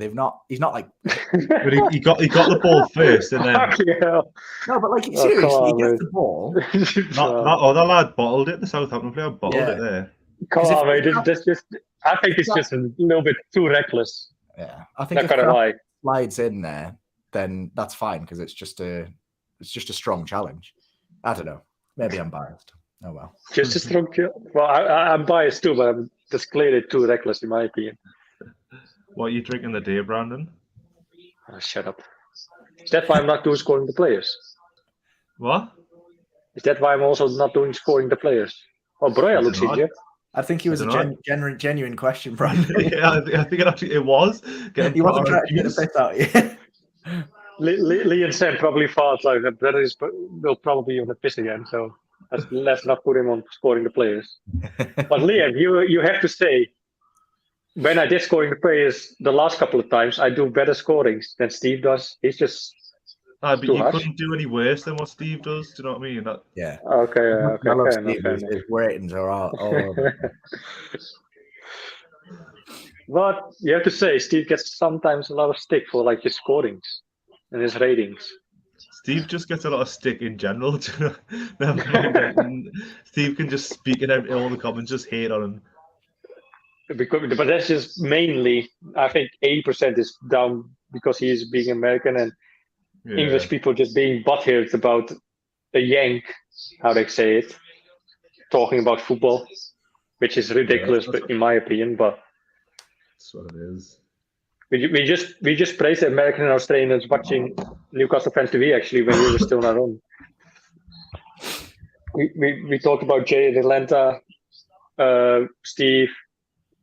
He's not like. But he got the ball first, and then. Yeah. No, but like seriously, he gets the ball. That other lad bottled it. The Southampton player bottled it there. Come on, mate. I think it's just a little bit too reckless. Yeah, I think if Kraft slides in there, then that's fine because it's just a strong challenge. I don't know. Maybe I'm biased. Oh well. Just a strong challenge. Well, I'm biased too, but I'm just clearly too reckless in my opinion. What are you drinking the day, Brandon? Oh, shut up. Is that why I'm not doing scoring the players? What? Is that why I'm also not doing scoring the players? Oh, Broya looks injured. I think it was a genuine question, Brandon. Yeah, I think it was. He wasn't trying to get the piss out of you. Lee and Sam probably thought like that brother will probably be on the piss again, so let's not put him on scoring the players. But Liam, you have to say, when I did scoring the players the last couple of times, I do better scorings than Steve does. He's just but you couldn't do any worse than what Steve does. Do you know what I mean? Yeah. Okay. I love Steve. His ratings are all over. But you have to say, Steve gets sometimes a lot of stick for like his scorings and his ratings. Steve just gets a lot of stick in general. Steve can just speak in all the comments, just hate on him. but that's just mainly, I think 80% is down because he is being American and English people just being butthurt about a Yank, how they say it, talking about football, which is ridiculous, but in my opinion. But that's what it is. We just praised the American and Australians watching Newcastle Fans TV actually when we were still not on. We talked about Jay in Atlanta, Steve,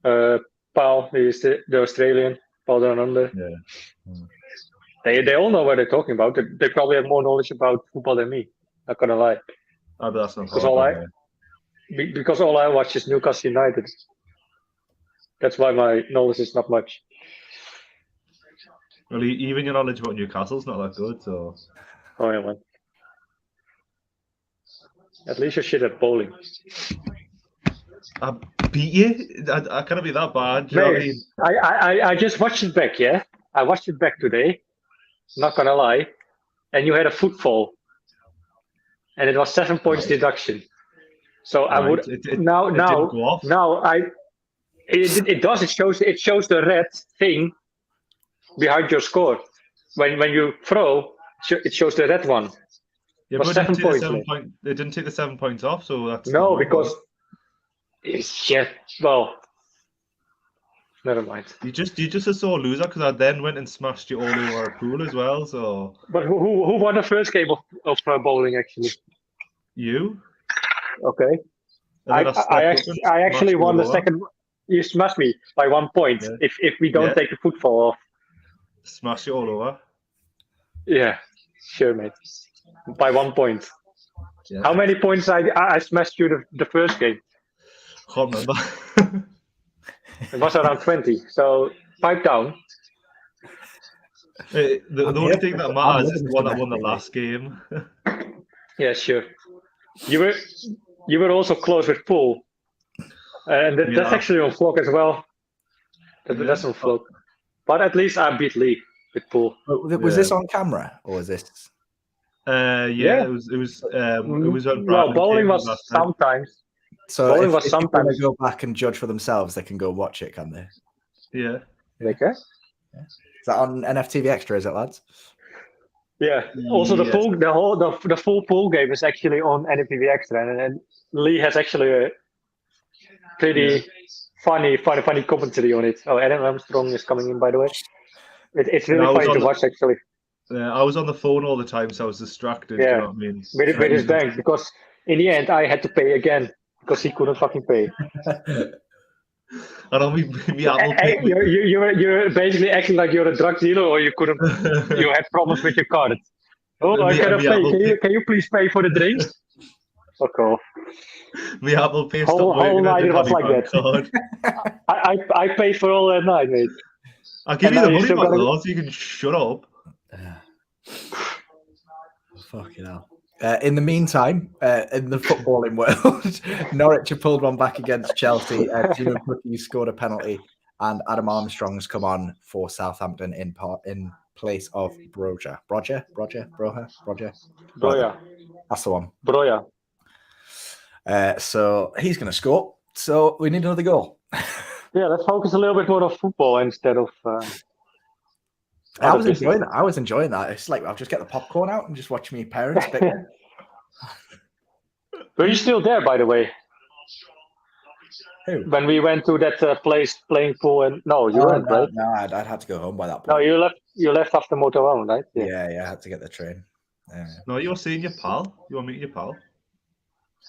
Paul, the Australian, Paul Down Under. Yeah. They all know what they're talking about. They probably have more knowledge about football than me. Not gonna lie. Oh, but that's not Because all I watch is Newcastle United. That's why my knowledge is not much. Well, even your knowledge about Newcastle's not that good, so. Oh yeah, man. At least you're shit at bowling. I beat you? I can't be that bad. Do you know what I mean? I just watched it back, yeah? I watched it back today. Not gonna lie. And you had a footfall. And it was 7 points deduction. So I would it didn't go off. It does. It shows the red thing behind your score. When you throw, it shows the red one. Yeah, but they didn't take the 7 points off, so that's no, because it's never mind. You just a sore loser because I then went and smashed you all over our pool as well. So, but who won the first game of bowling actually? You. Okay. I actually won the second. You smashed me by 1 point. Yeah. If we don't take the football off. Smash you all over. Yeah, sure, mate. By 1 point. Yeah. How many points I smashed you the first game? Can't remember. It was around 20. So pipe down. The only thing that matters is the one that won the last game. Yeah, sure. You were also close with Pool, and that's actually on vlog as well. That's on vlog. But at least I beat Lee with Pool. Was this on camera or was this? It was on. No, bowling was sometimes. So bowling was sometimes. If they go back and judge for themselves, they can go watch it, can they? Yeah. They can. Yeah. Is that on NFTV Extra? Is it, lads? Yeah. Also, the full pool game is actually on NFTV Extra, and Lee has actually a pretty funny commentary on it. Oh, Adam Armstrong is coming in, by the way. It's really funny to watch, actually. Yeah, I was on the phone all the time, so I was distracted. Yeah, you know what I mean? With his bank, because in the end I had to pay again because he couldn't fucking pay. I don't mean Apple Pay. You're basically acting like you're a drug dealer, or you had problems with your card. Oh, I cannot pay. Can you please pay for the drinks? Fuck off. My Apple Pay stopped whole night it was like that. I paid for all that night, mate. I'll give you the money back, though, so you can shut up. Fucking hell. In the meantime, in the footballing world, Norwich have pulled one back against Chelsea. Timo Pukki scored a penalty, and Adam Armstrong has come on for Southampton in place of Broja. Broja. That's the one. Broja. So he's going to score. So we need another goal. Yeah, let's focus a little bit more on football instead of. I was enjoying that. It's like I'll just get the popcorn out and just watch me parents pick it. Were you still there, by the way? Who? When we went to that place playing pool, and no, you weren't, right? No, I'd had to go home by that point. No, you left after motorhome, right? Yeah, I had to get the train. No, you were seeing your pal. You were meeting your pal.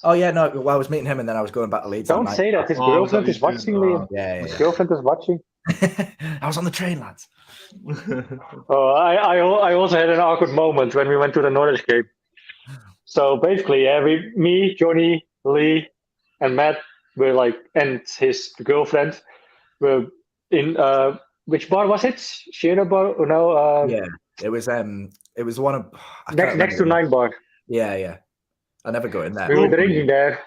Oh yeah, no. Well, I was meeting him, and then I was going back to Leeds. Don't say that. His girlfriend is watching, Liam. Yeah. His girlfriend is watching. I was on the train, lads. I also had an awkward moment when we went to the Norwich game. So basically, me, Johnny, Lee, and Matt were like, and his girlfriend were in which bar was it? Shena bar? Or no? Yeah, it was one of next to 9 bar. Yeah. I never go in there. We were drinking there.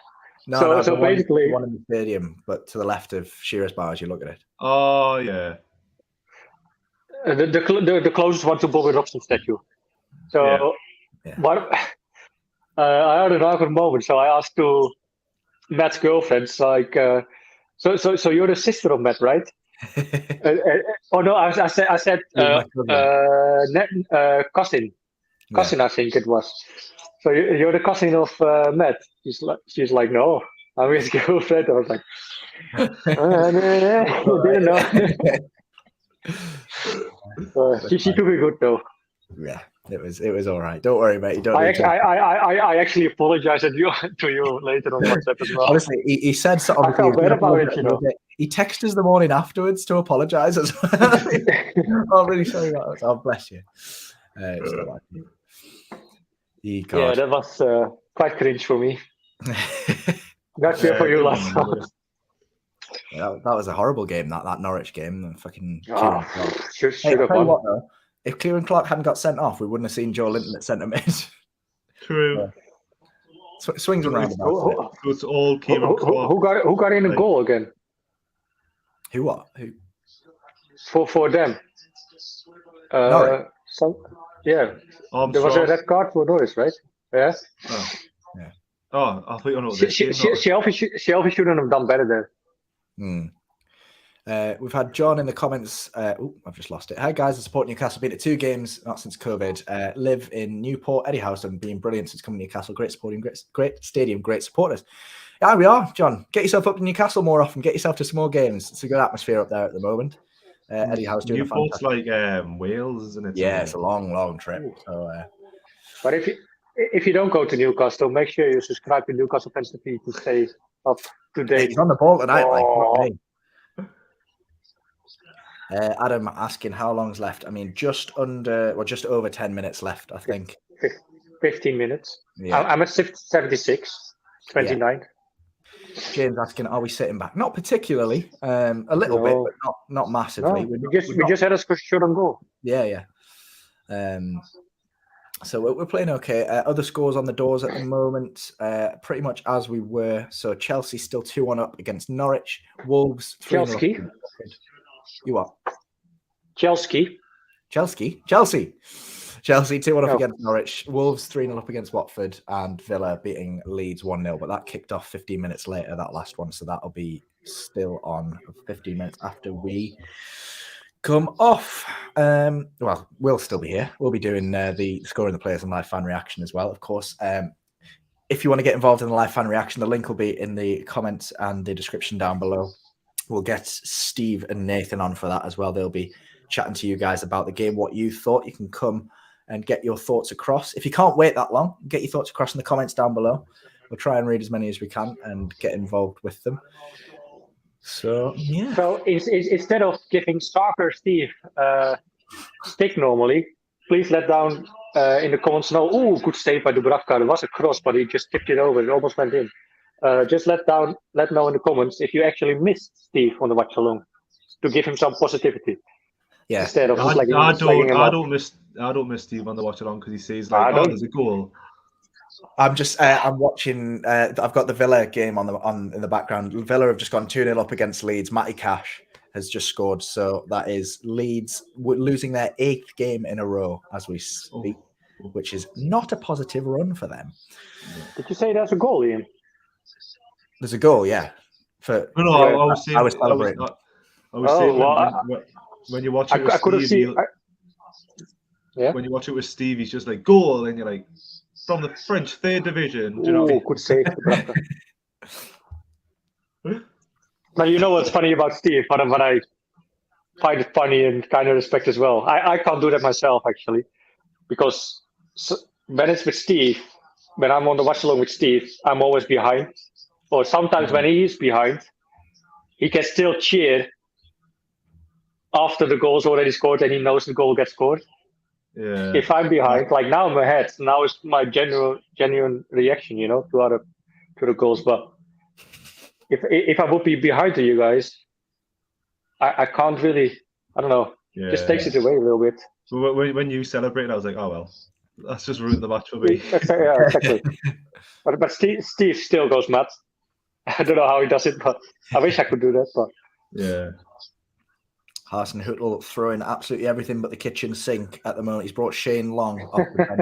No, so basically one in the stadium, but to the left of Shearer's Bar as you look at it. Oh yeah. The closest one to Bobby Robson statue. So what? I had an awkward moment. So I asked to Matt's girlfriend, like, so So you're the sister of Matt, right? Oh no, I said You're my cousin. Yeah. Cousin, I think it was. So you're the cousin of Matt. She's like, no, I'm his girlfriend. I was like, didn't know. She took it good though. Yeah, it was all right. Don't worry, mate. You don't. I actually apologized to you later on WhatsApp as well. Honestly, he said something. I felt bad about it, you know. He texted us the morning afterwards to apologise as well. I'm really sorry about that. Oh, bless you. It's not like you. Yeah, that was quite cringe for me. Not sure for you, last one. Yeah, that was a horrible game. That Norwich game. The fucking. Should have won. What, though, if Kieran Clark hadn't got sent off, we wouldn't have seen Joe Linton at centre mid. True. Swings and roundabouts. So it's all Kieran Clark. Who got in a goal again? Who what? Who? For them. Norwich. There was a red card for Norwich, right? Yeah. Oh, yeah. Oh, I thought you know. Shelby shouldn't have done better there. We've had John in the comments. I've just lost it. Hi guys, I support Newcastle. Been to 2 games, not since COVID. Live in Newport, Eddie House, and been brilliant since coming to Newcastle. Great supporting, great stadium, great supporters. Yeah, we are, John. Get yourself up to Newcastle more often. Get yourself to some more games. It's a good atmosphere up there at the moment. Eddie House doing Newport's like Wales, isn't it? Yeah, it's a long trip. So, but if you don't go to Newcastle, make sure you subscribe to Newcastle Fans TV to stay up to date. He's on the ball tonight. Adam asking how long's left. I mean, just over 10 minutes left, I think. 15 minutes. Yeah. I'm at 76, 29. Yeah. James asking, are we sitting back? Not particularly. A little bit, but not massively. No, we just had a shot on goal. Yeah. So we're playing okay. Other scores on the doors at the moment, pretty much as we were. So Chelsea still 2-1 up against Norwich. Wolves 3-0. Chelsea. You what? Chelsea 2-1 up against Norwich. Wolves 3-0 up against Watford, and Villa beating Leeds 1-0. But that kicked off 15 minutes later, that last one. So that'll be still on 15 minutes after we come off. Well, we'll still be here. We'll be doing the scoring the players and live fan reaction as well, of course. If you want to get involved in the live fan reaction, the link will be in the comments and the description down below. We'll get Steve and Nathan on for that as well. They'll be chatting to you guys about the game, what you thought. You can come and get your thoughts across. If you can't wait that long, get your thoughts across in the comments down below. We'll try and read as many as we can and get involved with them. So, yeah. So instead of giving stalker Steve stick normally, please let down in the comments know, good save by Dubravka. There was a cross, but he just tipped it over. It almost went in. Just let know in the comments if you actually missed Steve on the watch along, to give him some positivity. Yeah. Instead of I don't miss Steve on the watch along because he says like, there's a goal. I'm watching. I've got the Villa game on in the background. Villa have just gone 2-0 up against Leeds. Matty Cash has just scored, so that is Leeds losing their 8th game in a row as we speak, which is not a positive run for them. Did you say there's a goal, Ian? There's a goal, yeah. I was celebrating. When you watch it with Steve, when you watch it with Steve, he's just like goal, and you're like, from the French 3rd division. Do you know what I mean? Good save. Now you know what's funny about Steve, but I find it funny and kind of respect as well. I can't do that myself actually, because when it's with Steve, when I'm on the watch along with Steve, I'm always behind. Or sometimes when he is behind, he can still cheer after the goal's already scored and he knows the goal gets scored. Yeah. If I'm behind, like now I'm ahead. Now it's my genuine reaction, to the goals. But if I would be behind to you guys, I can't really. I don't know. Yeah. Just takes it away a little bit. But when you celebrate, I was like, oh well, that's just ruined the match for me. Yeah, exactly. But Steve still goes mad. I don't know how he does it, but I wish I could do that. But yeah. Harson Huttle throwing absolutely everything but the kitchen sink at the moment. He's brought Shane Long off the bench.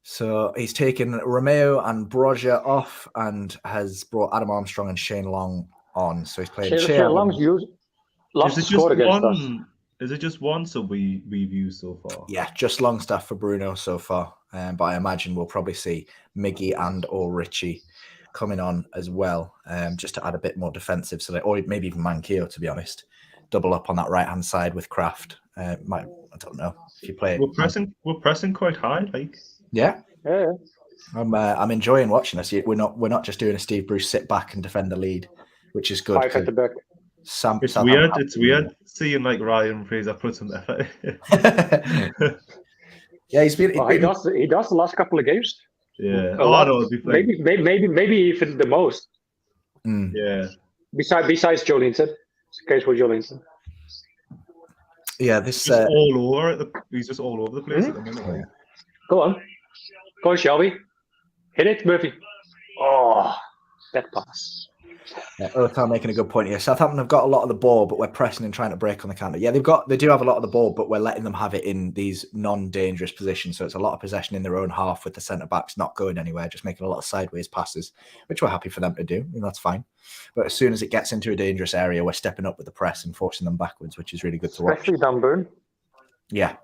So he's taken Romeo and Broja off and has brought Adam Armstrong and Shane Long on. So he's playing Long's scored against us. Is it just one sub we've used so far? Yeah, just Longstaff for Bruno so far. But I imagine we'll probably see Miggy and or Ritchie coming on as well, just to add a bit more defensive. So or maybe even Mankio, to be honest. Double up on that right-hand side with Kraft. I don't know if you play. We're pressing quite high, like. Yeah. Yeah. I'm enjoying watching us. We're not just doing a Steve Bruce sit back and defend the lead, which is good. 5 at the back. It's weird. It's weird seeing like Ryan Fraser put some effort. Yeah, he does the last couple of games. Yeah. Maybe even the most. Yeah. Besides Jolinton, it's a case for Jolinton. Yeah, he's just all over the place at the minute. Yeah. Go on, Shelby. Hit it, Murphy. Oh, that pass. Yeah, Othar making a good point here. Southampton have got a lot of the ball, but we're pressing and trying to break on the counter. Yeah, they do have a lot of the ball, but we're letting them have it in these non-dangerous positions. So it's a lot of possession in their own half with the centre backs not going anywhere, just making a lot of sideways passes, which we're happy for them to do, and that's fine. But as soon as it gets into a dangerous area, we're stepping up with the press and forcing them backwards, which is really good to watch. Especially Dunburn. Yeah.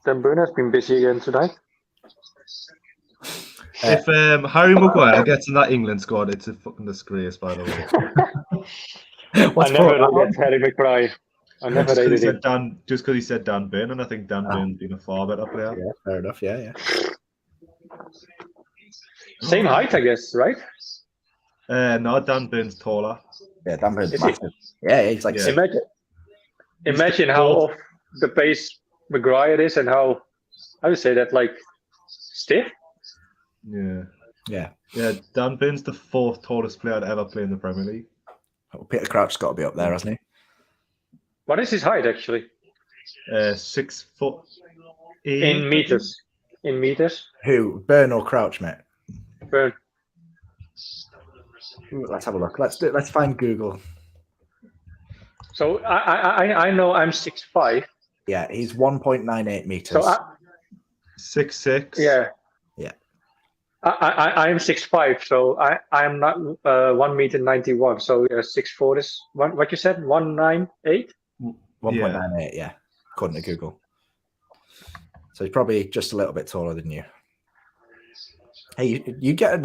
Dunburn has been busy again tonight. If Harry Maguire gets in that England squad, it's a fucking disgrace, by the way. I never looked at Harry Maguire. I never rated him. Just because he said Dan Burn, and I think Dan Burn's been a far better player. Yeah, fair enough. Yeah. Same height, I guess, right? No, Dan Burn's taller. Yeah, Dan Burn's massive. Yeah, he's like. Yeah. Imagine how off the pace Maguire is, and how I would say that like stiff. Yeah. Dan Burn's the 4th tallest player to ever play in the Premier League. Well, Peter Crouch's got to be up there, hasn't he? What is his height actually? 6 foot. 8. In meters. In meters. Who? Burn or Crouch, mate? Burn. Let's have a look. Let's find Google. So I know I'm 6'5". Yeah, he's 1.98 meters. So 6'6". Yeah. Yeah. I'm 6'5", so I'm not 1.91 m. So 6'4" is what you said, 198. 1.98, yeah, according to Google. So he's probably just a little bit taller than you. Hey, you get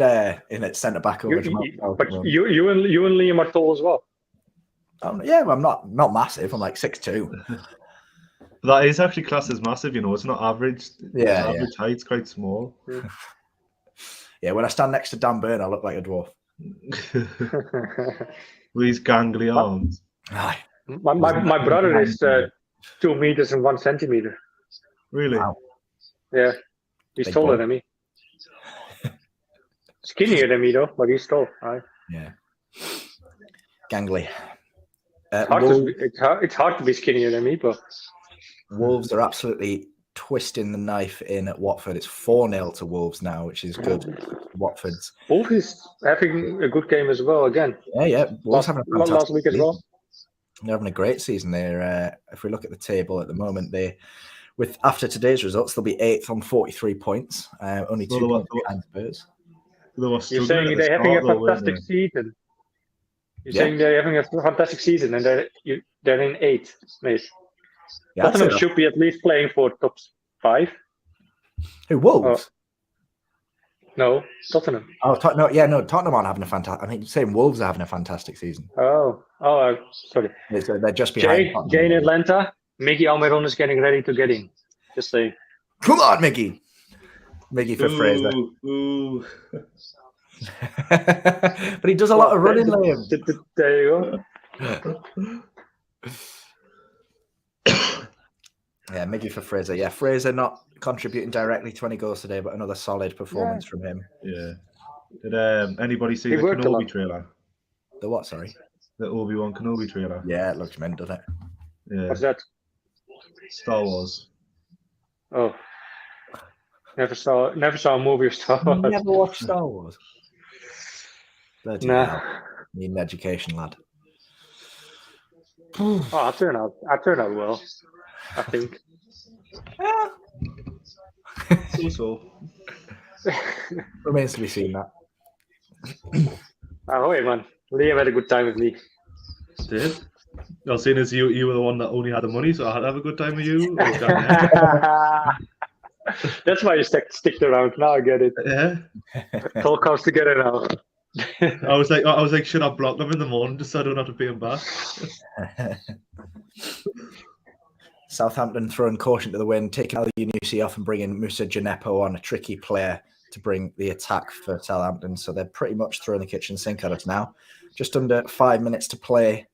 in at centre back over. But you and Liam are tall as well. Yeah, I'm not massive. I'm like 6'2". That is actually classed as massive. It's not average. Yeah, average height's quite small. Yeah, when I stand next to Dan Burn, I look like a dwarf. With these gangly arms. Aye. My brother is 2 meters and 1 centimeter. Really? Wow. Yeah, he's taller than me. Skinnier than me though, but he's tall. Aye. Yeah. Gangly. It's hard to be skinnier than me, but Wolves are absolutely twisting the knife in at Watford. It's 4-0 to Wolves now, which is good. Watford's. Wolves is having a good game as well again. Yeah. Wolves having a fantastic last week as well. They're having a great season. They're if we look at the table at the moment, after today's results, they'll be 8th on 43 points, only 2 points behind Spurs. You're saying they're having a fantastic season. You're saying they're having a fantastic season, and they're in 8th, mate. Yeah, Tottenham should be at least playing for top 5. Who, Wolves? No, Tottenham. Oh, Tottenham aren't having a fantastic. I think you're saying Wolves are having a fantastic season. Sorry. They're just behind. Jay in Atlanta. Mickey Almiron is getting ready to get in. Just saying. Come on, Mickey. Mickey for Fraser. Ooh. But he does a lot of running, Liam. There you go. Yeah, Mickey for Fraser. Yeah, Fraser not contributing directly to any goals today, but another solid performance from him. Yeah. Did anybody see the Kenobi trailer? The what, sorry? The Obi-Wan Kenobi trailer. Yeah, it looks mint, doesn't it? Yeah. What's that? Star Wars. Oh. Never saw a movie of Star Wars. You never watched Star Wars? Nah. Need an education, lad. I turned out well, I think. So. Remains to be seen, that. Ahoy, man. Liam had a good time with me. Did? Well, seeing as you were the one that only had the money, so I had to have a good time with you. I was down there. That's why you sticked around. Now I get it. Yeah. It all comes together now. I was like, should I block them in the morning just so I don't have to pay them back? Southampton throwing caution to the wind, taking Lyanco off and bringing Moussa Djenepo on, a tricky player to bring the attack for Southampton. So they're pretty much throwing the kitchen sink at us now. Just under 5 minutes to play.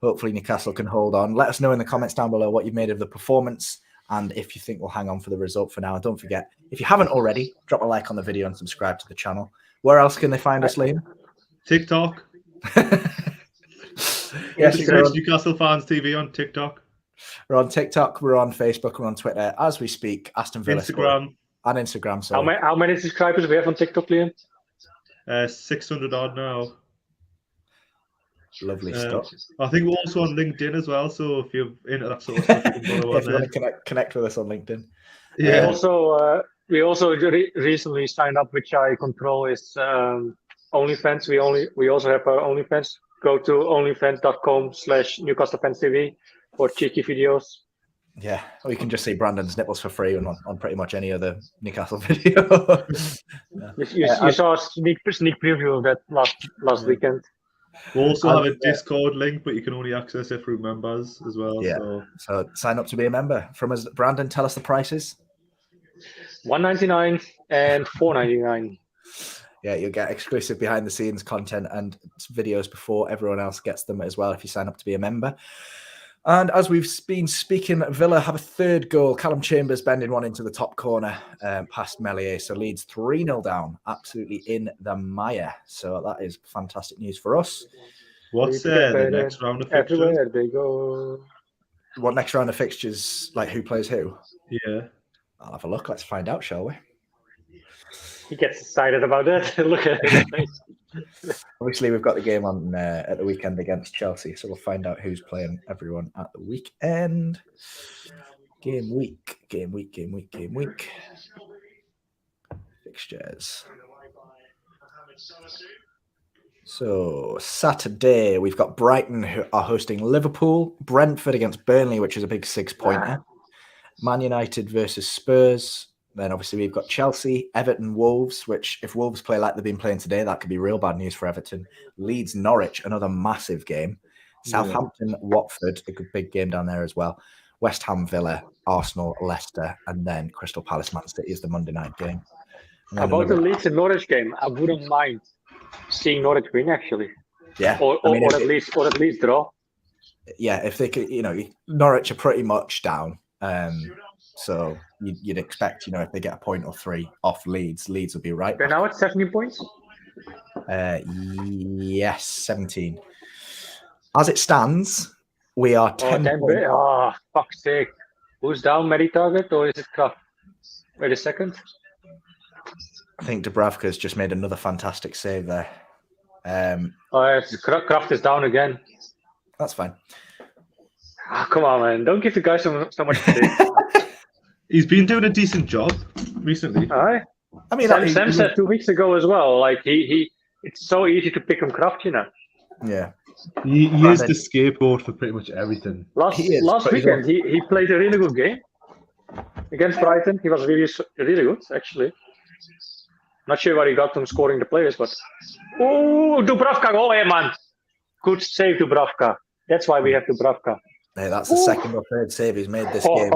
Hopefully Newcastle can hold on. Let us know in the comments down below what you've made of the performance and if you think we'll hang on for the result for now. And don't forget, if you haven't already, drop a like on the video and subscribe to the channel. Where else can they find us, Liam? TikTok. Yes, Newcastle Fans TV on TikTok. We're on TikTok, we're on Facebook, we're on Twitter. As we speak, Aston Villa Instagram. And Instagram. So How many subscribers do we have on TikTok, Liam? 600 odd now. Lovely stuff. I think we're also on LinkedIn as well. So if you're into that sort of stuff, you can follow if you want to connect with us on LinkedIn. Yeah. We also recently signed up, which I control, is OnlyFans. We also have our OnlyFans. Go to onlyfans.com/NewcastleFansTV for cheeky videos. Yeah, or you can just see Brandon's nipples for free on pretty much any other Newcastle video. You saw a sneak preview of that last weekend. We also have a Discord link, but you can only access it through members as well. Yeah. So sign up to be a member. From us, Brandon, tell us the prices. $1.99 and $4.99. Yeah, you'll get exclusive behind the scenes content and videos before everyone else gets them as well if you sign up to be a member. And as we've been speaking, Villa have a third goal. Callum Chambers bending one into the top corner past Meslier. So Leeds 3-0 down, absolutely in the mire. So that is fantastic news for us. What's the next round of fixtures? Everywhere they go. What next round of fixtures, like who plays who? Yeah. I'll have a look. Let's find out, shall we? He gets excited about that. Look at his face. Obviously, we've got the game on at the weekend against Chelsea, so we'll find out who's playing everyone at the weekend. Game week. Fixtures. So, Saturday, we've got Brighton, who are hosting Liverpool. Brentford against Burnley, which is a big 6-pointer. Man United versus Spurs. Then obviously we've got Chelsea, Everton, Wolves, which if Wolves play like they've been playing today, that could be real bad news for Everton. Leeds, Norwich, another massive game. Southampton, Watford, a good big game down there as well. West Ham, Villa, Arsenal, Leicester, and then Crystal Palace, Man City is the Monday night game. About the Leeds and Norwich game, I wouldn't mind seeing Norwich win actually. Yeah, or at least draw. Yeah, if they could, Norwich are pretty much down. So you'd expect, if they get a point or three off Leeds will be right. They're now at 17 points? Yes, 17. As it stands, we are 10 points. Oh, fuck's sake. Who's down, Mary Target, or is it Kraft? Wait a second. I think Dubravka's just made another fantastic save there. Kraft is down again. That's fine. Oh, come on, man. Don't give the guy so much credit. He's been doing a decent job recently. I mean, Sam said 2 weeks ago as well. Like it's so easy to pick him Kraft, Yeah, he is the scapegoat for pretty much everything. Last weekend, he played a really good game against Brighton. He was really good, actually. Not sure where he got from scoring the players, but Dubravka goal, man! Good save, Dubravka. That's why we have Dubravka. Hey, that's the second or third save he's made this game.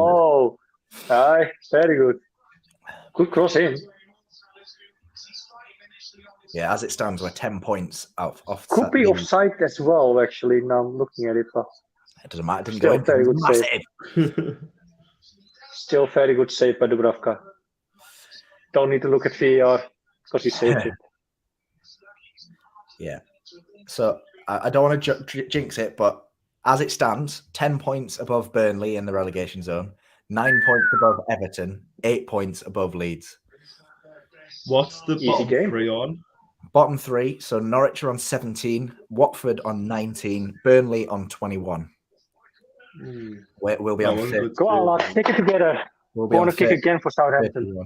Aye, very good. Good cross in. Yeah, as it stands, we're 10 points off. Could be offside as well, actually. Now I'm looking at it. But it doesn't matter. It didn't still go in. Very good save. Still very good save by Dubravka. Don't need to look at VAR because he saved it. Yeah. So I don't want to jinx it, but as it stands, 10 points above Burnley in the relegation zone, 9 points above Everton, 8 points above Leeds. What's the bottom three on? Bottom three, so Norwich are on 17, Watford on 19, Burnley on 21. We'll be on 30. Go on, lads, take it together. We'll be on kick again for Southampton.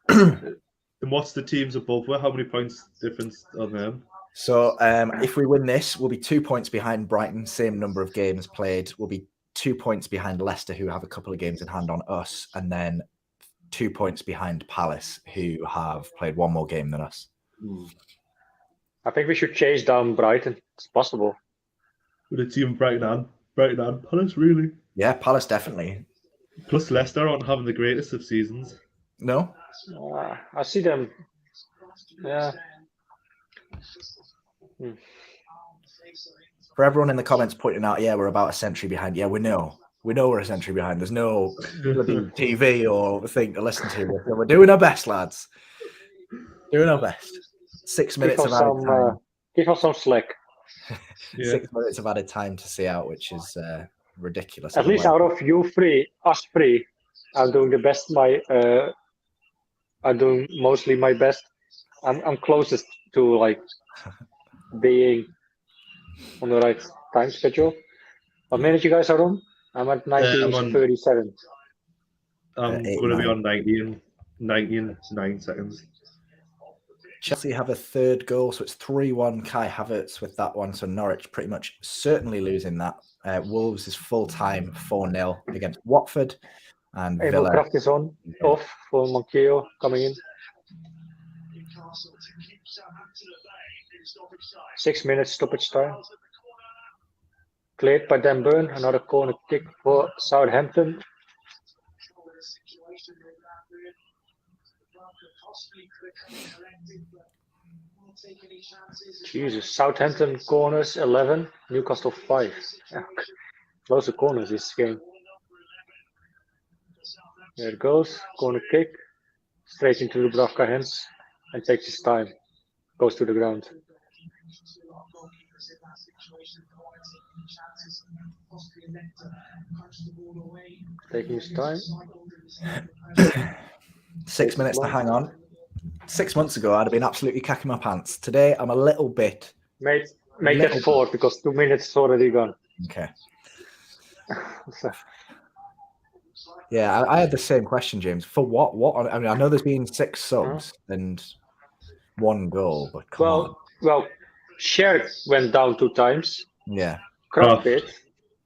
And what's the teams above? How many points difference on them? So if we win this, we'll be 2 points behind Brighton, same number of games played. We'll be 2 points behind Leicester, who have a couple of games in hand on us, and then 2 points behind Palace, who have played one more game than us. I think we should chase down Brighton. It's possible. With a team Brighton and Palace, really. Yeah, Palace definitely. Plus Leicester aren't having the greatest of seasons. No? I see them. Yeah. For everyone in the comments pointing out, yeah, we're about a century behind. Yeah, we know. We know we're a century behind. There's no bloody TV or thing to listen to. We're doing our best, lads. Doing our best. 6 minutes of added time. Give us some slack. 6 minutes of added time to see out, which is ridiculous. At least out of you three, us three, I'm doing the best. I'm doing mostly my best. I'm closest to like being on the right time schedule. What minute you guys are on? I'm at 19:37. I'm going to be on 90 and 9 seconds. Chelsea have a third goal, so it's 3-1 Kai Havertz with that one. So Norwich pretty much certainly losing that. Wolves is full-time 4-0 against Watford. And Villa. Kraft is on, off for Monkeo coming in. 6 minutes stoppage time. Cleared by Dan Burn, another corner kick for Southampton. Jesus, Southampton corners 11, Newcastle 5. Yeah. Loads of corners this game. There it goes, corner kick, straight into Dubravka hands and takes his time, goes to the ground. Taking his time. 6 minutes to hang on. 6 months ago, I'd have been absolutely cacking my pants. Today, I'm a little bit. Make that 4 because 2 minutes is already gone. Okay. Yeah, I had the same question, James. For what? What? I mean, I know there's been 6 subs and 1 goal, but come on. Well, Sherrick went down 2 times. Yeah. Kraft did.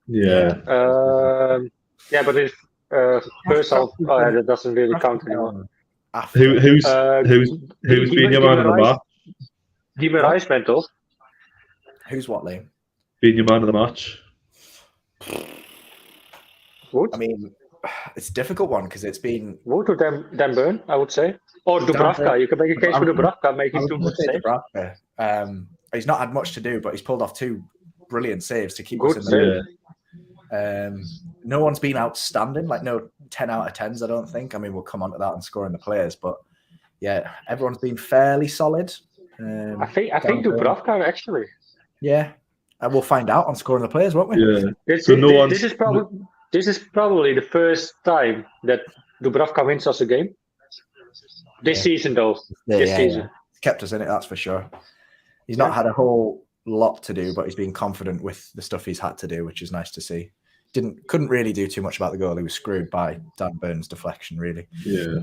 Yeah. Yeah, but if first half, that doesn't really count anymore. Who's been your man of the match? Guimaraes went off. Who's what, Liam? Been your man of the match? Wood? I mean, it's a difficult one because it's been Wood or Dan Burn, I would say. Or Dubravka. You can make a case for Dubravka, making 2 good saves. Dubravka. He's not had much to do, but he's pulled off 2 brilliant saves to keep good us in there. No one's been outstanding, like no 10 out of 10s, I don't think. I mean, we'll come on to that and scoring the players, but yeah, everyone's been fairly solid. I think Dubravka actually. Yeah, and we'll find out on scoring the players, won't we? Yeah. This is probably the first time that Dubravka wins us a game. This season, though. This season. He's kept us in it, that's for sure. He's not had a whole lot to do, but he's been confident with the stuff he's had to do, which is nice to see. Couldn't really do too much about the goal. He was screwed by Dan Burns' deflection, really. Yeah.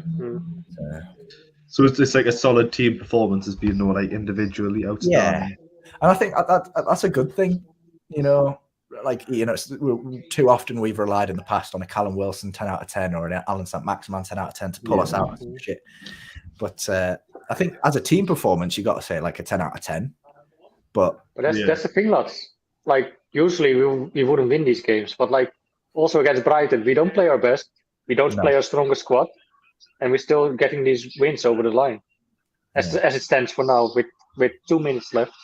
So it's like a solid team performance has been more like individually outstanding. Yeah, and I think that's a good thing. Too often we've relied in the past on a Callum Wilson 10 out of 10 or an Allan Saint-Maximin 10 out of 10 to pull us out of some shit. But I think as a team performance, you got to say like a 10 out of 10. But that's the thing, lads. Like usually we wouldn't win these games, but like also against Brighton, we don't play our best. We don't play our strongest squad, and we're still getting these wins over the line. As it stands for now, with 2 minutes left.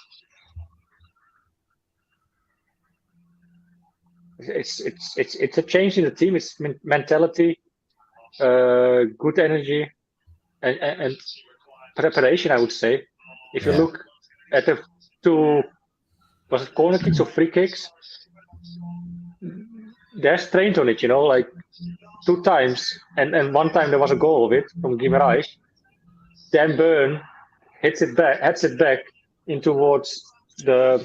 It's a change in the team. It's mentality, good energy, and preparation. I would say, if you look at the 2, was it corner kicks or free kicks? They're trained on it, like 2 times, and 1 time there was a goal of it from Guimaraes. Dan Burn heads it back in towards the.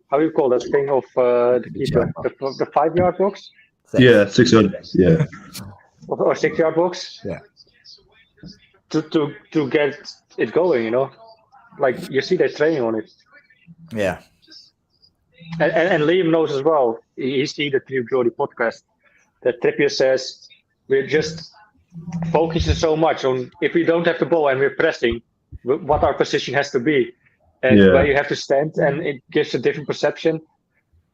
How do you call that thing of the keeper? The 5-yard box? Yeah, 6 yard. Yeah. Or 6-yard box? Yeah. To get it going, Like you see they're training on it. Yeah. And Liam knows as well. He's seen the New Jody podcast that Trippier says we're just focusing so much on if we don't have the ball and we're pressing, what our position has to be and where you have to stand, and it gives a different perception.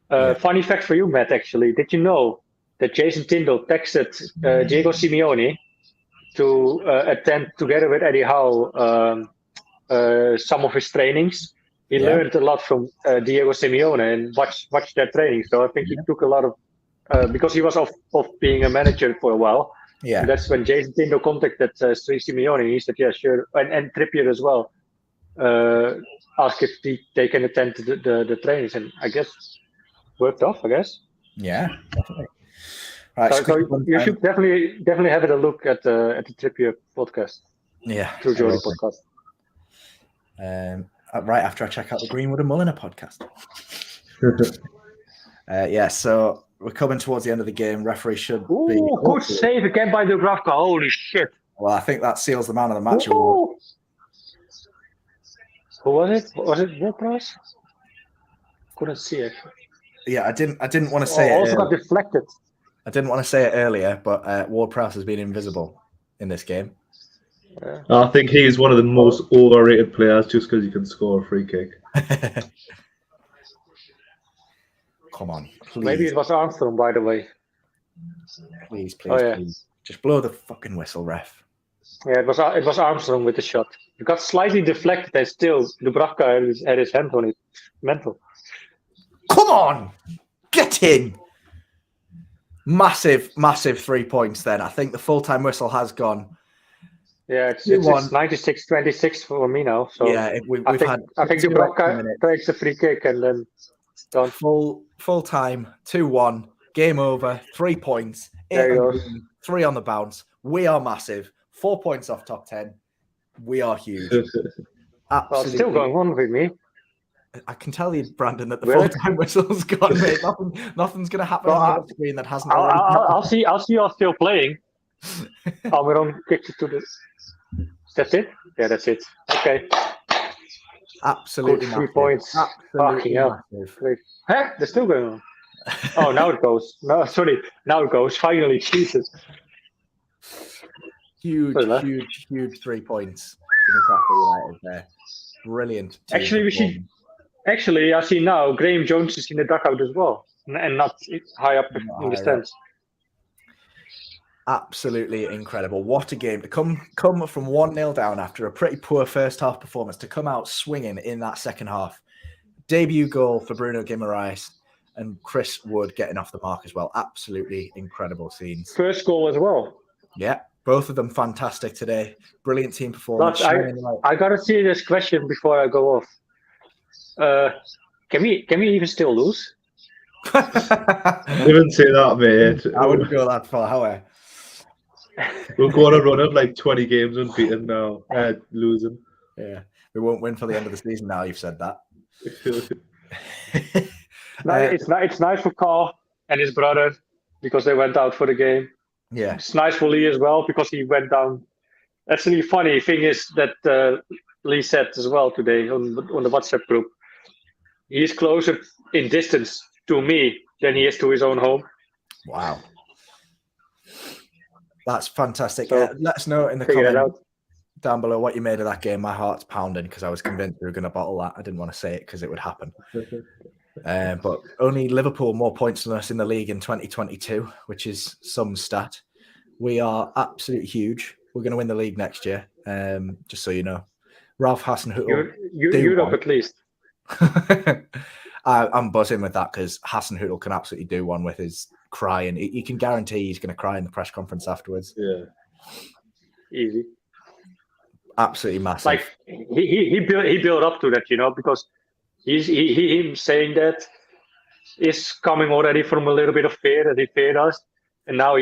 Funny fact for you, Matt, actually, did you know that Jason Tindall texted Diego Simeone to attend together with Eddie Howe some of his trainings? He learned a lot from Diego Simeone and watched their training. So I think he took a lot of because he was off being a manager for a while. Yeah, and that's when Jason Tindall contacted Simeone. He said, "Yeah, sure," and Trippier as well. Asked if they can attend the trainings, and I guess worked off. I guess. Yeah, definitely. Right, so you should definitely have a look at the Trippier podcast. Yeah, True Jody podcast. Right after I check out the Greenwood and Mulliner podcast. So we're coming towards the end of the game. Referee should be. Good save again by Dubravka. Holy shit! Well, I think that seals the man of the match award. Who was it? Was it Ward-Prowse? Couldn't see it. Yeah, I didn't want to say it. Also got deflected. I didn't want to say it earlier, but Ward-Prowse has been invisible in this game. I think he's one of the most overrated players just because he can score a free kick. Come on, please. Maybe it was Armstrong, by the way. Please, please. Just blow the fucking whistle, ref. Yeah, it was Armstrong with the shot. It got slightly deflected and still Dubravka had his hand on it. Mental. Come on! Get in! Massive 3 points then. I think the full-time whistle has gone. Yeah, it's 96-26 for me now. So yeah, I think Dubravka takes a free kick and then done. Full time, 2-1, game over, 3 points, 3 on the bounce. We are massive. 4 points off top 10. We are huge. Well, it's still going on with me. I can tell you, Brandon, that the full-time whistle's gone, mate. Nothing's going to happen on the screen that hasn't already happened. I'll see you still playing. Almiron kicked it to the... That's it? Yeah, that's it. Okay. Absolutely good 3 points. Absolutely massive. Huh? They're still going on. Oh, now it goes. No, sorry. Now it goes. Finally, Jesus. Huge 3 points for Newcastle United there. Brilliant. Actually, I see now Graham Jones is in the dugout as well, and not high up in the stands. Absolutely incredible. What a game. To come from 1-0 down after a pretty poor first half performance, to come out swinging in that second half. Debut goal for Bruno Guimaraes and Chris Wood getting off the mark as well. Absolutely incredible scenes. First goal as well. Yeah, both of them fantastic today. Brilliant team performance. I got a serious question before I go off. Can we even still lose? Wouldn't say that, mate. I wouldn't go that far, however. We'll go on a run of like 20 games unbeaten now, losing. Yeah, we won't win for the end of the season now. You've said that. It's nice for Carl and his brother because they went out for the game. Yeah, it's nice for Lee as well because he went down. That's the funny thing is that Lee said as well today on the WhatsApp group. He's closer in distance to me than he is to his own home. Wow. That's fantastic. So, let us know in the comments down below what you made of that game. My heart's pounding because I was convinced we were going to bottle that. I didn't want to say it because it would happen. But only Liverpool more points than us in the league in 2022, which is some stat. We are absolutely huge. We're going to win the league next year, just so you know. Ralph Hasenhüttl. Europe at least. I'm buzzing with that because Hasenhüttl can absolutely do one with his cry, and he can guarantee he's going to cry in the press conference afterwards. Yeah, easy. Absolutely massive. Like he built up to that, because him saying that is coming already from a little bit of fear that he feared us, and now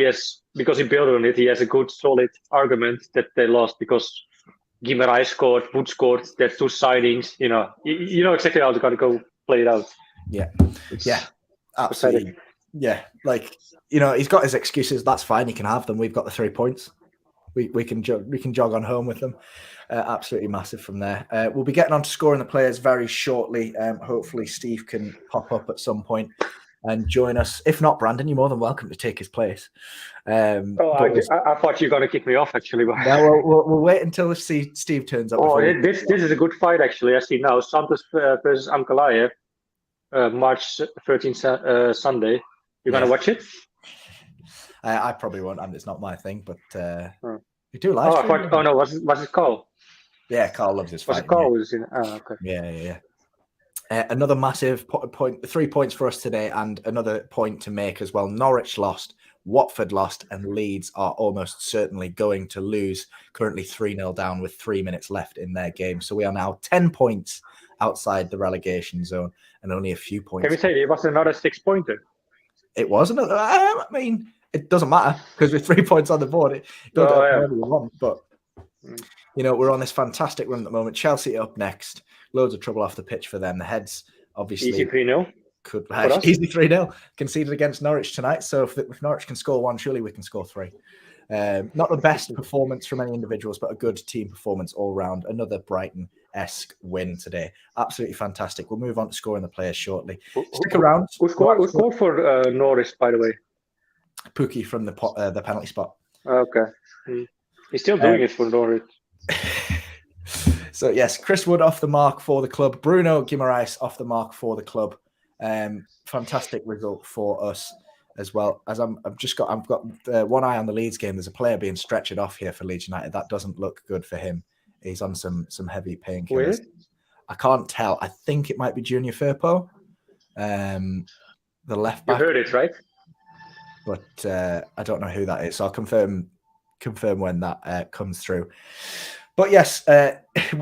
because he built on it, he has a good solid argument that they lost because Guimaraes scored, Wood scored. There's 2 signings. You know exactly how it's got to go play it out. Yeah, absolutely. Pathetic. Yeah, he's got his excuses. That's fine. He can have them. We've got the 3 points. we can jog on home with them. Absolutely massive from there. We'll be getting on to scoring the players very shortly. Hopefully Steve can pop up at some point and join us. If not, Brandon, you're more than welcome to take his place. I thought you were going to kick me off, actually. No, we'll wait until Steve turns up. This is a good fight, actually. I see now. Santos versus Ankalaev, March 13th, Sunday. You're going to watch it? I probably won't. It's not my thing, but we do live stream. No, what's it called? Yeah, Carl loves his fight. What's it called? Okay. Yeah. Another massive point, 3 points for us today, and another point to make as well. Norwich lost, Watford lost, and Leeds are almost certainly going to lose. Currently 3-0 down with 3 minutes left in their game. So we are now 10 points outside the relegation zone and only a few points. Can we say it was another 6-pointer? It was another. I mean, it doesn't matter because with 3 points on the board, it goes whatever you want. But we're on this fantastic run at the moment. Chelsea up next. Loads of trouble off the pitch for them. The Heads obviously easy 3-0. Easy 3-0 conceded against Norwich tonight. So if Norwich can score 1, surely we can score 3. Not the best performance from any individuals, but a good team performance all round. Another Brighton-esque win today. Absolutely fantastic. We'll move on to scoring the players shortly. Stick around. Who scored for Norwich, by the way? Pookie from the penalty spot. Okay. He's still doing it for Norwich. So yes, Chris Wood off the mark for the club. Bruno Guimaraes off the mark for the club. Fantastic result for us as well. As I've got one eye on the Leeds game. There's a player being stretchered off here for Leeds United. That doesn't look good for him. He's on some heavy painkillers. I can't tell. I think it might be Junior Firpo, the left back. You heard it, right? But I don't know who that is. So I'll confirm when that comes through. But yes,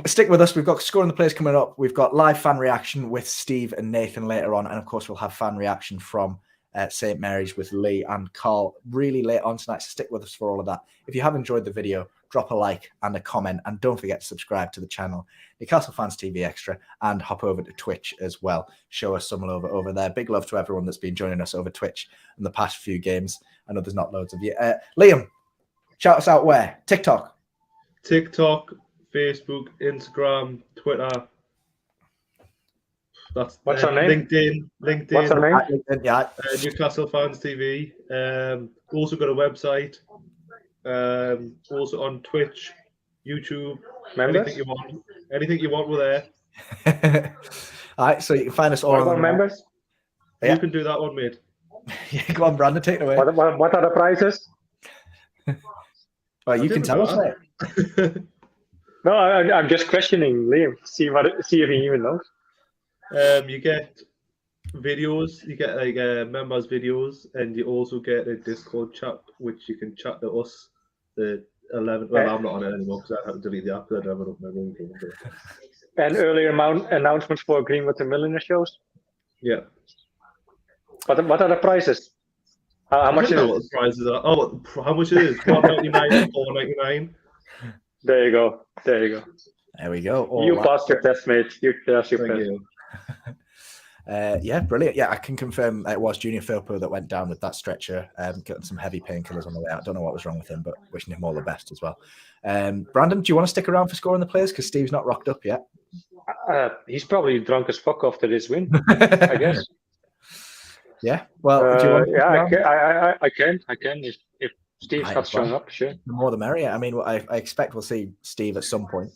stick with us. We've got scoring the players coming up. We've got live fan reaction with Steve and Nathan later on. And of course, we'll have fan reaction from St. Mary's with Lee and Carl really late on tonight. So stick with us for all of that. If you have enjoyed the video, drop a like and a comment. And don't forget to subscribe to the channel, Newcastle Fans TV Extra, and hop over to Twitch as well. Show us some love over there. Big love to everyone that's been joining us over Twitch in the past few games. I know there's not loads of you. Liam, shout us out where? TikTok, Facebook, Instagram, Twitter. That's what's our name? LinkedIn. What's our name? Newcastle Fans TV. Also got a website. Also on Twitch, YouTube. Members? Anything you want, we're there. All right, so you can find us all. What about members? You can do that one, mate. Yeah, go on, Brandon, take it away. What are the prices? Well, you can tell us, mate. No, I'm just questioning Liam. See if he even knows. You get videos. You get like members videos, and you also get a Discord chat, which you can chat to us. The 11. Well, I'm not on it anymore because I have to delete the app. I don't have it up my room. And earlier announcements for Green with the Millionaire shows. Yeah. What are the prices? How much is it? What the prices are. Oh, how much it is? $1.99, $4.99. There you go. There we go. You passed your test, mate. You passed your test. Yeah, brilliant. Yeah, I can confirm it was Junior Firpo that went down with that stretcher, getting some heavy painkillers on the way out. I don't know what was wrong with him, but wishing him all the best as well. Brandon, do you want to stick around for scoring the players? Because Steve's not rocked up yet. He's probably drunk as fuck after this win, I guess. Yeah, well, do you want I can. If Steve's not showing up, sure. The more the merrier. I mean, I expect we'll see Steve at some point.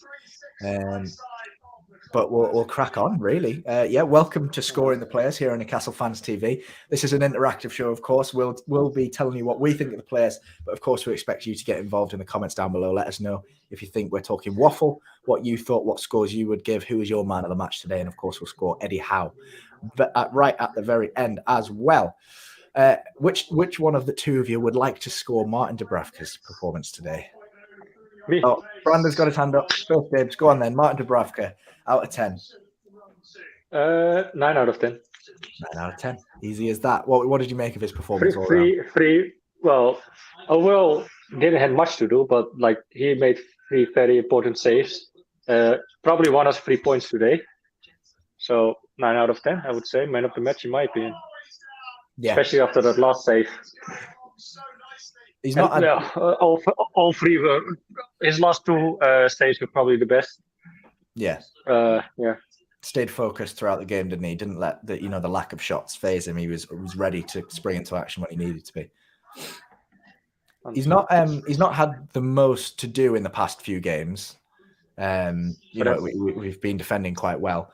But we'll crack on, really. Welcome to Scoring the Players here on Newcastle Fans TV. This is an interactive show, of course. We'll be telling you what we think of the players, but of course we expect you to get involved in the comments down below. Let us know if you think we're talking waffle, what you thought, what scores you would give, who is your man of the match today, and of course we'll score Eddie Howe right at the very end as well. Which one of the two of you would like to score Martin Dubravka's performance today? Me. Oh, Brandon's got his hand up. First Dibs. Go on then. Martin Dubravka, out of 10. 9 out of 10. 9 out of 10. Easy as that. What did you make of his performance? Well, overall, didn't have much to do, but like he made 3 very important saves. Probably won us 3 points today. So 9 out of 10, I would say. Man of the match, in my opinion. Yeah. Especially after that last save. He's not. Yeah, all three were his last two stays were probably the best. Yeah. Yeah. Stayed focused throughout the game, didn't he? Didn't let the lack of shots phase him. He was ready to spring into action when he needed to be. He's not had the most to do in the past few games. We've been defending quite well.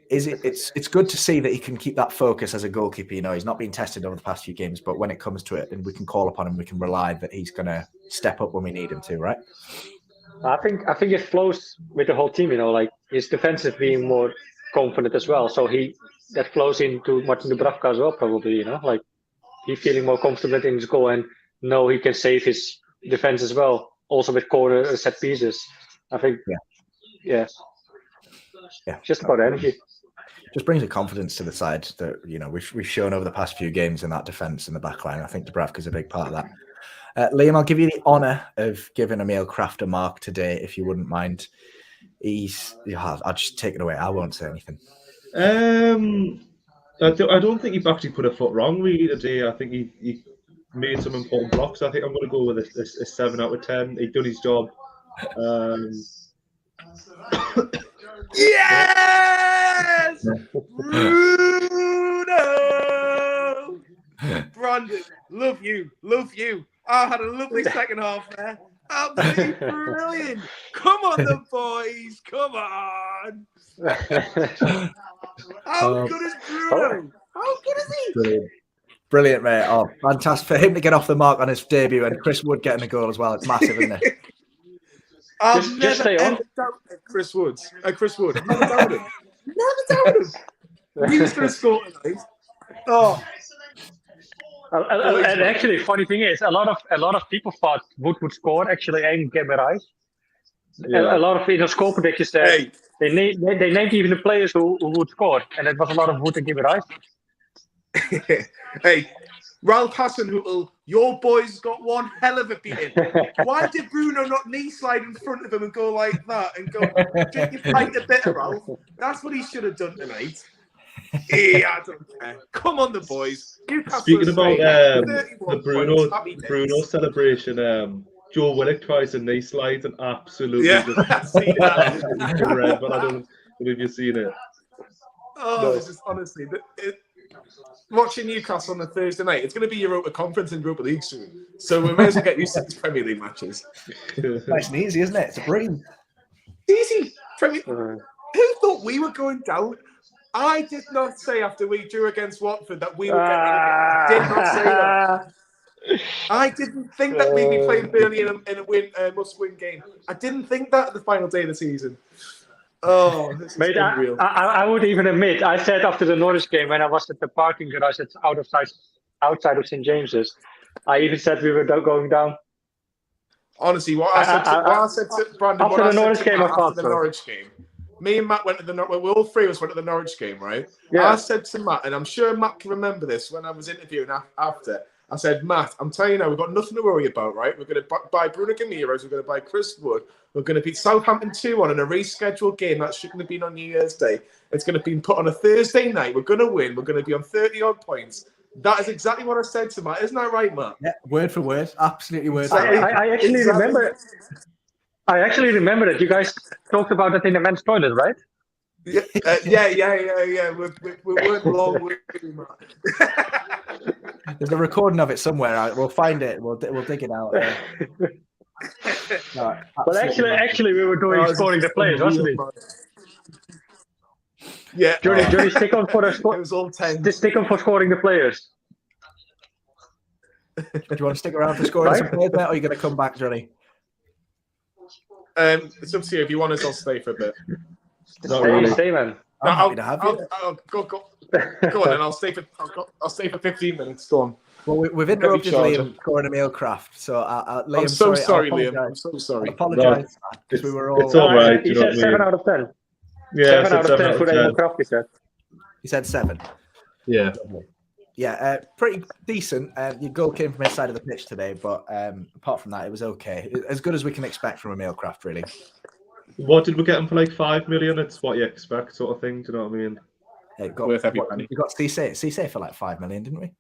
It's good to see that he can keep that focus as a goalkeeper. He's not been tested over the past few games, but when it comes to it, and we can call upon him, we can rely that he's going to step up when we need him to, right? I think it flows with the whole team. Like his defense is being more confident as well. So that flows into Martin Dubravka as well, probably. Like he's feeling more confident in his goal and know he can save his defense as well. Also with corner set pieces. I think. Yeah. Just about energy. Just brings a confidence to the side that we've shown over the past few games in that defense in the back line. I think Dubravka's a big part of that. Liam, I'll give you the honour of giving Emil Kraft a mark today, if you wouldn't mind. I'll just take it away. I won't say anything. I don't think he actually put a foot wrong really today. I think he made some important blocks. I think I'm going to go with a 7 out of 10. He's done his job. Yes! Bruno! Brandon, love you. I had a lovely second half there. Absolutely brilliant. Come on, the boys. Come on. How good is Bruno? How good is he? Brilliant, mate. Oh, fantastic for him to get off the mark on his debut, and Chris Wood getting a goal as well. It's massive, isn't it? Just stay on. Chris Wood. Never doubted him. He was going to score tonight. Oh. And actually, funny thing is, a lot of people thought Wood would score actually and get it right. Yeah. A lot of score predictions there. They named even the players who would score, and it was a lot of Wood and give it right. Hey, Ralph Hasenhüttl, your boys got one hell of a beating. Why did Bruno not knee slide in front of him and go like that and go, drink your pint of bitter, Ralph? That's what he should have done tonight. Yeah, I don't care. Come on, the boys. Newcastle. Speaking about the Bruno celebration, Joe Willock tries a knee slide and absolutely just see that. red, but I don't know if you've seen it. Oh, this is honestly watching Newcastle on a Thursday night. It's going to be Europa Conference and Europa League soon, so we may as well get used to these Premier League matches. Nice and easy, isn't it? It's a bream. Easy. Who thought we were going down? I did not say after we drew against Watford that we were getting I did not say that. I didn't think that we'd be playing Burnley in a must-win game. I didn't think that at the final day of the season. Oh, this is unreal. I would even admit, I said after the Norwich game when I was at the parking garage outside of St. James's, I even said we were going down. Honestly, what I said to Brandon after the Norwich game, after the Norwich game. Me and Matt went to we all three of us went to the Norwich game, right? Yeah. I said to Matt, and I'm sure Matt can remember this when I was interviewing after. I said, Matt, I'm telling you now, we've got nothing to worry about, right? We're going to buy Bruno Gamiros, we're going to buy Chris Wood, we're going to beat Southampton 2-1 in a rescheduled game that shouldn't have been on New Year's Day. It's going to be put on a Thursday night. We're going to win. We're going to be on 30-odd points. That is exactly what I said to Matt. Isn't that right, Matt? Yeah, word for word. Absolutely word for word. I actually remember. I actually remember that you guys talked about that in the men's toilet, right? Yeah. We weren't long with you, Matt. There's a recording of it somewhere. We'll find it. We'll dig it out. No, well, actually, we were doing scoring the players, wasn't it? Yeah. Johnny, stick on for the It was all 10. Stick on for scoring the players. Do you want to stick around for scoring some players, or are you going to come back, Johnny? It's up to you. If you want us, I'll stay for a bit. Stay, man. I'm happy to have you. I'll go on, and I'll stay for 15 minutes. Go on. Well, we've interrupted Liam scoring Emil Kraft, so Liam, I'm so sorry, Liam. I'm so sorry. I apologise because we were all. It's all right. He said 7 out of 10. Yeah, 7 out of 10 for Emil Kraft. He said. He said 7. Yeah. Yeah, pretty decent. Your goal came from his side of the pitch today, but apart from that, it was okay. As good as we can expect from Emil Kraft, really. What did we get him for? Like 5 million? It's what you expect, sort of thing. Do you know what I mean? We got Cisse for like 5 million, didn't we?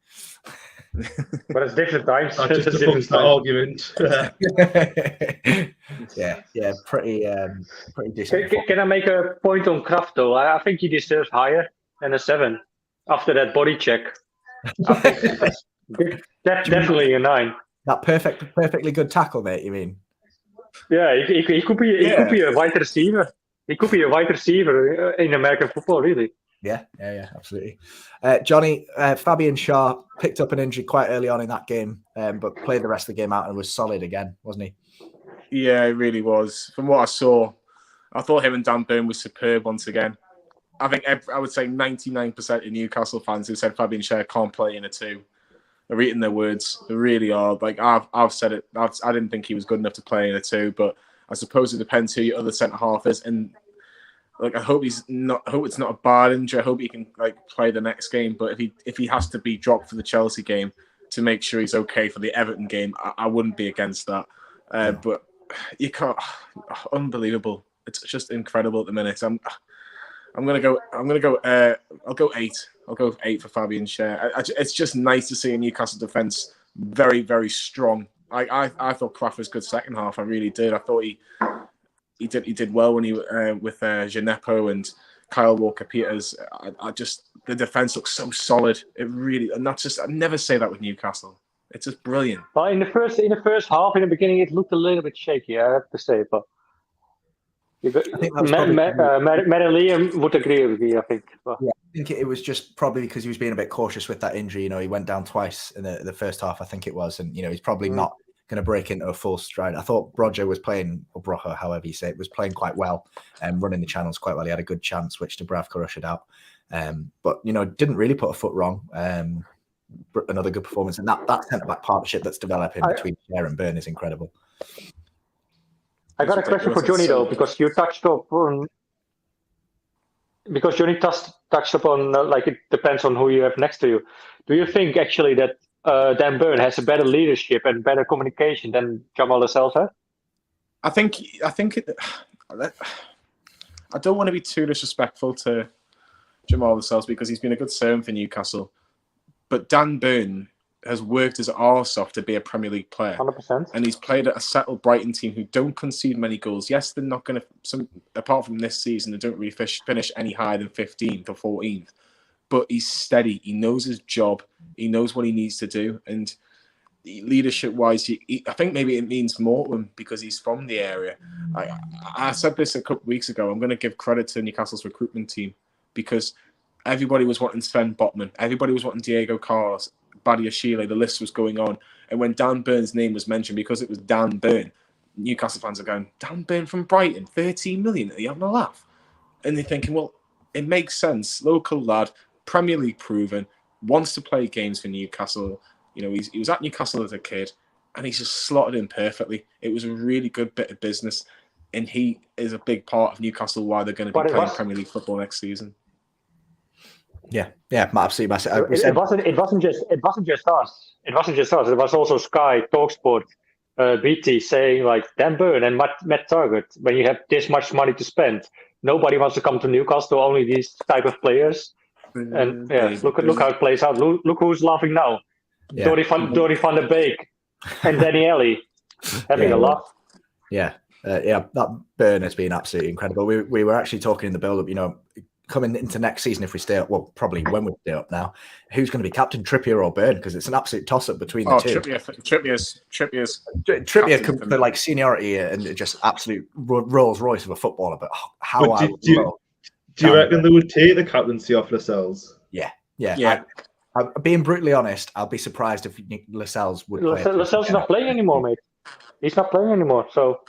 But it's different times. Just It's to different focus that times. argument. yeah, pretty decent. Can I make a point on Kraft though? I think he deserves higher than a 7 after that body check. I think that's definitely a 9. That perfectly good tackle, mate. You mean? Yeah, he could be a wide receiver. He could be a wide receiver in American football, really. Yeah, absolutely. Johnny, Fabian Schär picked up an injury quite early on in that game, but played the rest of the game out and was solid again, wasn't he? Yeah, it really was. From what I saw, I thought him and Dan Burn was superb once again. I think I would say 99% of Newcastle fans who said Fabian Schär can't play in a 2 are eating their words. They really are. Like I've said it. I didn't think he was good enough to play in a 2, but I suppose it depends who your other centre half is. And like I hope it's not a bad injury. I hope he can like play the next game. But if he has to be dropped for the Chelsea game to make sure he's okay for the Everton game, I wouldn't be against that. But you can't. Unbelievable. It's just incredible at the minute. I'll go 8. I'll go 8 for Fabian Schär. It's just nice to see a Newcastle defence very, very strong. I thought Kraft was good second half. I really did. I thought he did well when he with Gineppo and Kyle Walker-Peters. The defence looks so solid. It really, and that's just I never say that with Newcastle. It's just brilliant. Well, in the first half, in the beginning, it looked a little bit shaky. I have to say, but. I think Matt and Liam would agree with me, I think. But. Yeah, I think it was just probably because he was being a bit cautious with that injury. You know, he went down twice in the first half, I think it was. And, you know, he's probably not going to break into a full stride. I thought Broja was playing, or Broja, however you say it, was playing quite well and running the channels quite well. He had a good chance, which Dubravka ushered out. But, you know, didn't really put a foot wrong. Another good performance. And that centre-back partnership that's developing between Schär and Burn is incredible. I got a question for Johnny though, because you touched upon like it depends on who you have next to you. Do you think actually that Dan Burn has a better leadership and better communication than Jamal Lascelles had? I think I don't want to be too disrespectful to Jamal Lascelles because he's been a good servant for Newcastle, but Dan Burn has worked his arse off to be a Premier League player. 100%. And he's played at a settled Brighton team who don't concede many goals. Yes, they're not going to, apart from this season, they don't really finish any higher than 15th or 14th. But he's steady. He knows his job. He knows what he needs to do. And leadership-wise, I think maybe it means more to him because he's from the area. I said this a couple of weeks ago. I'm going to give credit to Newcastle's recruitment team because everybody was wanting Sven Botman. Everybody was wanting Diego Carlos. Badiashile, the list was going on. And when Dan Burn's name was mentioned, because it was Dan Burn, Newcastle fans are going, Dan Burn from Brighton, 13 million, are you having a laugh? And they're thinking, well, it makes sense. Local lad, Premier League proven, wants to play games for Newcastle. You know, he was at Newcastle as a kid, and he's just slotted in perfectly. It was a really good bit of business, and he is a big part of Newcastle why they're going to be playing Premier League football next season. Yeah, absolutely massive. It wasn't just us. It wasn't just us. It was also Sky, Talksport, BT saying like Dan Burn and Matt Target. When you have this much money to spend, nobody wants to come to Newcastle. Only these type of players. And look how it plays out. Look who's laughing now. Yeah. Dori van der Beek and Danny Ellie having a laugh. Yeah, that Burn has been absolutely incredible. We were actually talking in the build-up, you know, coming into next season, if we stay up, well, probably when we stay up now, who's going to be captain, Trippier or Burn? Because it's an absolute toss-up between the two. Trippier comes for like seniority and just absolute Rolls Royce of a footballer. But do you reckon they would take the captaincy off Lascelles? Yeah. Being brutally honest, I'll be surprised if Lascelles would play. Lascelles is not playing anymore, mate. He's not playing anymore. So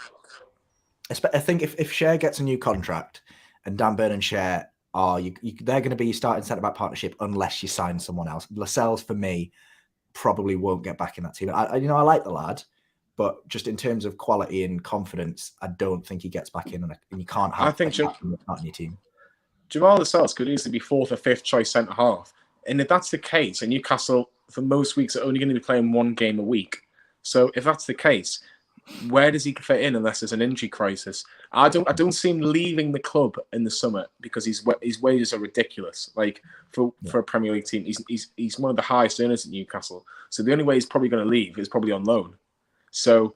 I think if Schär gets a new contract and Dan Burn and Schär they're going to be starting centre-back partnership unless you sign someone else. Lascelles, for me, probably won't get back in that team. I like the lad, but just in terms of quality and confidence, I don't think he gets back in, and you can't have not in your team. Jamal Lascelles could easily be 4th or 5th choice centre-half. And if that's the case, and Newcastle, for most weeks, are only going to be playing one game a week. So if that's the case, where does he fit in unless there's an injury crisis? I don't see him leaving the club in the summer because his wages are ridiculous. Like for a Premier League team, he's one of the highest earners at Newcastle. So the only way he's probably going to leave is probably on loan. So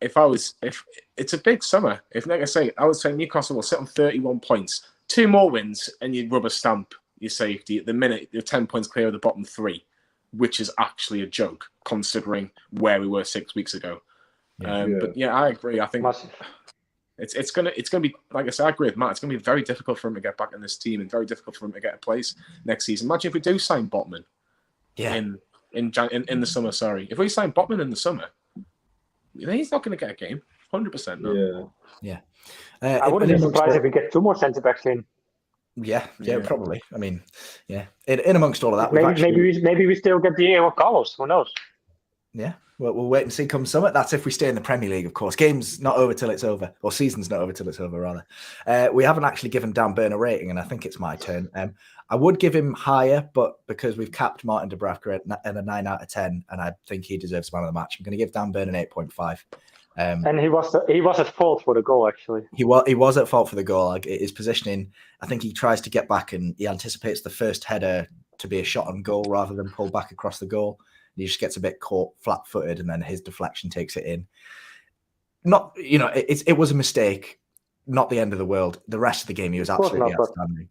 if it's a big summer, like I say, I would say Newcastle will sit on 31 points, 2 more wins, and you rubber stamp your safety. At the minute, you're 10 points clear of the bottom 3, which is actually a joke considering where we were 6 weeks ago. But yeah, I agree. I think it's gonna be, like I said, I agree with Matt. It's gonna be very difficult for him to get back in this team and very difficult for him to get a place next season. Imagine if we do sign Botman, in the summer. Sorry, if we sign Botman in the summer, he's not going to get a game. 100%. No. Yeah. I wouldn't be surprised if we get 2 more centre backs in. Yeah, probably. I mean, yeah. In amongst all of that, maybe we still get the year of Carlos. Who knows? Yeah. Well, we'll wait and see come summer. That's if we stay in the Premier League, of course. Game's not over till it's over, or season's not over till it's over, rather. We haven't actually given Dan Burn a rating, and I think it's my turn. I would give him higher, but because we've capped Martin Dubravka at a 9 out of 10, and I think he deserves man of the match, I'm going to give Dan Burn an 8.5. And he was at fault for the goal, actually. He was at fault for the goal. Like, his positioning, I think he tries to get back and he anticipates the first header to be a shot on goal rather than pull back across the goal. He just gets a bit caught flat-footed, and then his deflection takes it in. It was a mistake, not the end of the world. The rest of the game, he was absolutely outstanding.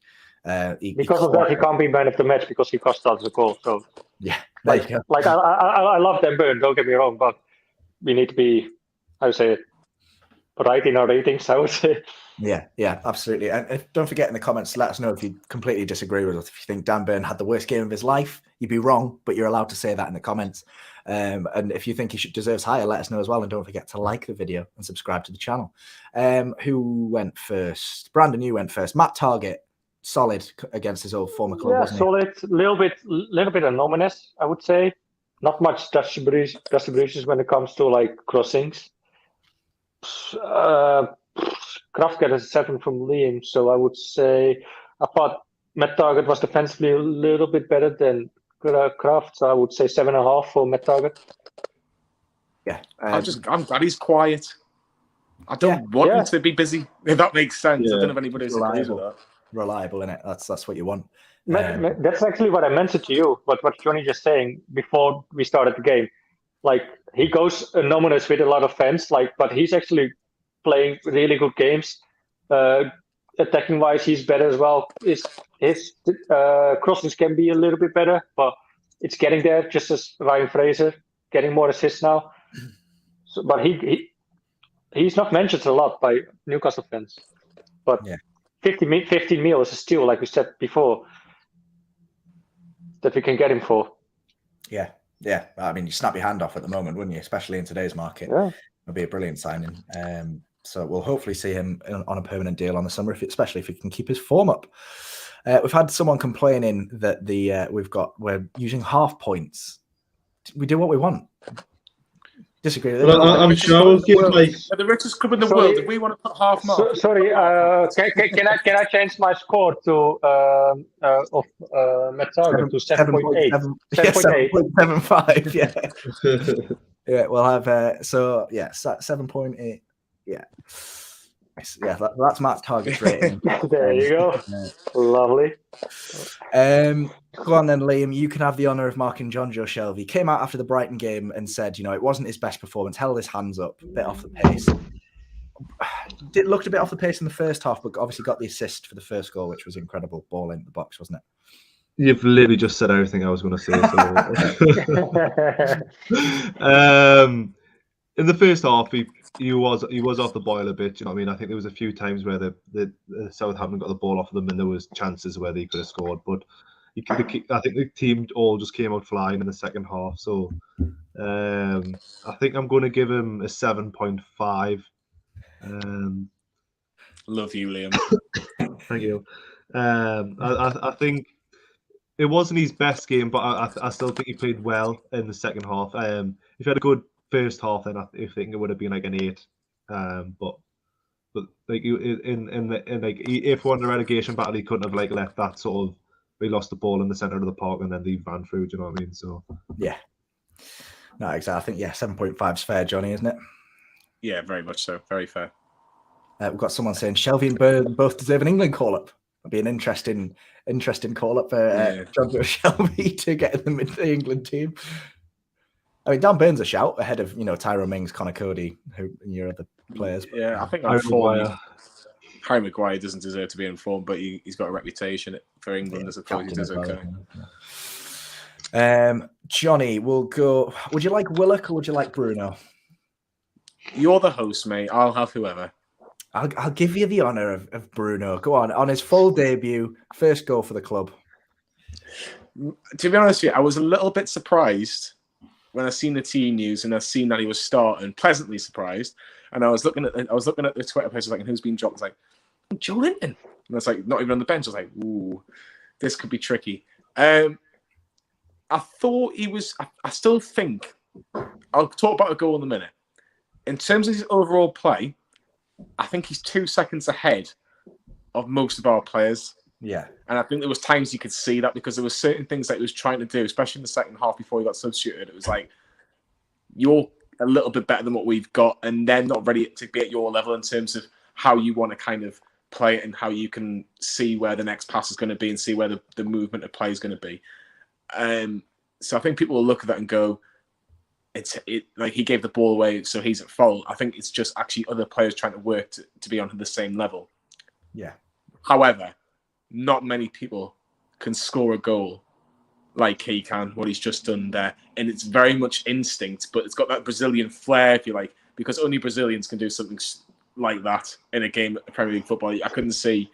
Because of that, he can't be man of the match because he cost us the goal. So yeah, I love Dan Burn. Don't get me wrong, but we need to be, I would say, right in our ratings. I would say. Yeah, absolutely. And don't forget in the comments, let us know if you completely disagree with us. If you think Dan Burn had the worst game of his life, you'd be wrong, but you're allowed to say that in the comments. And if you think he deserves higher, let us know as well. And don't forget to like the video and subscribe to the channel. Who went first? Brandon, you went first. Matt Target, solid against his old former club, wasn't solid. Little bit anonymous, I would say. Not much distributions when it comes to like crossings. Kraft got a 7 from Liam, so I would say I thought Matt Target was defensively a little bit better than Kraft, so I would say 7.5 for Matt Target. Yeah, I'm glad he's quiet. I don't want him to be busy. If that makes sense, I don't know if anybody agrees with that. Reliable, innit? That's what you want. That's actually what I mentioned to you. What Johnny just saying before we started the game. Like he goes anonymous with a lot of fans, but he's actually playing really good games. Attacking wise, he's better as well. His crossings can be a little bit better, but it's getting there. Just as Ryan Fraser getting more assists now. So, but he's not mentioned a lot by Newcastle fans. But 15 mil is a steal, like we said before, that we can get him for. Yeah. I mean, you snap your hand off at the moment, wouldn't you? Especially in today's market. Yeah. It'll be a brilliant signing. So we'll hopefully see him on a permanent deal on the summer, especially if he can keep his form up. We've had someone complaining that we're using half points. We do what we want. Disagree with it. Well, I'm sure I will give the richest club in the world. If we want to put half mark. Sorry, can I change my score to of Matt Target to 7.8? 7.75. Yeah. Yeah, we'll have 7.8. Yeah. That's Matt's target rating. There you go. Lovely. Go on then, Liam. You can have the honour of marking John Joe Shelby. Came out after the Brighton game and said, it wasn't his best performance. Held his hands up, a bit off the pace. It looked a bit off the pace in the first half, but obviously got the assist for the first goal, which was incredible. Ball into the box, wasn't it? You've literally just said everything I was going to say. In the first half, he was off the boil a bit. You know what I mean? I think there was a few times where the Southampton got the ball off of them, and there was chances where they could have scored. But I think the team all just came out flying in the second half. So I think I'm going to give him a 7.5. Love you, Liam. Thank you. I think it wasn't his best game, but I still think he played well in the second half. If he had a good first half, then I think it would have been like an 8. But like if we're in the relegation battle, he couldn't have left that sort of. We lost the ball in the centre of the park and then they ran through. Do you know what I mean? So yeah, no, exactly. I think 7.5 is fair, Johnny, isn't it? Yeah, very much so. Very fair. We've got someone saying Shelby and Burn both deserve an England call-up. It'll be an interesting call-up for John Joe Shelby to get in the England team. I mean, Dan Burns a shout ahead of Tyrone Mings, Connor Cody, who your other players. But, yeah, I think Harry Maguire doesn't deserve to be informed, but he's got a reputation for England. I suppose he does okay. Johnny, we'll go. Would you like Willock or would you like Bruno? You're the host, mate. I'll have whoever. I'll give you the honour of Bruno. Go on his full debut, first goal for the club. To be honest with you, I was a little bit surprised when I seen the team news and I seen that he was starting. Pleasantly surprised, and I was looking at the Twitter page, like, who's been dropped? I was like, Joe Linton, and it's like not even on the bench. I was like, ooh, this could be tricky. I thought he was. I still think. I'll talk about a goal in a minute. In terms of his overall play, I think he's 2 seconds ahead of most of our players. Yeah. And I think there was times you could see that because there were certain things that he was trying to do, especially in the second half before he got substituted. It was like, you're a little bit better than what we've got, and they're not ready to be at your level in terms of how you want to kind of play it and how you can see where the next pass is going to be and see where the movement of play is going to be. So I think people will look at that and go, like he gave the ball away, so he's at fault. I think it's just actually other players trying to work to be on the same level. Yeah. However, not many people can score a goal like he can, what he's just done there. And it's very much instinct, but it's got that Brazilian flair, if you like, because only Brazilians can do something like that in a game of Premier League football. I couldn't see,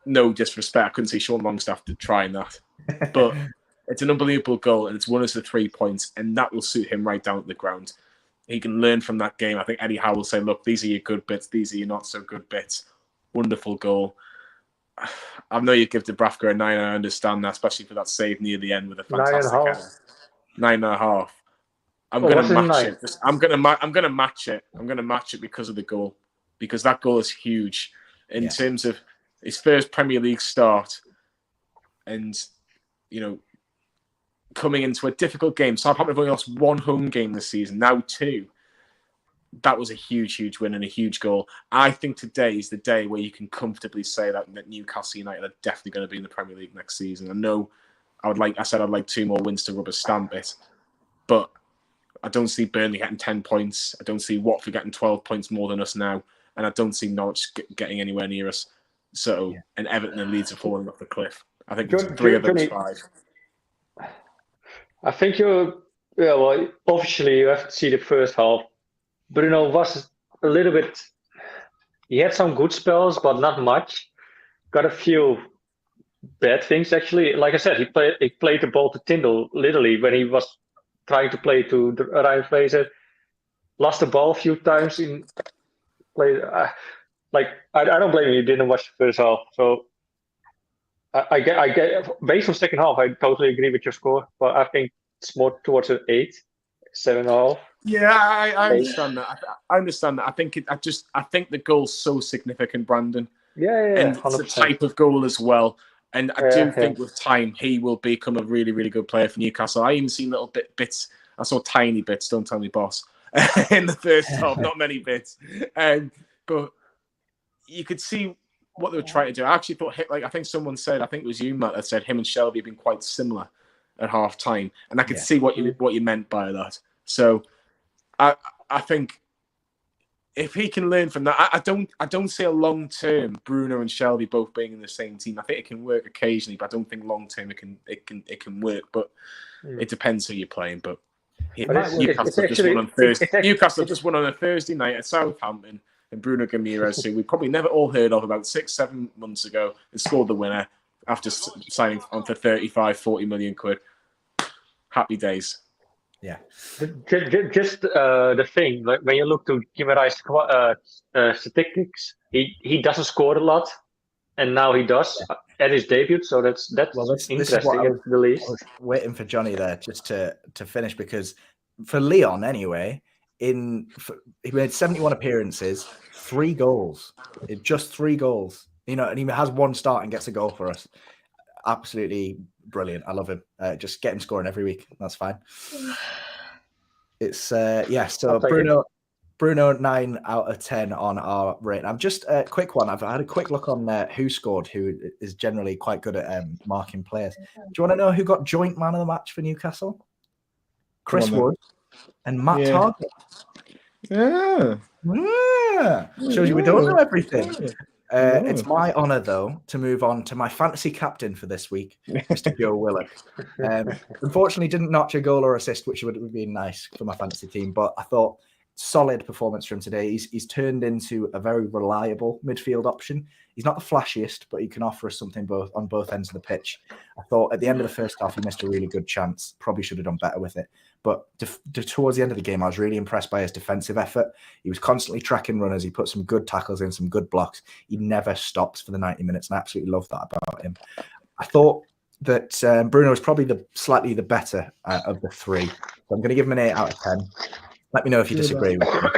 no disrespect, I couldn't see Sean Longstaff trying that. But it's an unbelievable goal, and it's won us the 3 points, and that will suit him right down at the ground. He can learn from that game. I think Eddie Howe will say, look, these are your good bits, these are your not so good bits. Wonderful goal. I know you give Dubravka a 9. I understand that, especially for that save near the end with a fantastic 9.5. I'm going to match it. I'm going to match it. I'm going to match it because of the goal, because that goal is huge in terms of his first Premier League start, and coming into a difficult game. Southampton have only lost 1 home game this season, now 2. That was a huge, huge win and a huge goal. I think today is the day where you can comfortably say that Newcastle United are definitely going to be in the Premier League next season. I know I'd like 2 more wins to rubber stamp it, but I don't see Burnley getting 10 points. I don't see Watford getting 12 points more than us now, and I don't see Norwich getting anywhere near us. So, and Everton and Leeds are falling off the cliff. I think it's 3 of those 5. I think obviously you have to see the first half. Bruno was a little bit. He had some good spells, but not much. Got a few bad things actually. Like I said, he played the ball to Tyndall literally when he was trying to play to Ryan Fraser. Lost the ball a few times in play. I don't blame you. You didn't watch the first half, so I get based on second half. I totally agree with your score, but I think it's more towards an 8, 7.5. Yeah, I understand that. I understand that. I think the goal's so significant, Brandon. Yeah, and 100%. it's a type of goal as well. And I do think with time he will become a really, really good player for Newcastle. I even seen little bits. I saw tiny bits. Don't tell me, boss. In the first half, not many bits. But you could see what they were trying to do. I actually thought, I think someone said, I think it was you, Matt, that said him and Shelby have been quite similar at half time, and I could see what you meant by that. So I think if he can learn from that, I don't see a long term Bruno and Shelby both being in the same team. I think it can work occasionally, but I don't think long term it can work. But it depends who you're playing. But Newcastle just won on a Thursday night at Southampton, and Bruno Ramirez, who we probably never all heard of about 6-7 months ago, and scored the winner after signing on for 35-40 million quid. Happy days. Yeah. Just the thing, like when you look to Guimaraes' statistics, he doesn't score a lot, and now he does at his debut. So that's interesting at the least. I was waiting for Johnny there just to finish, because for Leon anyway, he made 71 appearances, 3 goals, just 3 goals. And he has 1 start and gets a goal for us. Absolutely brilliant. I love him. Just get him scoring every week. That's fine. It's So Bruno, Bruno, 9 out of 10 on our rating. I'm just a quick one. I've had a quick look on who scored, who is generally quite good at marking players. Do you want to know who got joint man of the match for Newcastle? Chris Wood and Matt Target. Yeah. Shows you we don't know everything. It's my honour, though, to move on to my fantasy captain for this week, Mr. Joe Willock. Unfortunately, didn't notch a goal or assist, which would have been nice for my fantasy team, but I thought solid performance from today. He's turned into a very reliable midfield option. He's not the flashiest, but he can offer us something on both ends of the pitch. I thought at the end of the first half, he missed a really good chance. Probably should have done better with it. But towards the end of the game, I was really impressed by his defensive effort. He was constantly tracking runners. He put some good tackles in, some good blocks. He never stopped for the 90 minutes, and I absolutely love that about him. I thought that Bruno was probably slightly the better of the three. So I'm going to give him an 8 out of 10. Let me know if you disagree with me.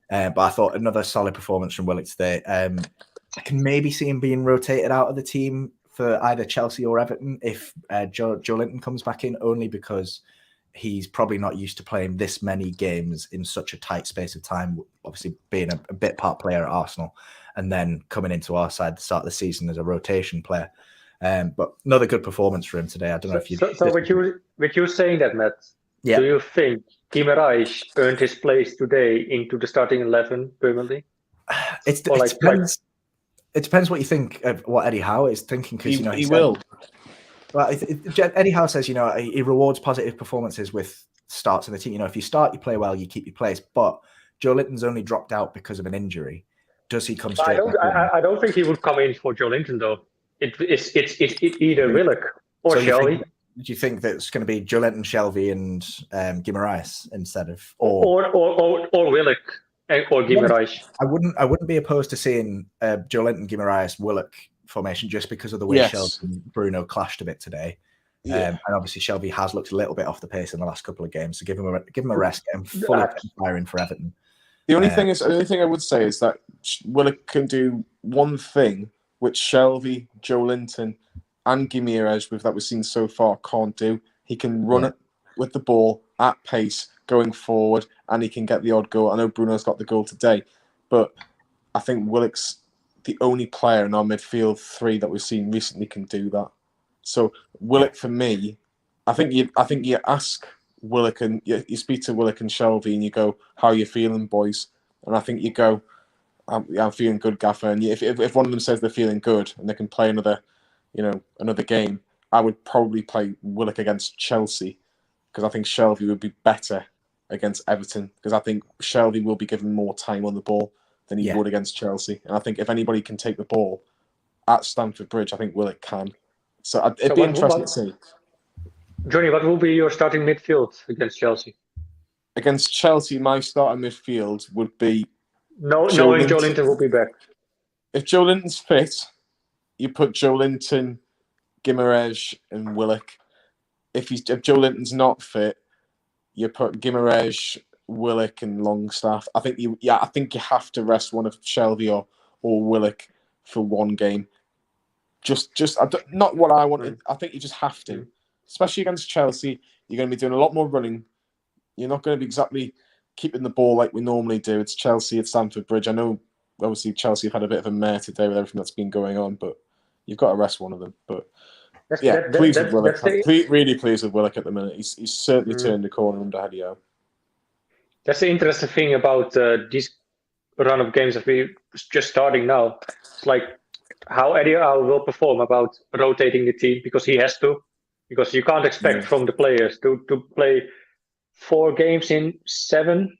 But I thought another solid performance from Willock today. I can maybe see him being rotated out of the team for either Chelsea or Everton if Joe Linton comes back in, only because he's probably not used to playing this many games in such a tight space of time, obviously being a bit part player at Arsenal and then coming into our side at the start of the season as a rotation player. But another good performance for him today. I don't know if you... So with you saying that, Matt, do you think Guimaraes earned his place today into the starting 11 permanently? It depends what you think of what Eddie Howe is thinking, because he will. Well, Eddie Howe says, he rewards positive performances with starts in the team. If you start, you play well, you keep your place. But Joe Linton's only dropped out because of an injury. Does he come straight back? I don't think he would come in for Joe Linton, though. It's either Willock or Shelvey. Do you think that it's going to be Joe Linton, Shelvey, and Guimaraes instead of or Willock or Guimaraes? I wouldn't be opposed to seeing Joe Linton, Guimaraes, Willock formation just because of the way Shelvey and Bruno clashed a bit today. And obviously Shelvey has looked a little bit off the pace in the last couple of games, so give him a rest, get him fully firing for Everton. The only thing I would say is that Willock can do one thing which Shelvey, Joe Linton, and Guimaraes, that we've seen so far, can't do. He can run it with the ball at pace going forward, and he can get the odd goal. I know Bruno's got the goal today, but I think Willock's the only player in our midfield three that we've seen recently can do that. So Willock, for me, I think you ask Willock and you speak to Willock and Shelvey and you go, "How are you feeling, boys?" And I think you go, "I'm feeling good, Gaffer." And if one of them says they're feeling good and they can play another game, I would probably play Willock against Chelsea because I think Shelvey would be better against Everton because I think Shelvey will be given more time on the ball than he would against Chelsea. And I think if anybody can take the ball at Stamford Bridge, I think Willock can. So it'd be interesting to see. Johnny, what will be your starting midfield against Chelsea? Against Chelsea, my starting midfield would be... Knowing Joe Linton will be back. If Joe Linton's fit, you put Joe Linton, Guimaraes and Willock. If Joe Linton's not fit, you put Guimaraes, Willock and Longstaff. I think you have to rest one of Shelvey or Willock for one game. Not what I wanted. I think you just have to, especially against Chelsea. You're going to be doing a lot more running. You're not going to be exactly keeping the ball like we normally do. It's Chelsea at Stamford Bridge. I know, obviously, Chelsea have had a bit of a mare today with everything that's been going on, but you've got to rest one of them. But pleased with Willock. Really pleased with Willock at the minute. He's certainly turned the corner under Eddie Howe. That's the interesting thing about these run of games that we're just starting now. It's like how Eddie Howe will perform about rotating the team because he has to. Because you can't expect from the players to play 4 games in 7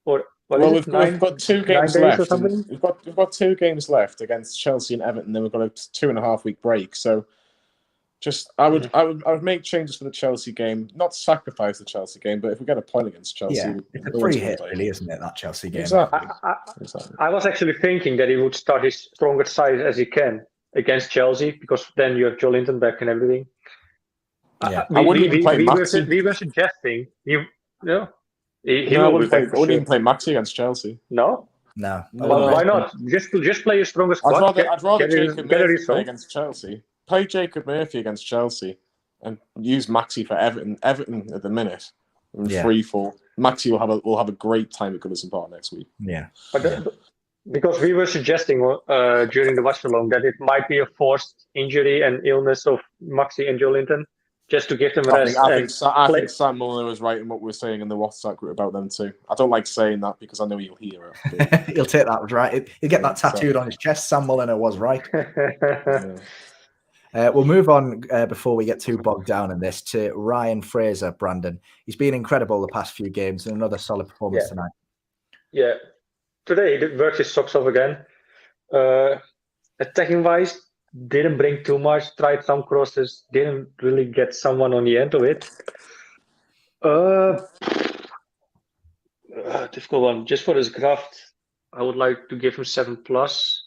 or we've got 2 games left. We've got 2 games left against Chelsea and Everton. Then we've got a 2.5 week break. So, I would make changes for the Chelsea game. Not sacrifice the Chelsea game, but if we get a point against Chelsea, it's a free hit, really, isn't it? That Chelsea game. Exactly. I was actually thinking that he would start his strongest side as he can against Chelsea because then you have Joe Linton back and everything. I wouldn't even play Maxi. We were suggesting I wouldn't even play Maxi against Chelsea. No. Well, why not? Just play your strongest squad. I'd rather Jacob Murphy play against Chelsea. Play Jacob Murphy against Chelsea and use Maxi for Everton. Everton at the minute in 3-4. Maxi will have a great time at Goodison Park next week. Yeah. But because we were suggesting during the watch along that it might be a forced injury and illness of Maxi and Joelinton, just to give them rest. I think Sam Muller was right in what we're saying in the WhatsApp group about them too. I don't like saying that because I know you'll hear it. He'll take that, right? He'll get that tattooed on his chest. Sam Mulliner was right. We'll move on before we get too bogged down in this to Ryan Fraser, Brandon. He's been incredible the past few games and another solid performance tonight. Yeah. Today, he worked his socks off again. Attacking-wise, didn't bring too much. Tried some crosses. Didn't really get someone on the end of it. Difficult one. Just for his graft, I would like to give him 7+, 7.5+.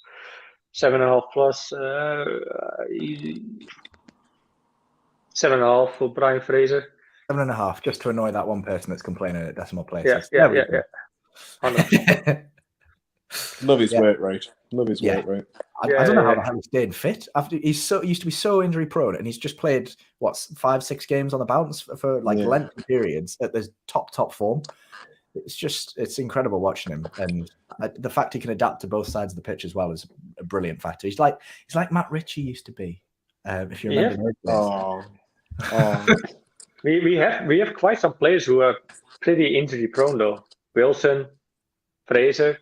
7.5 for Brian Fraser. 7.5, just to annoy that one person that's complaining at decimal places. Yeah. 100%. Love his work rate. Love his work rate. I don't know how the hell he's staying fit. After he used to be so injury prone, and he's just played 5-6 games on the bounce for lengthy periods at the top form. It's incredible watching him, and the fact he can adapt to both sides of the pitch as well is a brilliant factor. He's like Matt Ritchie used to be, if you remember. We have quite some players who are pretty injury prone though. Wilson, Fraser,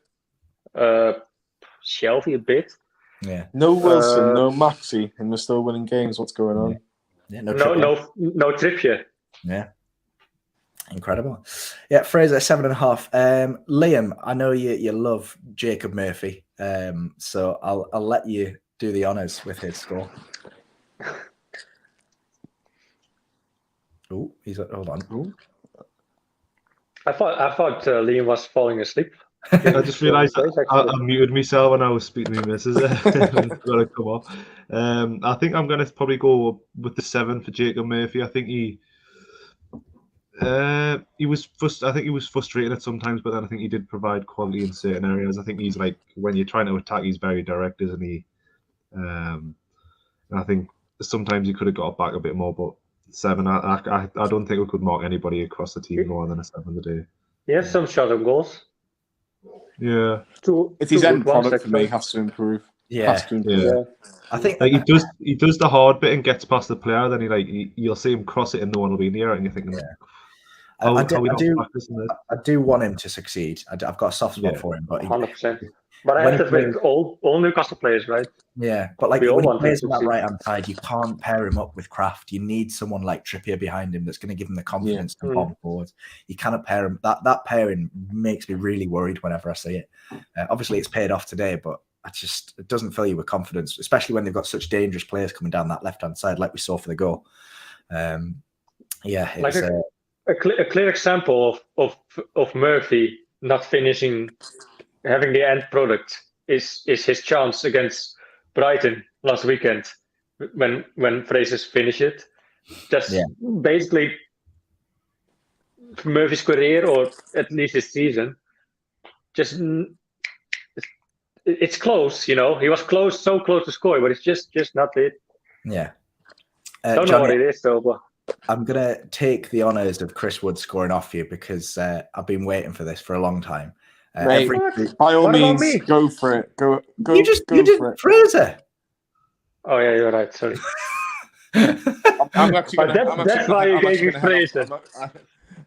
Shelby a bit. Yeah. No Wilson, no Maxi, and we're still winning games. What's going on? Yeah, no Trippier. Yeah. Incredible. Yeah, Fraser 7.5. Liam, I know you love Jacob Murphy, so I'll let you do the honours with his score. Oh, hold on. Ooh. I thought Liam was falling asleep. I just realised I muted myself when I was speaking to my missus. Got to come off. I think I'm going to probably go with the 7 for Jacob Murphy. I think he was frustrated at sometimes, but then I think he did provide quality in certain areas. I think he's when you're trying to attack, he's very direct, isn't he? And I think sometimes he could have got back a bit more, but 7. I don't think we could mark anybody across the team more than a 7 today. He has some shot on goals. Yeah, it's his end product for me. Has to improve. Yeah. I think he does the hard bit and gets past the player. Then you'll see him cross it and no one will be near it, and you're thinking, I do want him to succeed. I've got a soft spot for him, but 100%. But I have to think all Newcastle players, right? Yeah, but when he plays on that right-hand side, you can't pair him up with Kraft. You need someone like Trippier behind him that's going to give him the confidence to bomb forward. You cannot pair him. That pairing makes me really worried whenever I see it. Obviously, it's paid off today, but it doesn't fill you with confidence, especially when they've got such dangerous players coming down that left-hand side, like we saw for the goal. It's a clear example of Murphy not finishing. Having the end product is his chance against Brighton last weekend when Fraser's finished it. Basically Murphy's career, or at least his season, it's close, He was so close to score, but it's just not it. Yeah. Don't know what it is though, but I'm gonna take the honours of Chris Wood scoring off you because I've been waiting for this for a long time. By all means, go for it. Go you did for it. Fraser. Oh yeah, you're right. Sorry. That's why you gave me Fraser.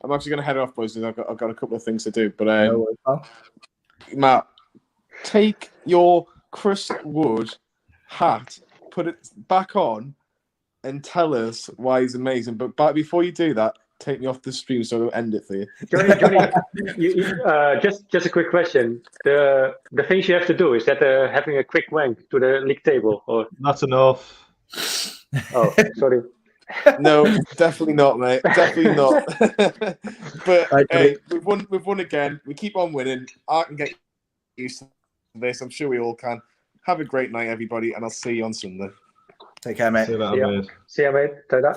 I'm actually going to head off, boys. I've got a couple of things to do. But Matt, take your Chris Wood hat, put it back on, and tell us why he's amazing. But before you do that, take me off the stream so I'll end it for you. Johnny, just a quick question. The things you have to do, is that having a quick wank to the league table? Or that's enough. Oh, sorry. No, definitely not, mate. Definitely not. But right, hey, we've won again. We keep on winning. I can get used to this. I'm sure we all can. Have a great night, everybody, and I'll see you on Sunday. Take care, mate. See you later, mate. Ta-da.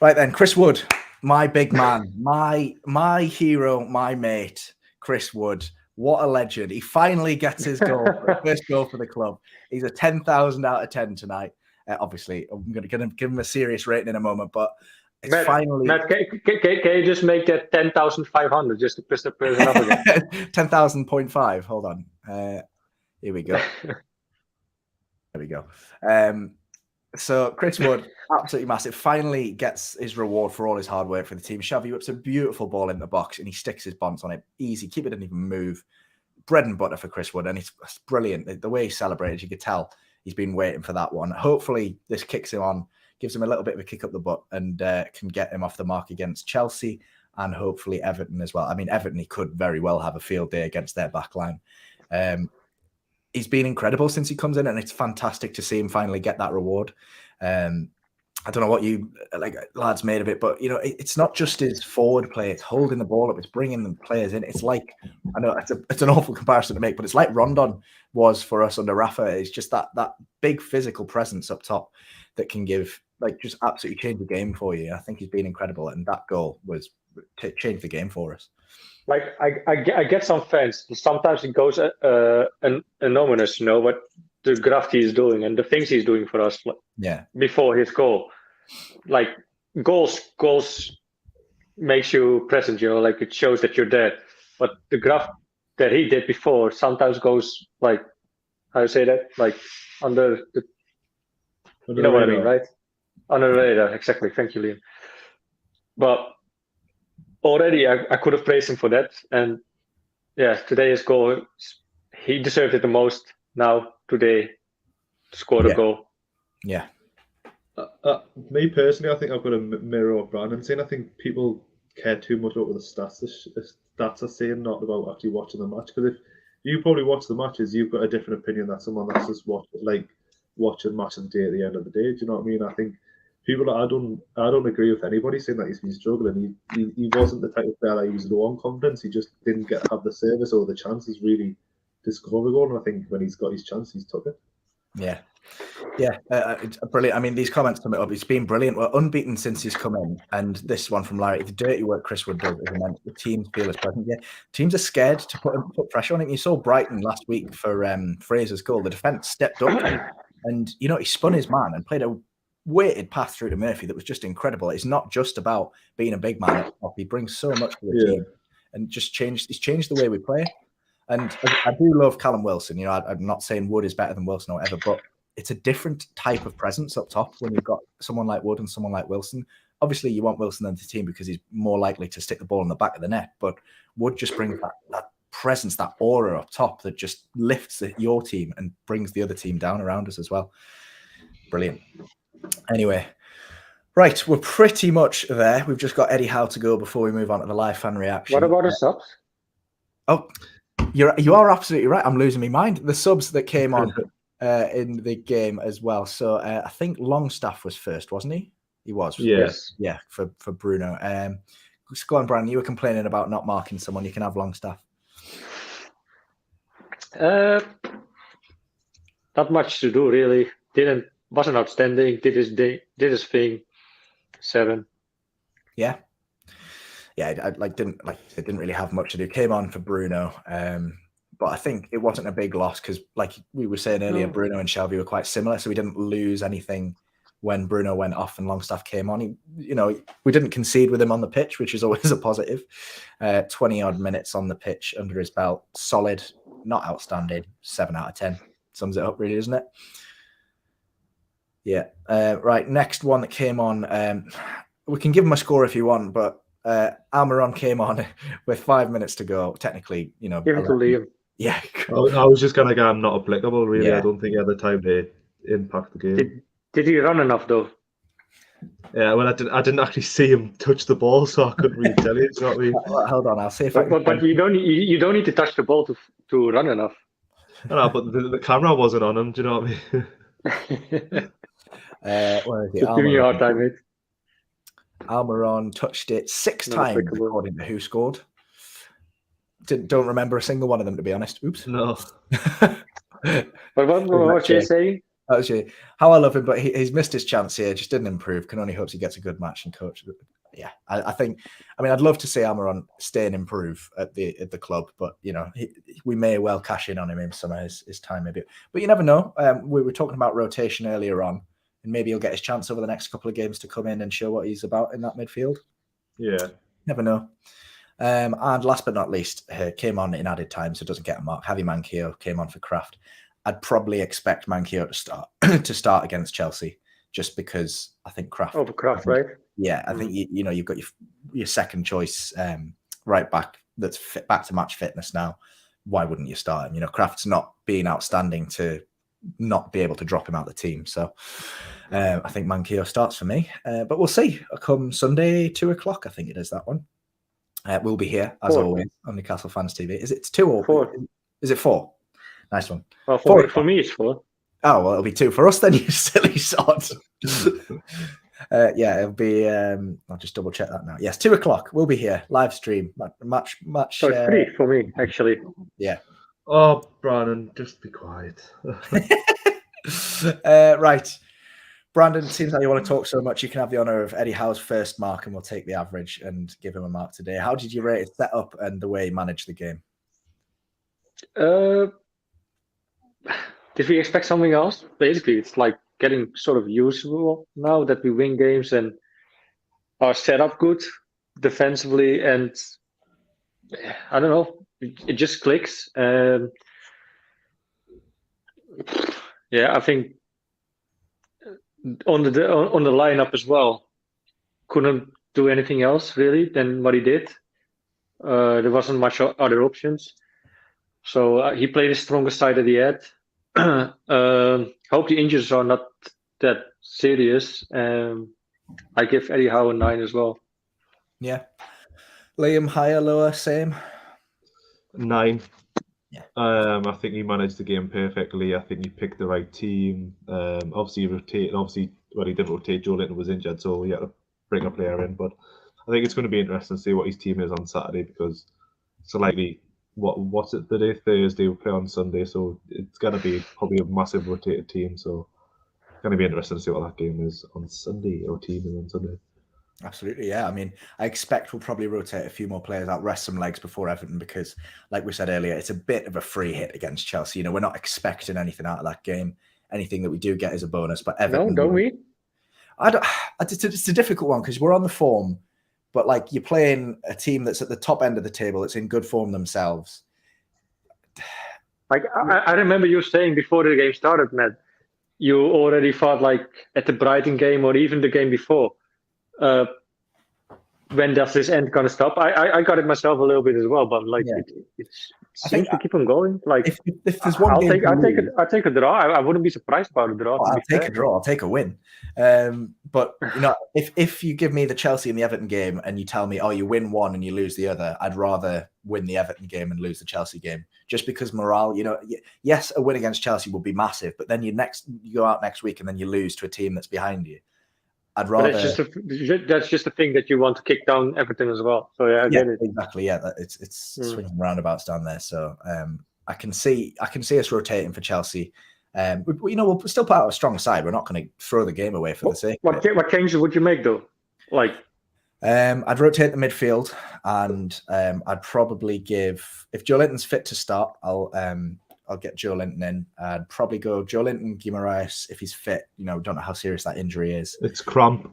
Right then, Chris Wood. My big man, my hero, my mate, Chris Wood. What a legend. He finally gets his goal, first goal for the club. He's a 10,000 out of 10 tonight. Obviously, I'm going to give him a serious rating in a moment, but It's finally Matt, can you just make that 10,500 just to piss the person off again? 10,000.5. Hold on. Here we go. There we go. So Chris Wood, absolutely massive, finally gets his reward for all his hard work for the team. Xavi whips a beautiful ball in the box and he sticks his bonds on it. Easy. Keeper didn't even move. Bread and butter for Chris Wood. And it's brilliant. The way he celebrated, you could tell he's been waiting for that one. Hopefully this kicks him on, gives him a little bit of a kick up the butt and can get him off the mark against Chelsea and hopefully Everton as well. I mean, Everton, he could very well have a field day against their back line. He's been incredible since he comes in and it's fantastic to see him finally get that reward. I don't know what you lads made of it, but it's not just his forward play. It's holding the ball up. It's bringing the players in. It's like, I know it's an awful comparison to make, but it's like Rondon was for us under Rafa. It's just that big physical presence up top that can give, just absolutely change the game for you. I think he's been incredible. And that goal was to change the game for us. I get some fans. Sometimes it goes anonymous, what the graft he's doing and the things he's doing for us. Before his goal, goals makes you present. It shows that you're there. But the graft that he did before sometimes goes how you say that, under the. You know what I mean, right? Under the radar, exactly. Thank you, Liam. But already, I could have praised him for that. And today's goal, he deserved it the most. Now, today, scored a goal. Yeah. Me personally, I think I've got a mirror of Brandon saying I think people care too much about what the stats are saying, not about actually watching the match. Because if you probably watch the matches, you've got a different opinion than someone that's just watching match of the day at the end of the day. Do you know what I mean? I think people that I don't agree with anybody saying that he's been struggling. He wasn't the type of player that he was low on confidence. He just didn't have the service or the chances really to score a goal. And I think when he's got his chance, he's took it. Yeah. It's brilliant. I mean, these comments sum it up. It's been brilliant. We're unbeaten since he's come in. And this one from Larry, the dirty work Chris Wood does is immense. The teams feel his presence. Yeah, teams are scared to put pressure on him. You saw Brighton last week for Fraser's goal. The defence stepped up and, he spun his man and played a weighted pass through to Murphy that was just incredible. It's not just about being a big man. He brings so much to the team and he's changed the way we play. And I do love Callum Wilson. I'm not saying Wood is better than Wilson or whatever, but it's a different type of presence up top when you've got someone like Wood and someone like Wilson. Obviously, you want Wilson in the team because he's more likely to stick the ball in the back of the net, but Wood just brings that presence, that aura up top that just lifts your team and brings the other team down around us as well. Brilliant. Anyway, right, we're pretty much there. We've just got Eddie Howe to go before we move on to the live fan reaction. What about the subs? Oh, you are absolutely right. I'm losing my mind. The subs that came on in the game as well. So I think Longstaff was first, wasn't he? He was. Yes. Yeah, for Bruno. Go on, Brian. You were complaining about not marking someone. You can have Longstaff. Not much to do, really. Wasn't outstanding. Did his thing. 7. Yeah. Yeah, I didn't really have much to do. Came on for Bruno, but I think it wasn't a big loss because, like we were saying earlier, Bruno and Xavi were quite similar, so we didn't lose anything when Bruno went off and Longstaff came on. We didn't concede with him on the pitch, which is always a positive. 20-odd minutes on the pitch under his belt, solid, not outstanding. 7 out of 10 sums it up, really, doesn't it? Yeah. Right. Next one that came on. We can give him a score if you want, but Almiron came on with 5 minutes to go. Technically, Give it to Liam. Yeah. I was just gonna go. I'm not applicable, really. Yeah. I don't think he had the time to impact the game. Did he run enough though? Yeah, well, I didn't actually see him touch the ball, so I couldn't really tell you. Do you know what I mean? Well, hold on, I'll see if But you don't need to touch the ball to run enough. No, but the camera wasn't on him. Do you know what I mean? Where is it? Just giving you a hard time, mate. Almiron touched it 6 times, according to who scored. Don't remember a single one of them, to be honest. Oops. No. But what was you saying? Actually, how I love him, but he's missed his chance here. Just didn't improve. Can only hope he gets a good match and coach. Yeah, I think. I mean, I'd love to see Almiron stay and improve at the club, but we may well cash in on him in some of his time, maybe. But you never know. We were talking about rotation earlier on. and maybe he'll get his chance over the next couple of games to come in and show what he's about in that midfield. Yeah. Never know. And last but not least, came on in added time, so doesn't get a mark. Javi Manquillo came on for Kraft. I'd probably expect Manquillo to start against Chelsea, just because I think Kraft. Over Kraft, right? Yeah, I think you've got your second choice right back that's back to match fitness now. Why wouldn't you start him? Kraft's not being outstanding to not be able to drop him out of the team. So I think Manquillo starts for me. But we'll see. Come Sunday, 2:00, I think it is that one. We'll be here, as always, on Newcastle Fans TV. Is it 2 or 4? Is it 4? Nice one. Well, for me, it's 4. Oh, well, it'll be 2 for us then, you silly sod. Yeah, it'll be. I'll just double check that now. Yes, 2:00. We'll be here, live stream. Much. So it's 3 for me, actually. Yeah. Oh, Brandon, just be quiet. Right. Brandon, seems like you want to talk so much. You can have the honour of Eddie Howe's first mark, and we'll take the average and give him a mark today. How did you rate his setup and the way he managed the game? Did we expect something else? Basically, it's like getting sort of usable now that we win games and are set up good defensively, and I don't know, it just clicks. Yeah, I think on the lineup as well, couldn't do anything else really than what he did. There wasn't much other options, so he played the strongest side that he had. Hope the injuries are not that serious. I give Eddie Howe a 9 as well. Yeah. Liam, higher, lower, same? 9. Yeah. I think he managed the game perfectly. I think he picked the right team. Obviously, when he didn't rotate, Joe Linton was injured, so he had to bring a player in. But I think it's going to be interesting to see what his team is on Saturday, because it's likely. What's it today? Thursday, we play on Sunday, so it's going to be probably a massive rotated team. So it's going to be interesting to see what that game is on Sunday, or team is on Sunday. Absolutely, yeah. I mean, I expect we'll probably rotate a few more players out, rest some legs before Everton, because, like we said earlier, it's a bit of a free hit against Chelsea. We're not expecting anything out of that game. Anything that we do get is a bonus. But Everton, no, don't we? It's a difficult one because we're on the form. But like, you're playing a team that's at the top end of the table, that's in good form themselves. Like I remember you saying before the game started, Matt, you already thought like at the Brighton game or even the game before, when does this end gonna stop? I got it myself a little bit as well, but like it seems to keep on going. Like if there's one, I'll take a draw. I wouldn't be surprised about a draw. I'll take a draw. I'll take a win. But if you give me the Chelsea and the Everton game and you tell me, oh, you win one and you lose the other, I'd rather win the Everton game and lose the Chelsea game, just because morale. Yes, a win against Chelsea would be massive, but then you go out next week and then you lose to a team that's behind you. I'd rather. That's just a thing that you want to kick down Everton as well. So yeah, I get it. Exactly. Yeah, it's swings and roundabouts down there. So I can see us rotating for Chelsea. We'll still put out a strong side. We're not going to throw the game away for the sake. What changes would you make though? Like, I'd rotate the midfield, and I'd probably give, if Joe Linton's fit to start, I'll get Joe Linton in. I'd probably go Joe Linton, Guimaraes if he's fit. Don't know how serious that injury is. It's cramp.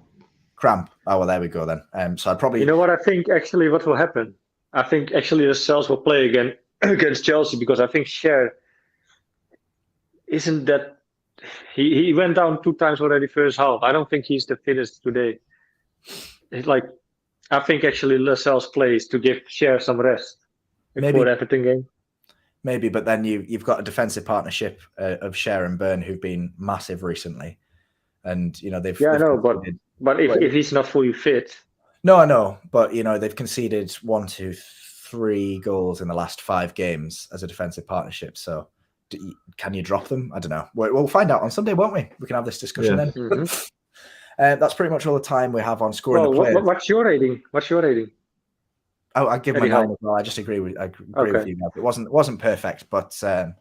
Oh, well, there we go then. So I'd probably. You know what I think actually what will happen? I think actually the Cells will play again against Chelsea, because I think Cher isn't that. He went down 2 times already first half. I don't think he's the fittest today. It's like, I think actually Lascelles plays to give Cher some rest before the Everton game. Maybe, but then you've got a defensive partnership of Cher and Byrne who've been massive recently, and they've. Yeah, I know, but if he's not fully fit. No, I know, but they've conceded 1, 2, 3 goals in the last 5 games as a defensive partnership. So, can you drop them? I don't know. We'll find out on Sunday, won't we? We can have this discussion then. Mm-hmm. That's pretty much all the time we have on scoring the players. What's your rating? Oh, I give my 9 as well. I just agree with you. It wasn't perfect, but I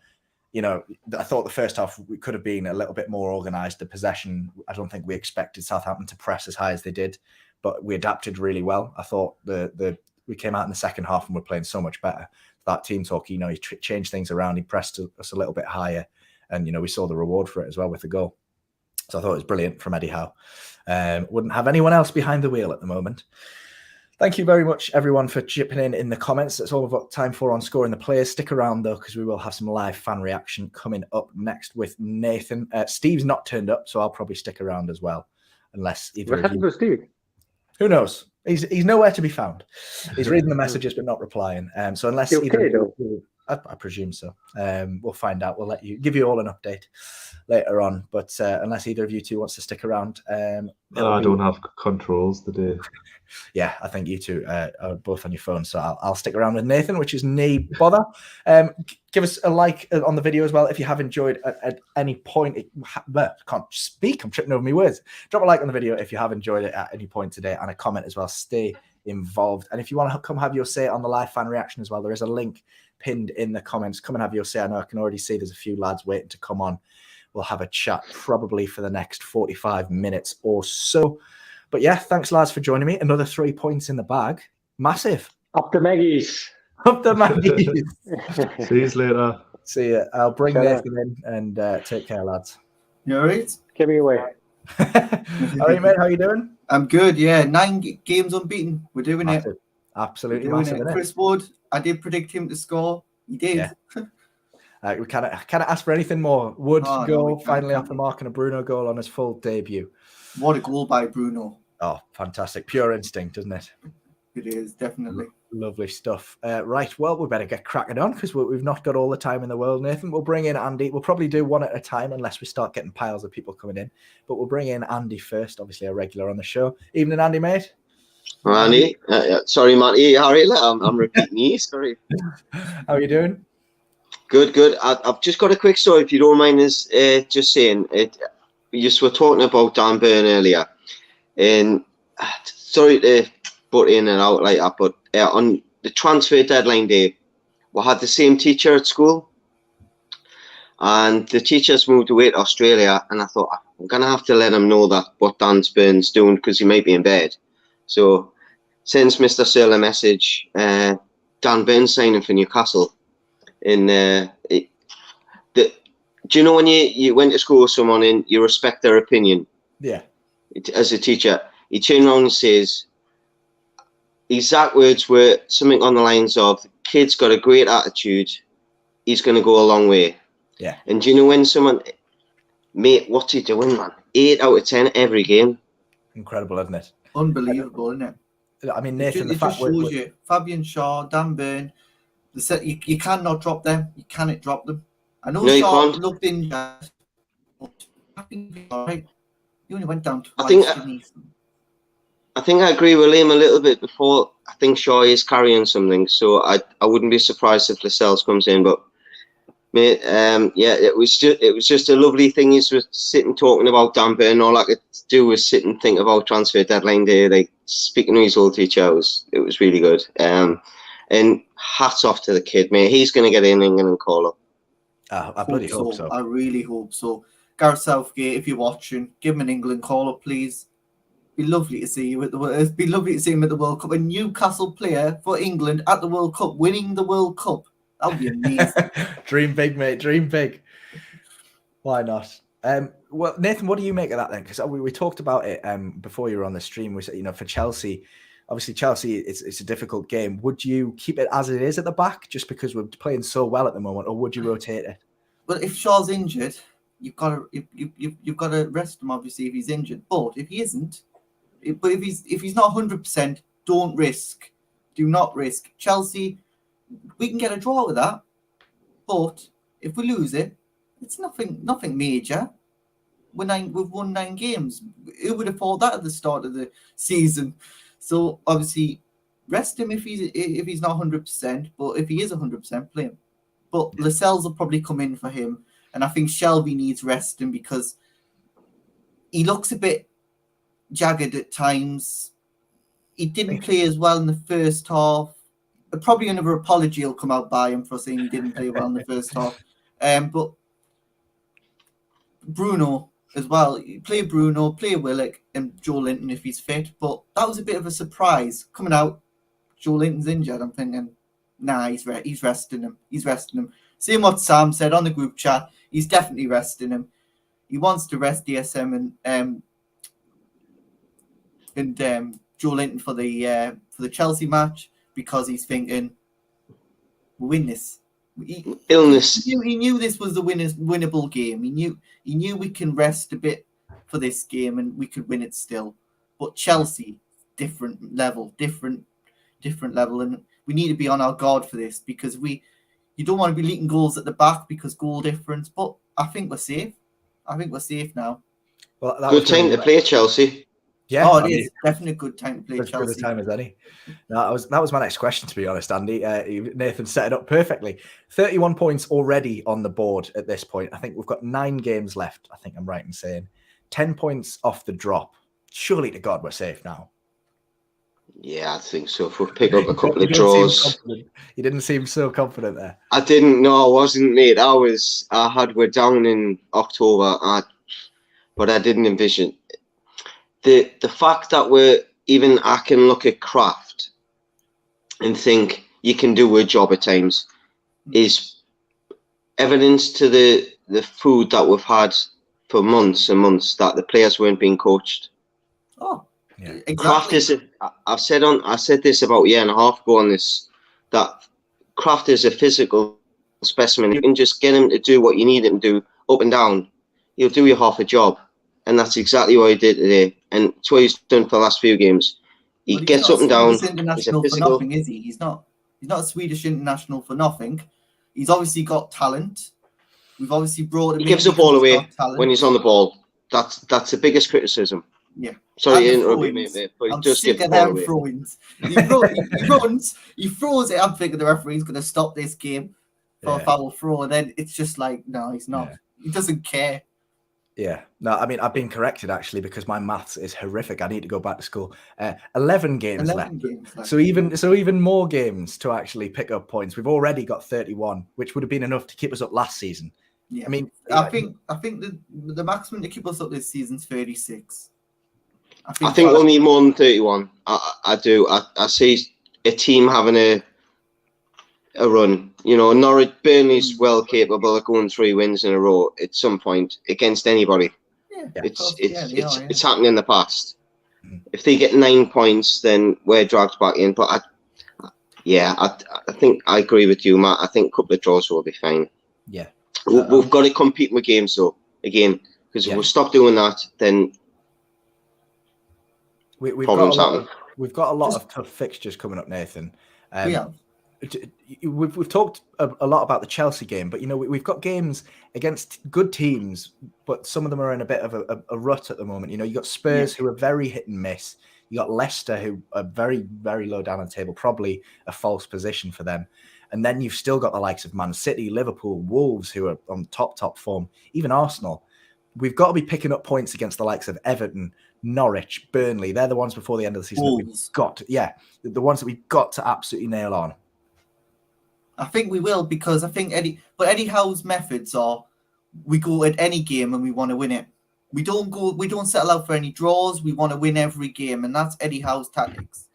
thought the first half we could have been a little bit more organised. The possession, I don't think we expected Southampton to press as high as they did, but we adapted really well. I thought we came out in the second half and we're playing so much better. That team talk, he changed things around. He pressed us a little bit higher, and we saw the reward for it as well with the goal. So I thought it was brilliant from Eddie Howe. Wouldn't have anyone else behind the wheel at the moment. Thank you very much, everyone, for chipping in the comments. That's all we've got time for on Scoring the Players. Stick around, though, because we will have some live fan reaction coming up next with Nathan. Steve's not turned up, so I'll probably stick around as well, unless either What of happened you... to Steve? Who knows? He's nowhere to be found. He's reading the messages but not replying. So unless You okay, either I presume so. We'll find out. We'll give you all an update later on. But unless either of you two wants to stick around, I don't have controls today. Yeah, I think you two are both on your phone, so I'll stick around with Nathan, which is knee bother. Give us a like on the video as well if you have enjoyed at any point. Can't speak. I'm tripping over my words. Drop a like on the video if you have enjoyed it at any point today, and a comment as well. Stay involved, and if you want to come have your say on the live fan reaction as well, there is a link pinned in the comments. Come and have your say. I know I can already see there's a few lads waiting to come on. We'll have a chat probably for the next 45 minutes or so. But yeah, thanks, lads, for joining me. Another 3 points in the bag. Massive. Up the Maggies. Up the Maggies. See you later. See ya. I'll bring Shut Nathan in and take care, lads. You all right? Give me away. All right, mate. How you doing? I'm good, yeah. 9 games unbeaten. We're doing Massive. it. Absolutely We're doing massive. it. Chris Wood, I did predict him to score. He did. Yeah. We can't ask for anything more. Wood goal, finally off the mark, and a Bruno goal on his full debut. What a goal by Bruno. Oh, fantastic. Pure instinct, isn't it? It is, definitely. Lovely stuff. Right, well, we better get cracking on because we've not got all the time in the world, Nathan. We'll bring in Andy. We'll probably do one at a time unless we start getting piles of people coming in. But we'll bring in Andy first, obviously a regular on the show. Evening, Andy, mate. Andy, sorry, Matty. Harry, I'm repeating you. Sorry. How are you doing? Good. I've just got a quick story, if you don't mind us just saying it. We just were talking about Dan Burn earlier, and sorry to butt in and out like that, but on the transfer deadline day, we had the same teacher at school, and the teacher's moved away to Australia, and I thought I'm gonna have to let him know that what Dan Burn's doing because he might be in bed. So sends Mr. Searle a message. Dan Burn signing for Newcastle. And do you know when you went to school with someone and you respect their opinion? Yeah. As a teacher, he turned around and says, exact words were something on the lines of, "Kid's got a great attitude. He's going to go a long way." Yeah. And do you know when someone, mate, what's he doing, man? 8 out of 10 every game. Incredible, isn't it? Unbelievable, isn't it? I mean, Nathan, it just shows you, Fabian Shaw, Dan Burn, you cannot drop them. You cannot drop them. I know Shaw looked injured, but I think he's all right. He only went down twice. I think I agree with Liam a little bit before. I think Shaw is carrying something, so I wouldn't be surprised if Lascelles comes in. But mate, yeah, it was just a lovely thing. He's sitting talking about Dan Burn. All I could do was sit and think about transfer deadline day. Like speaking to his old teacher, it was really good. And hats off to the kid, mate. He's going to get in England and call up. I bloody hope so. I really hope so. Gareth Southgate, if you're watching, give him an England call up, please. Be lovely to see you at the World. It'd be lovely to see him at the World Cup. A Newcastle player for England at the World Cup, winning the World Cup. That would be amazing. Dream big, mate. Dream big. Why not? Well, Nathan, what do you make of that then? Because we talked about it before you were on the stream. We said, for Chelsea. Obviously, Chelsea, it's a difficult game. Would you keep it as it is at the back just because we're playing so well at the moment, or would you rotate it? Well, if Shaw's injured, you've got to rest him. Obviously, if he's injured, but if he isn't, if he's not 100%, don't risk. Do not risk. Chelsea, we can get a draw with that, but if we lose it, it's nothing major. We've won 9 games. Who would have thought that at the start of the season? So obviously, rest him if he's not 100%. But if he is 100%, play him. But Lascelles will probably come in for him, and I think Shelby needs resting because he looks a bit jagged at times. He didn't play as well in the first half. Probably another apology will come out by him for saying he didn't play well in the first half. But Bruno as well. Play Bruno, play Willock, and Joe Linton if he's fit. But that was a bit of a surprise coming out. Joe Linton's injured. I'm thinking, nah, he's resting him. He's resting him. Same what Sam said on the group chat. He's definitely resting him. He wants to rest DSM and Joe Linton for the Chelsea match because he's thinking, we'll win this. Illness. He knew this was the winnable game. He knew we can rest a bit for this game and we could win it still. But Chelsea, different level, and we need to be on our guard for this because you don't want to be leaking goals at the back because goal difference. But I think we're safe. I think we're safe now. Well, that Good time to play Chelsea. Yeah, oh, it is definitely a good time to play as Chelsea. good a time as any. No, that was my next question, to be honest, Andy. Nathan set it up perfectly. 31 points already on the board at this point. I think we've got 9 games left. I think I'm right in saying 10 points off the drop. Surely to God, we're safe now. Yeah, I think so. If we pick up a couple of draws. You didn't seem so confident there. I didn't. No, I wasn't, mate. We're down in October, but I didn't envision the fact that I can look at Kraft and think you can do a job at times is evidence to the food that we've had for months and months that the players weren't being coached. Oh, yeah, exactly. Kraft is I said this about a year and a half ago on this, that Kraft is a physical specimen. You can just get him to do what you need him to do up and down. He'll do you half a job. And that's exactly what he did today. And it's what he's done for the last few games. He gets up and down. He's international for nothing, is he? He's not a Swedish international for nothing. He's obviously got talent. We've obviously brought him. He gives the ball away when he's on the ball. That's the biggest criticism. Yeah. Sorry to interrupt you, mate, but he does give the ball away. Throw-ins. He runs, he throws it. I'm thinking the referee's going to stop this game for a foul throw, and then it's just like, no, he's not. Yeah. He doesn't care. Yeah, no, I mean, I've been corrected actually because my maths is horrific. I need to go back to school. 11 games left. So even more games to actually pick up points. We've already got 31, which would have been enough to keep us up last season. Yeah, I mean, I think the maximum to keep us up this season is 36. I think we'll need more than 31. I do. I see a team having a run. You know, Burnley's well capable of going 3 wins in a row at some point against anybody. Yeah, it's happened in the past. If they get 9 points, then we're dragged back in. But I think I agree with you, Matt. I think a couple of draws will be fine. Yeah, we've got to compete with games though. Again, because if we stop doing that, then we've got a lot of tough fixtures coming up, Nathan. We've talked a lot about the Chelsea game, but we've got games against good teams, but some of them are in a bit of a rut at the moment. You got Spurs who are very hit and miss. You got Leicester who are very, very low down on the table, probably a false position for them. And then you've still got the likes of Man City, Liverpool, Wolves who are on top form, even Arsenal. We've got to be picking up points against the likes of Everton, Norwich, Burnley. They're the ones before the end of the season that we've got. The ones that we've got to absolutely nail on. I think we will, because I think Eddie Howe's methods are we go at any game and we want to win it. We don't settle out for any draws. We want to win every game, and that's Eddie Howe's tactics.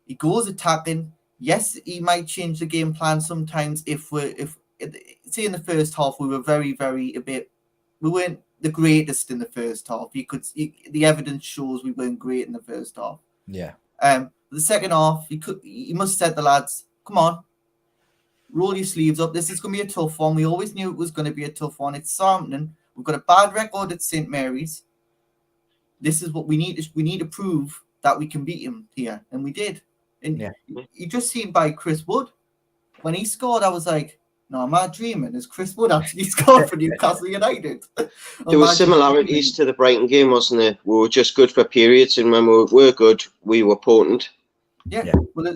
He goes attacking. Yes, he might change the game plan sometimes if say in the first half we were very, very we weren't the greatest in the first half. The evidence shows we weren't great in the first half. Yeah. The second half, he must have said to the lads, come on, roll your sleeves up. This is going to be a tough one. We always knew it was going to be a tough one. It's Southampton. We've got a bad record at St. Mary's. This is what we need. We need to prove that we can beat him here, and we did. And you just seen by Chris Wood when he scored. I was like, "No, am I dreaming? Has Chris Wood actually scored for Newcastle United?" There were similarities to the Brighton game, wasn't there? We were just good for periods, and when we were good, we were potent. Yeah. Well,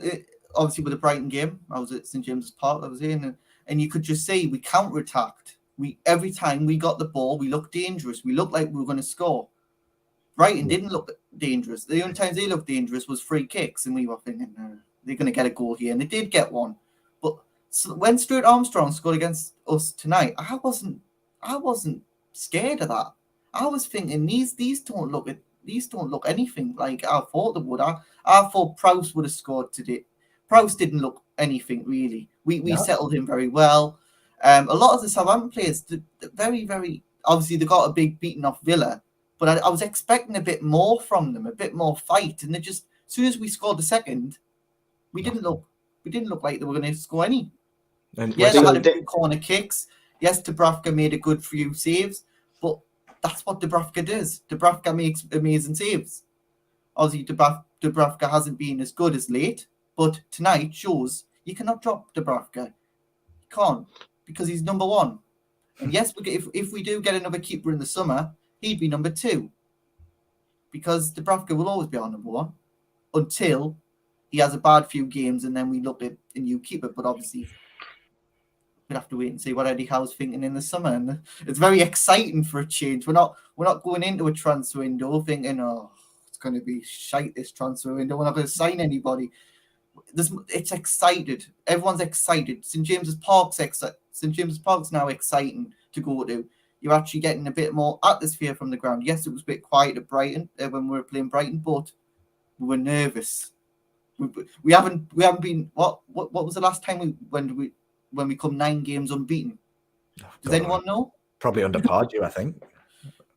obviously with the Brighton game, I was at St James's Park. I was in, and you could just see we counter-attacked. Every time we got the ball, we looked dangerous. We looked like we were going to score. Brighton didn't look dangerous. The only times they looked dangerous was free kicks, and we were thinking they're going to get a goal here, and they did get one. But when Stuart Armstrong scored against us tonight, I wasn't scared of that. I was thinking these don't look anything like I thought they would. I thought Prowse would have scored today. Prowse didn't look anything really. We settled him very well. A lot of the Southampton players, very, very. obviously they got a big beating off Villa, but I was expecting a bit more from them, a bit more fight, and they just as soon as we scored the second, we didn't look like they were going to score any. And Yes, they had a few corner kicks. Yes, Dubravka made a good few saves, but that's what Dubravka does. Dubravka makes amazing saves. Obviously, Dubravka hasn't been as good as late, but tonight shows you cannot drop Dubravka. You can't, because he's number one. And yes, if we do get another keeper in the summer, he'd be number two. Because Dubravka will always be our number one until he has a bad few games, and then we look at a new keeper. But obviously, we'll have to wait and see what Eddie Howe's thinking in the summer. And it's very exciting for a change. We're not going into a transfer window thinking, oh, it's going to be shite this transfer window. We're not going to sign anybody. It's excited. Everyone's excited. St James's Park's now exciting to go to. You're actually getting a bit more atmosphere from the ground. Yes, it was a bit quiet at Brighton when we were playing Brighton, but we were nervous. We haven't been. What was the last time when we come 9 games unbeaten? Does anyone know? Probably under Pardew, I think.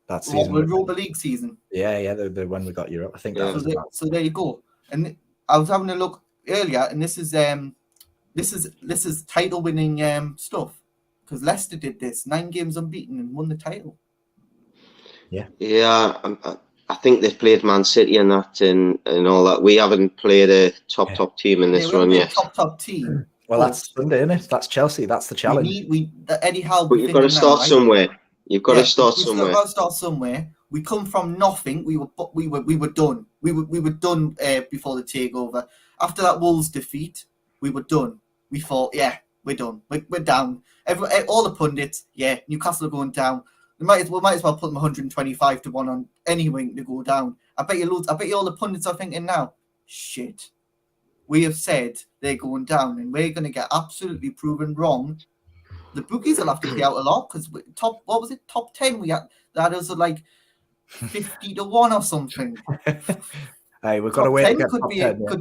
That season. Europa League season. Yeah. The when we got Europe, I think. Yeah. So there you go. And I was having a look earlier, and this is title winning stuff, because Leicester did this 9 games unbeaten and won the title. Yeah. I think they've played Man City and that and all that. We haven't played a top team in this run yet. Top team. Well, that's Sunday, isn't it? That's Chelsea. That's the challenge. Eddie Howe. But you've got to start somewhere. You've got to start somewhere. We've got to start somewhere. We come from nothing. We were done. We were done before the takeover. After that Wolves defeat, we were done. We thought, we're done. We're down. All the pundits, Newcastle are going down. We might as well put them 125 to 1 on anything to go down. I bet you all the pundits are thinking now, shit. We have said they're going down, and we're going to get absolutely proven wrong. The bookies will have to pay out a lot, because top 10 we had us at like 50 to 1 or something. Hey, we've got to wait. Could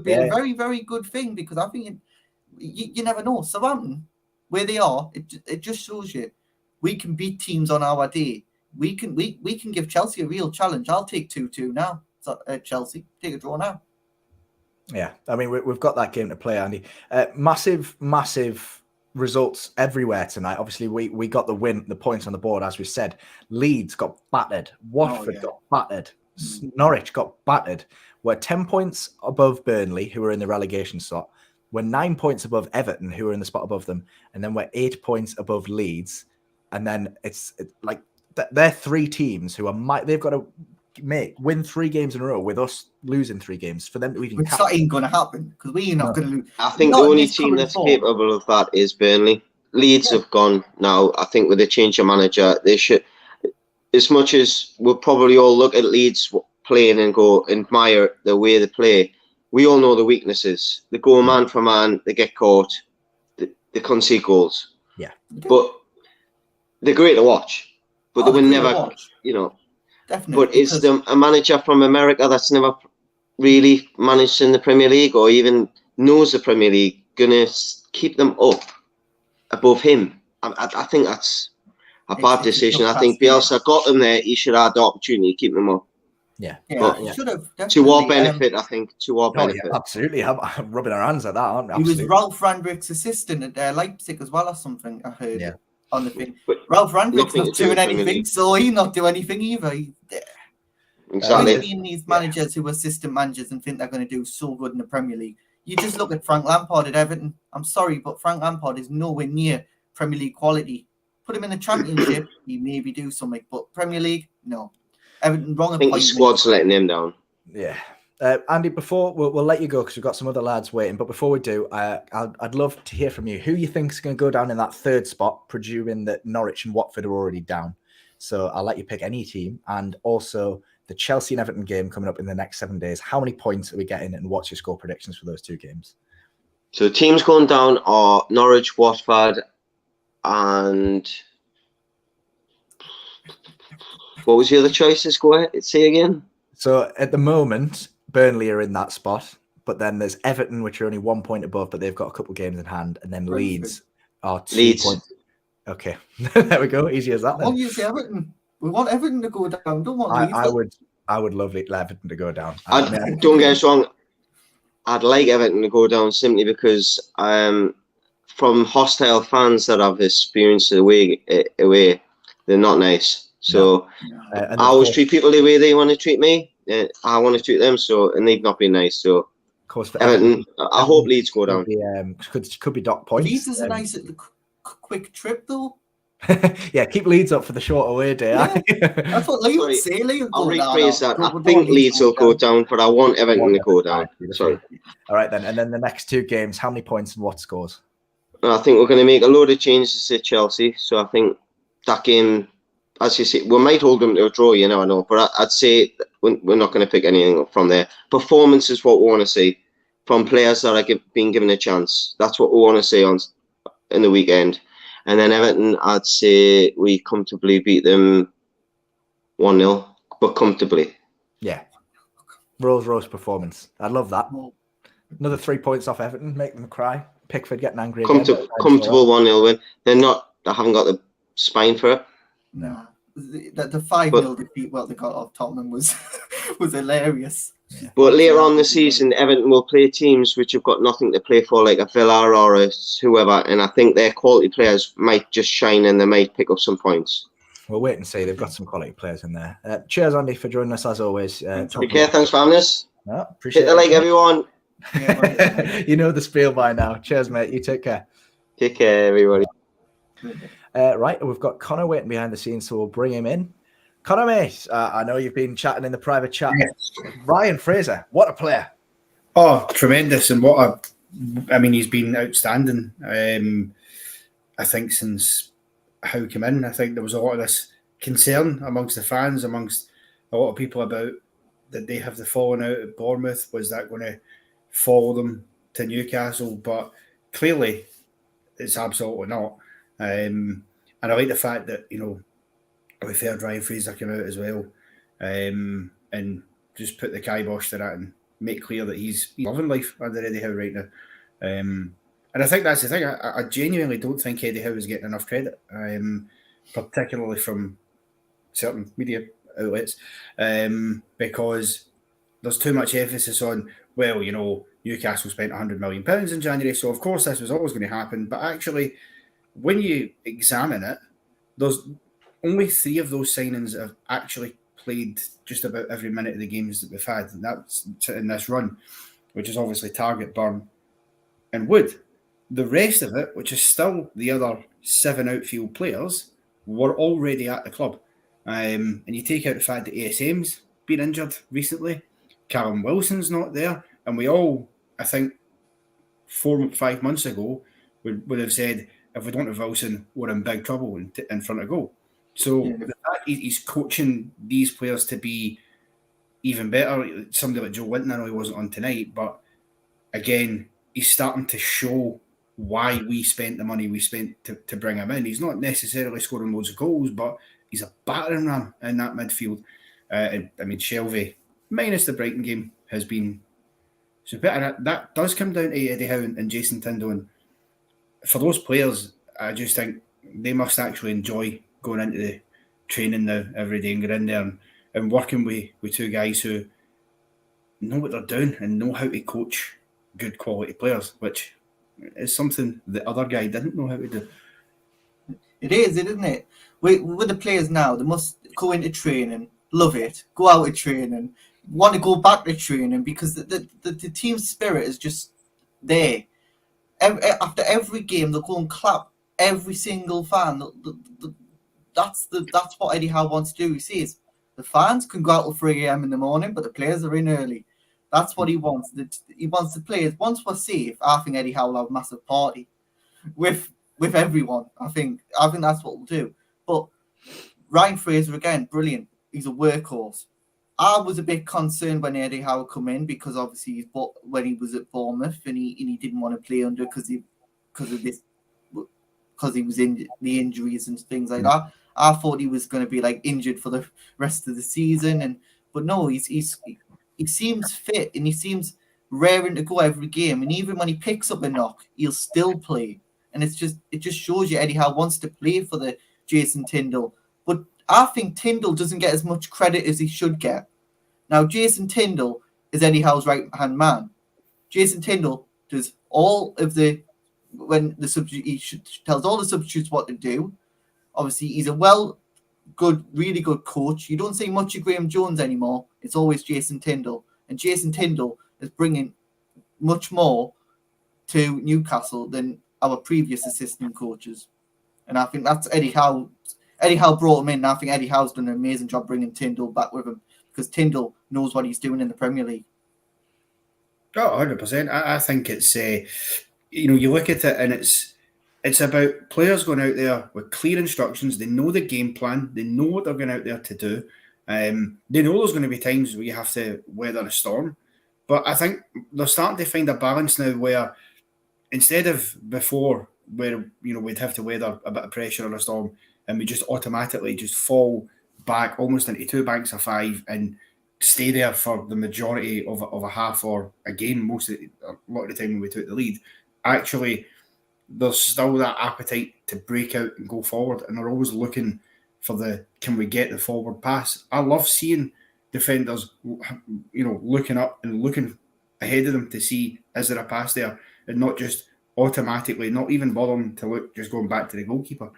be a very, very good thing, because I think you never know. Southampton, where they are, it just shows you we can beat teams on our day. We can give Chelsea a real challenge. I'll take 2-2 now. So, Chelsea, take a draw now. Yeah, I mean, we've got that game to play, Andy. Massive results everywhere tonight. Obviously, we got the win, the points on the board, as we said. Leeds got battered. Watford got battered. Norwich got battered. We're 10 points above Burnley, who are in the relegation slot. We're 9 points above Everton, who are in the spot above them. And then we're 8 points above Leeds. And then it's like they're 3 teams who they've got to win 3 games in a row with us losing 3 games for them to even. That ain't going to happen, because we're not going to lose. I think the only team that's capable of that is Burnley. Leeds have gone now. I think with the change of manager, they should. As much as we'll probably all look at Leeds playing and go admire the way they play, we all know the weaknesses. They go man for man, they get caught, they concede goals. Yeah, but they're great to watch. But they will never, Definitely. But is there a manager from America that's never really managed in the Premier League or even knows the Premier League going to keep them up above him? I think that's a bad decision. I think Bielsa got them there. He should have the opportunity to keep them up. Yeah. Should have. To our benefit, I think. To our benefit. Yeah, absolutely. I'm rubbing our hands at that, aren't we? He was Ralph Rangnick's assistant at Leipzig as well, or something, I heard on the thing. But Ralph Rangnick's not doing anything, so he'll not do anything either. Exactly. Seeing these managers who are assistant managers and think they're going to do so good in the Premier League. You just look at Frank Lampard at Everton. I'm sorry, but Frank Lampard is nowhere near Premier League quality. Put him in the Championship, he maybe do something, but Premier League, no. Everton, wrong I think the squad's letting him down. Yeah. Andy, before we'll let you go because we've got some other lads waiting, but before we do, I'd love to hear from you. Who you think is going to go down in that 3rd spot, presuming that Norwich and Watford are already down? So I'll let you pick any team, and also the Chelsea and Everton game coming up in the next 7 days. How many points are we getting, and what's your score predictions for those 2 games? So the teams going down are Norwich, Watford, and what was the other choices? Go ahead, say again. So at the moment, Burnley are in that spot, but then there's Everton, which are only 1 point above, but they've got a couple of games in hand, and then Leeds are 2 points. Okay, there we go. Easy as that. Then. Obviously, Everton. We want Everton to go down. Don't want Leeds. I would love Everton to go down. Don't get us wrong. I'd like Everton to go down simply because from hostile fans that I've experienced away, they're not nice. So I always treat people the way they want to treat me. I want to treat them, and they've not been nice. So, of course, Everton, I hope Leeds go down. Could be dock points. Leeds is a nice quick trip, though. Yeah, keep Leeds up for the short away day. Yeah, that's what Lee would say. I'll rephrase that. I think Leeds will go down, but I want Everton to go down. Sorry. All right, then. And then the next two games, how many points and what scores? I think we're going to make a load of changes at Chelsea. So I think that game, as you say, we might hold them to a draw, you never know. But I'd say we're not going to pick anything up from there. Performance is what we want to see from players that are being given a chance. That's what we want to see in the weekend. And then Everton, I'd say we comfortably beat them 1-0, but comfortably. Yeah. Rose performance. I love that. Another 3 points off Everton, make them cry. Pickford getting angry again. Comfortable 1-0 win. They haven't got the spine for it. No. The 5-0 defeat, they got off Tottenham was hilarious. Yeah. But later on the season, Everton will play teams which have got nothing to play for, like a Villa or a whoever, and I think their quality players might just shine and they might pick up some points. We'll wait and see. They've got some quality players in there. Cheers, Andy, for joining us as always. Take care. Thanks for having us. Appreciate Hit the like, everyone. You know the spiel by now. Cheers, mate. You take care. Take care, everybody. Right, we've got Connor waiting behind the scenes, so we'll bring him in. Connor, mate, I know you've been chatting in the private chat. Yes. Ryan Fraser, what a player. Oh, tremendous. And he's been outstanding. I think since Howe came in, I think there was a lot of this concern amongst the fans, amongst a lot of people about that they have the falling out at Bournemouth. Was that going to follow them to Newcastle? But clearly, it's absolutely not. And I like the fact that, we've heard Ryan Fraser come out as well, and just put the kibosh to that and make clear that he's loving life under Eddie Howe right now. And I think that's the thing. I genuinely don't think Eddie Howe is getting enough credit, particularly from certain media outlets, because there's too much emphasis on, Newcastle spent £100 million in January, so of course this was always going to happen. But actually, when you examine it, there's only 3 of those signings have actually played just about every minute of the games that we've had, and that's in this run, which is obviously Target, Burn, and Wood. The rest of it, which is still the other 7 outfield players, were already at the club. And you take out the fact that ASM's been injured recently, Callum Wilson's not there, and we all, I think, 4 or 5 months ago, would have said, if we don't have Wilson, we're in big trouble in front of goal. So the fact he's coaching these players to be even better, somebody like Joe Winton, I know he wasn't on tonight, but again, he's starting to show why we spent the money we spent to bring him in. He's not necessarily scoring loads of goals, but he's a battering ram in that midfield. Shelvey, minus the Brighton game, has been super. And that does come down to Eddie Howe and Jason Tindall. And for those players, I just think they must actually enjoy going into the training now every day and get in there and working with 2 guys who know what they're doing and know how to coach good quality players, which is something the other guy didn't know how to do. It is, isn't it? With the players now, they must go into training, love it, go out of training, want to go back to training, because the team spirit is just there. After every game, they'll go and clap every single fan. That's what Eddie Howe wants to do. He says the fans can go out till 3 a.m. in the morning, but the players are in early. That's what he wants. He wants the players. Once we're safe, I think Eddie Howe will have a massive party with everyone. I think that's what we'll do. But Ryan Fraser, again, brilliant. He's a workhorse. I was a bit concerned when Eddie Howe come in, because obviously when he was at Bournemouth and he didn't want to play under because he was in the injuries and things like that. I thought he was going to be injured for the rest of the season, but no, he seems fit and he seems raring to go every game. And even when he picks up a knock, he'll still play. And it just shows you Eddie Howe wants to play for the Jason Tindall. But I think Tyndall doesn't get as much credit as he should get. Now, Jason Tyndall is Eddie Howe's right-hand man. Jason Tyndall does all of the tells all the substitutes what to do. Obviously, he's a really good coach. You don't see much of Graham Jones anymore. It's always Jason Tyndall, and Jason Tyndall is bringing much more to Newcastle than our previous assistant coaches. And I think that's Eddie Howe. Eddie Howe brought him in, and I think Eddie Howe's done an amazing job bringing Tyndall back with him because Tyndall knows what he's doing in the Premier League. Oh, 100%. I think it's, you look at it and it's about players going out there with clear instructions. They know the game plan. They know what they're going out there to do. They know there's going to be times where you have to weather a storm. But I think they're starting to find a balance now where instead of before where, we'd have to weather a bit of pressure on a storm and we just automatically just fall back almost into 2 banks of 5 and stay there for the majority of a half or a game, a lot of the time when we took the lead. Actually, there's still that appetite to break out and go forward, and they're always looking for can we get the forward pass? I love seeing defenders, looking up and looking ahead of them to see, is there a pass there? And not just automatically, not even bothering to look, just going back to the goalkeeper.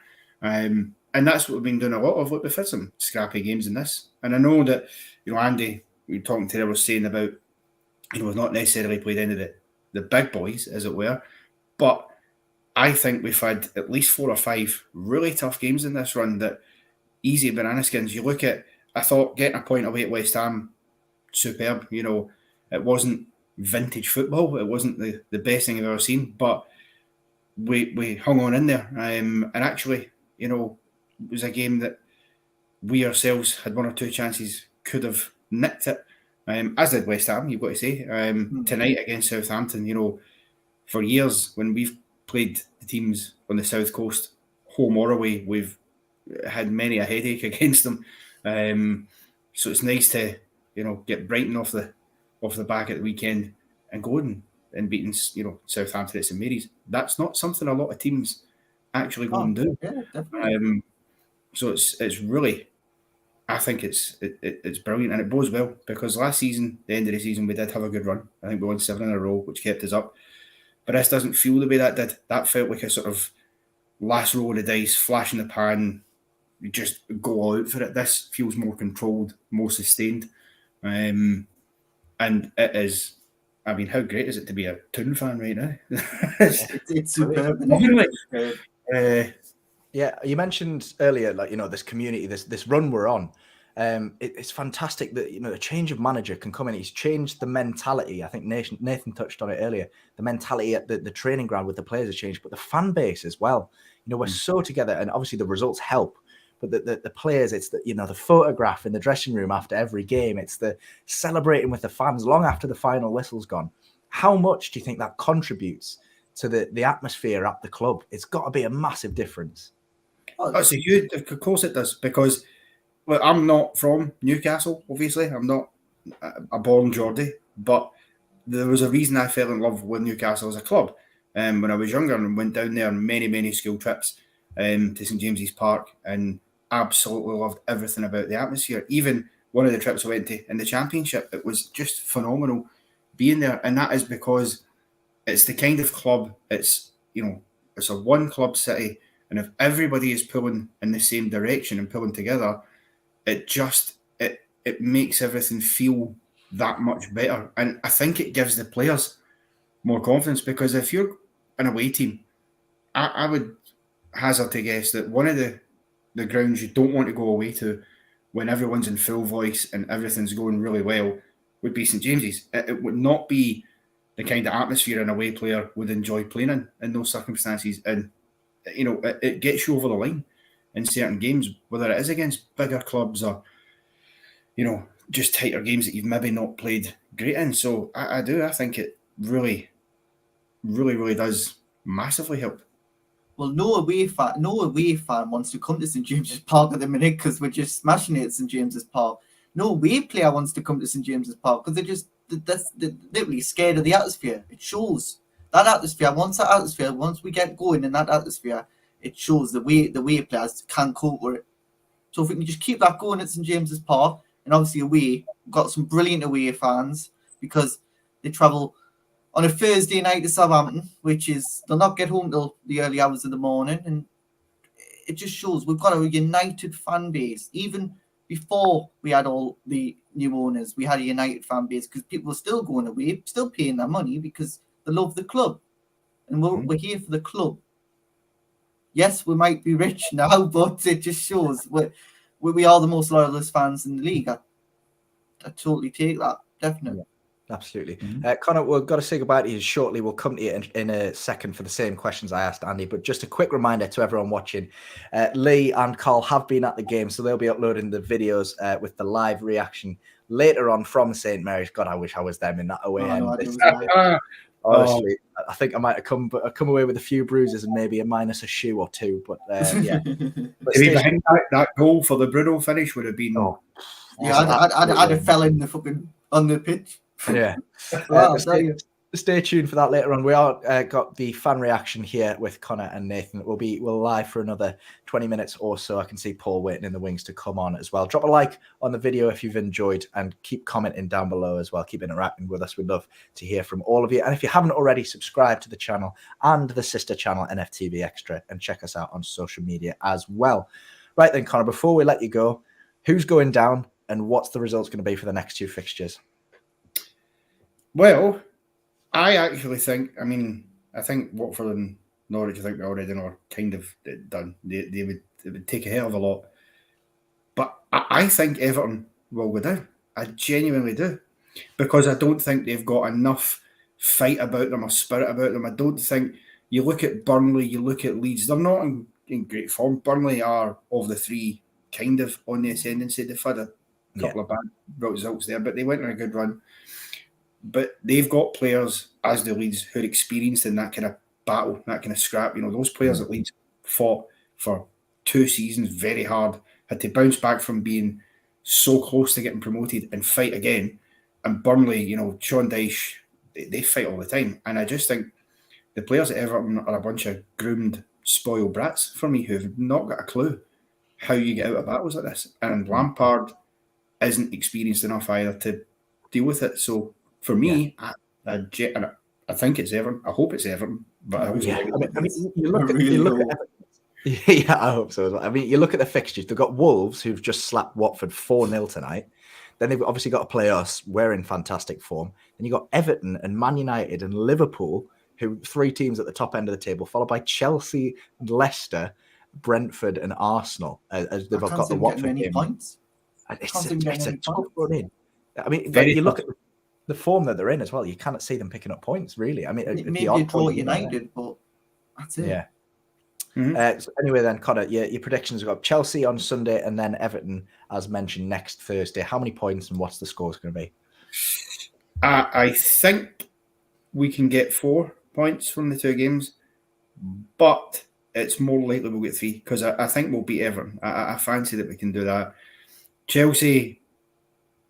And that's what we've been doing a lot of. Look, we've had some scrappy games in this. And I know that, Andy, we were talking to Tella, was saying about, we've not necessarily played any of the big boys, as it were. But I think we've had at least 4 or 5 really tough games in this run that easy banana skins. You look at, I thought getting a point away at West Ham, superb. It wasn't vintage football. It wasn't the best thing I've ever seen, but we hung on in there. And actually, it was a game that we ourselves had 1 or 2 chances, could have nicked it, as did West Ham, you've got to say. Tonight against Southampton, for years when we've played the teams on the South Coast, home or away, we've had many a headache against them. So it's nice to, get Brighton off the back at the weekend and go and beating, Southampton at St Mary's. That's not something a lot of teams actually go and do. Yeah, definitely. So it's really, I think it's brilliant, and it bodes well because last season, the end of the season, we did have a good run. I think we won 7 in a row, which kept us up. But this doesn't feel the way that did. That felt like a sort of last roll of the dice, flash in the pan, you just go all out for it. This feels more controlled, more sustained. And it is, how great is it to be a Toon fan right now? It's superb. Yeah, you mentioned earlier, this community, this run we're on. It's fantastic that a change of manager can come in. He's changed the mentality. I think Nathan touched on it earlier. The mentality at the training ground with the players has changed, but the fan base as well. We're so together, and obviously the results help. But the players, it's the photograph in the dressing room after every game. It's the celebrating with the fans long after the final whistle's gone. How much do you think that contributes to the atmosphere at the club? It's got to be a massive difference. That's a huge, of course it does, because I'm not from Newcastle, obviously. I'm not a born Geordie, but there was a reason I fell in love with Newcastle as a club. When I was younger and went down there on many, many school trips to St James's Park and absolutely loved everything about the atmosphere. Even one of the trips I went to in the Championship, it was just phenomenal being there. And that is because it's the kind of club, it's a one club city. And if everybody is pulling in the same direction and pulling together, it makes everything feel that much better. And I think it gives the players more confidence, because if you're an away team, I would hazard to guess that one of the grounds you don't want to go away to when everyone's in full voice and everything's going really well would be St James's. It would not be the kind of atmosphere an away player would enjoy playing in those circumstances. And it gets you over the line in certain games, whether it is against bigger clubs or, just tighter games that you've maybe not played great in. So I think it really, really, really does massively help. Well, no away fan wants to come to St James's Park at the minute because we're just smashing it at St James's Park. No away player wants to come to St James's Park because they're literally scared of the atmosphere. It shows. That atmosphere, once we get going in that atmosphere, it shows the way players can cope with it. So if we can just keep that going at St James's Park, and obviously away, we've got some brilliant away fans because they travel on a Thursday night to Southampton, which is they'll not get home till the early hours of the morning, and it just shows we've got a united fan base. Even before we had all the new owners, we had a united fan base because people were still going away, still paying their money because they love the club, and we're here for the club. Yes, we might be rich now, but it just shows we are the most loyalist fans in the league. I totally take that, definitely. Yeah. Absolutely. Connor, we've got to say goodbye to you shortly. We'll come to you in a second for the same questions I asked Andy, but just a quick reminder to everyone watching, Lee and Carl have been at the game, so they'll be uploading the videos with the live reaction later on from St Mary's. God, I wish I was them in that away end. Honestly, I think I might have come away with a few bruises and maybe a minus a shoe or two, but yeah. But behind that goal for the Bruno finish would have been... I'd have fell in the fucking on the pitch. Yeah. Stay tuned for that later on. We are got the fan reaction here with Connor and Nathan. We'll live for another 20 minutes or so. I can see Paul waiting in the wings to come on as well. Drop a like on the video if you've enjoyed and keep commenting down below as well. Keep interacting with us. We'd love to hear from all of you. And if you haven't already, subscribe to the channel and the sister channel NFTV Extra and check us out on social media as well. Right then, Connor, before we let you go, who's going down and what's the results going to be for the next two fixtures? Well, I actually think, I think Watford and Norwich, I think they already are kind of done. They would take a hell of a lot. But I think Everton will go down. I genuinely do. Because I don't think they've got enough fight about them or spirit about them. I don't think, you look at Burnley, you look at Leeds, they're not in great form. Burnley are, of the three, kind of on the ascendancy. They've had a couple of bad results there, but they went on a good run. But they've got players, as the Leeds, who are experienced in that kind of battle, that kind of scrap. Those players at Leeds fought for 2 seasons very hard, had to bounce back from being so close to getting promoted and fight again. And Burnley, Sean Dyche, they fight all the time. And I just think the players at Everton are a bunch of groomed, spoiled brats for me who've not got a clue how you get out of battles like this. And Lampard isn't experienced enough either to deal with it. So for me, I think it's Everton. I hope it's Everton. But I also you look at yeah, I hope so as well. You look at the fixtures. They've got Wolves, who've just slapped Watford 4-0 tonight. Then they've obviously got to play us. We're in fantastic form. Then you've got Everton and Man United and Liverpool, who 3 teams at the top end of the table, followed by Chelsea, Leicester, Brentford and Arsenal. As they've got the Watford game. Points. It's a tough run in. You look at the form that they're in as well. You cannot see them picking up points, really. Maybe a draw United, but that's it. Yeah. So anyway, then, Connor, your predictions have got Chelsea on Sunday and then Everton, as mentioned, next Thursday. How many points and what's the score going to be? I think we can get 4 points from the 2 games, but it's more likely we'll get 3 because I think we'll beat Everton. I fancy that we can do that. Chelsea,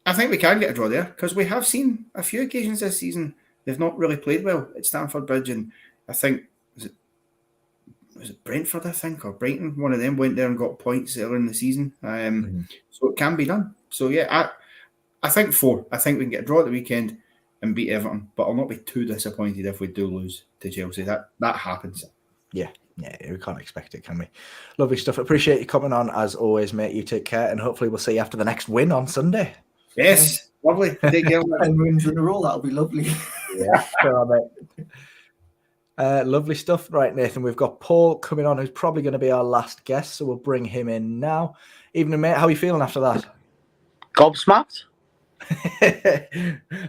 I think we can get a draw there because we have seen a few occasions this season they've not really played well at Stamford Bridge, and I think was it Brentford, I think, or Brighton? One of them went there and got points earlier in the season. So it can be done. So yeah, I think 4. I think we can get a draw at the weekend and beat Everton, but I'll not be too disappointed if we do lose to Chelsea. That happens. Yeah, we can't expect it, can we? Lovely stuff. Appreciate you coming on as always, mate. You take care, and hopefully we'll see you after the next win on Sunday. Yes, lovely. Take care. 10 wins in a row, that'll be lovely. Yeah, sure, mate. Lovely stuff. Right, Nathan, we've got Paul coming on, who's probably going to be our last guest, so we'll bring him in now. Evening, mate. How are you feeling after that? Gobsmacked.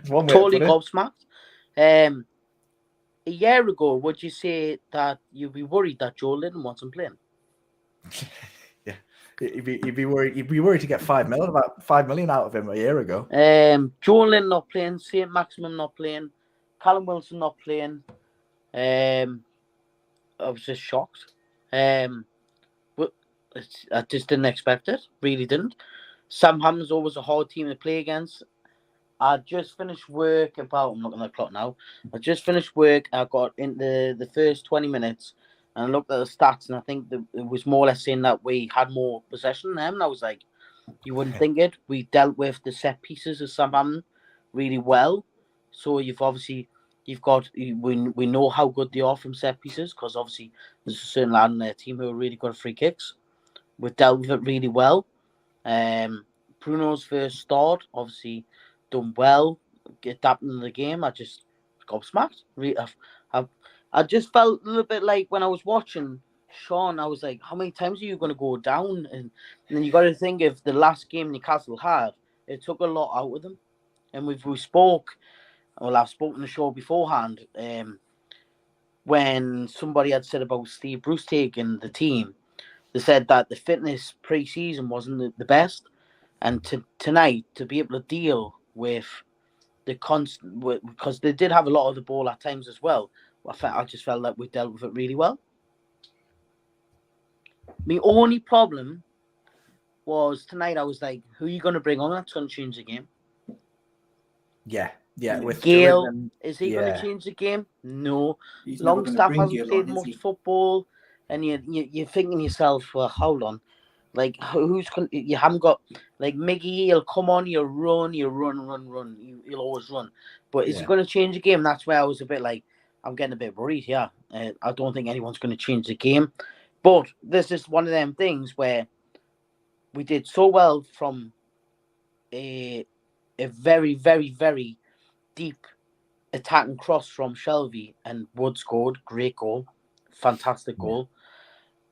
Totally gobsmacked. A year ago, would you say that you'd be worried that Joe Linton wasn't playing? Yeah, you'd be worried. You'd be worried to get about 5 million out of him a year ago. Joe Linton not playing, Saint-Maximin not playing, Callum Wilson not playing. I was just shocked. But I just didn't expect it. Really didn't. Southampton's always a hard team to play against. I just finished work I'm looking at the clock now. I just finished work. I got into the first 20 minutes And I looked at the stats, and I think that it was more or less saying that we had more possession than them. And I was like, you wouldn't think it. We dealt with the set pieces of Southampton really well. So we know how good they are from set pieces, because obviously there's a certain lad on their team who are really good at free kicks. We've dealt with it really well. Bruno's first start, obviously done well, adapting to the game. I just gobsmacked. I just felt a little bit like when I was watching Sean, I was like, how many times are you going to go down? And then you got to think of the last game Newcastle had, it took a lot out of them. And I've spoken to the show beforehand, when somebody had said about Steve Bruce taking the team, they said that the fitness pre-season wasn't the best. And tonight, to be able to deal with the constant, because they did have a lot of the ball at times as well, I just felt like we dealt with it really well. My only problem was tonight, I was like, who are you going to bring on that's going to change the game? Yeah. With Gale, Jordan, is he going to change the game? No. He's never gonna Longstaff bring hasn't Gale played on, is much he? football, and you're thinking to yourself, well, hold on. Like, you haven't got, like, Miggy, he'll come on, he'll run. He'll always run. But is he going to change the game? That's where I was a bit like, I'm getting a bit worried here. I don't think anyone's going to change the game. But this is one of them things where we did so well from a very, very, very deep attack and cross from Shelby, and Wood scored. Great goal. Fantastic goal.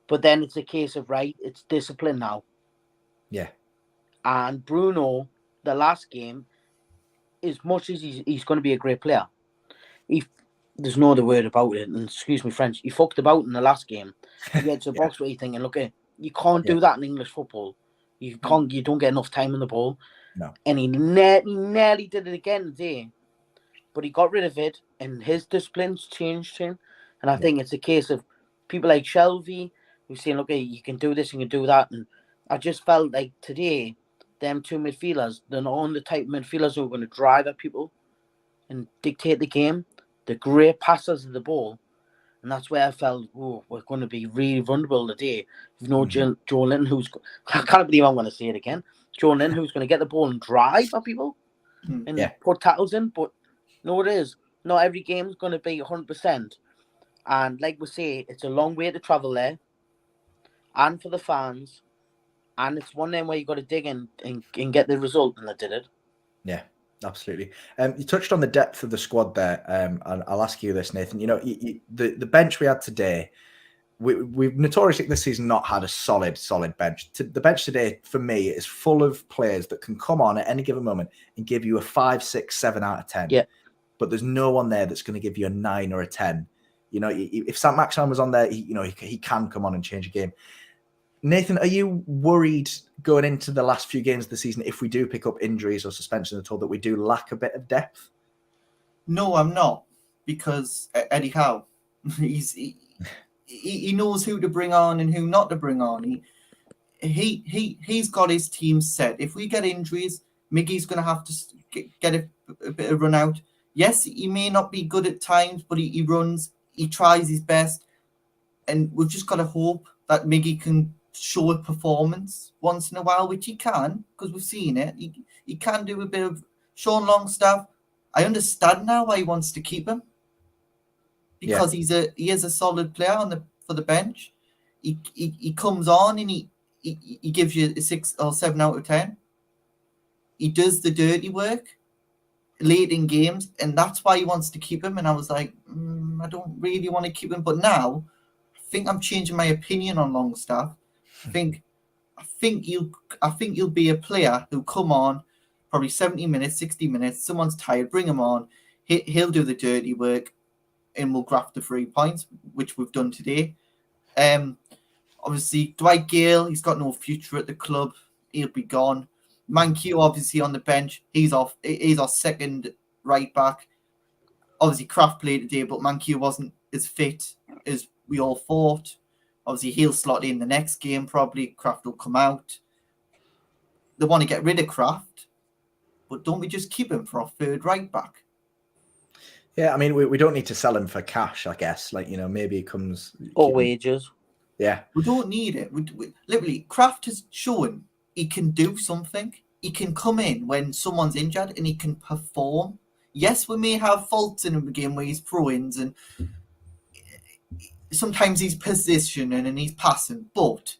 But then it's a case of, right, it's discipline now. Yeah. And Bruno, the last game, as much as he's going to be a great player, there's no other word about it, and excuse me French, he fucked about in the last game. He gets a box where you're thinking, look, you can't do that in English football. You don't get enough time on the ball. No. And he nearly did it again today. But he got rid of it, and his discipline's changed him. And I think it's a case of people like Shelby who's saying, look, you can do this and you can do that. And I just felt like today, them two midfielders, they're not the type of midfielders who are going to drive at people and dictate the game. They're great passers of the ball. And that's where I felt, we're going to be really vulnerable today. You know, Joe Linton, I can't believe I'm going to say it again. Joe Linton, who's going to get the ball and drive at people and put tackles in. But no, it is. Not every game's going to be 100%. And like we say, it's a long way to travel there. And for the fans. And it's one of them where you got to dig in and get the result. And they did it. Yeah. Absolutely. You touched on the depth of the squad there, and I'll ask you this, Nathan. You know, the bench we had today, we've notoriously this season not had a solid bench. The bench today, for me, is full of players that can come on at any given moment and give you a 5, 6, 7 out of 10. Yeah. But there's no one there that's going to give you a 9 or a 10. You know, if Saint-Maximin was on there, he can come on and change a game. Nathan, are you worried going into the last few games of the season, if we do pick up injuries or suspension at all, that we do lack a bit of depth? No, I'm not, because Eddie Howe, he knows who to bring on and who not to bring on. He's got his team set. If we get injuries, Miggy's going to have to get a bit of run out. Yes, he may not be good at times, but he runs, he tries his best, and we've just got to hope that Miggy can show a performance once in a while, which he can, because we've seen it. He can do a bit of Sean Longstaff. I understand now why he wants to keep him, because he is a solid player for the bench. He comes on and he gives you a 6 or 7 out of 10. He does the dirty work late in games, and that's why he wants to keep him. And I was like, I don't really want to keep him, but now I think I'm changing my opinion on Longstaff. I think he'll be a player who'll come on probably 70 minutes, 60 minutes. Someone's tired, bring him on. He'll do the dirty work, and we'll graft the 3 points, which we've done today. Obviously, Dwight Gale, he's got no future at the club. He'll be gone. Mankiw, obviously, on the bench. He's off. He's our second right back. Obviously, Kraft played today, but Mankiw wasn't as fit as we all thought. Obviously, he'll slot in the next game, probably. Kraft will come out. They want to get rid of Kraft, but don't we just keep him for our third right back? Yeah, I mean, we don't need to sell him for cash, I guess. Like, maybe he comes... Or wages. Yeah. We don't need it. Literally, Kraft has shown he can do something. He can come in when someone's injured and he can perform. Yes, we may have faults in a game where he's throw-ins and sometimes he's positioning and he's passing, but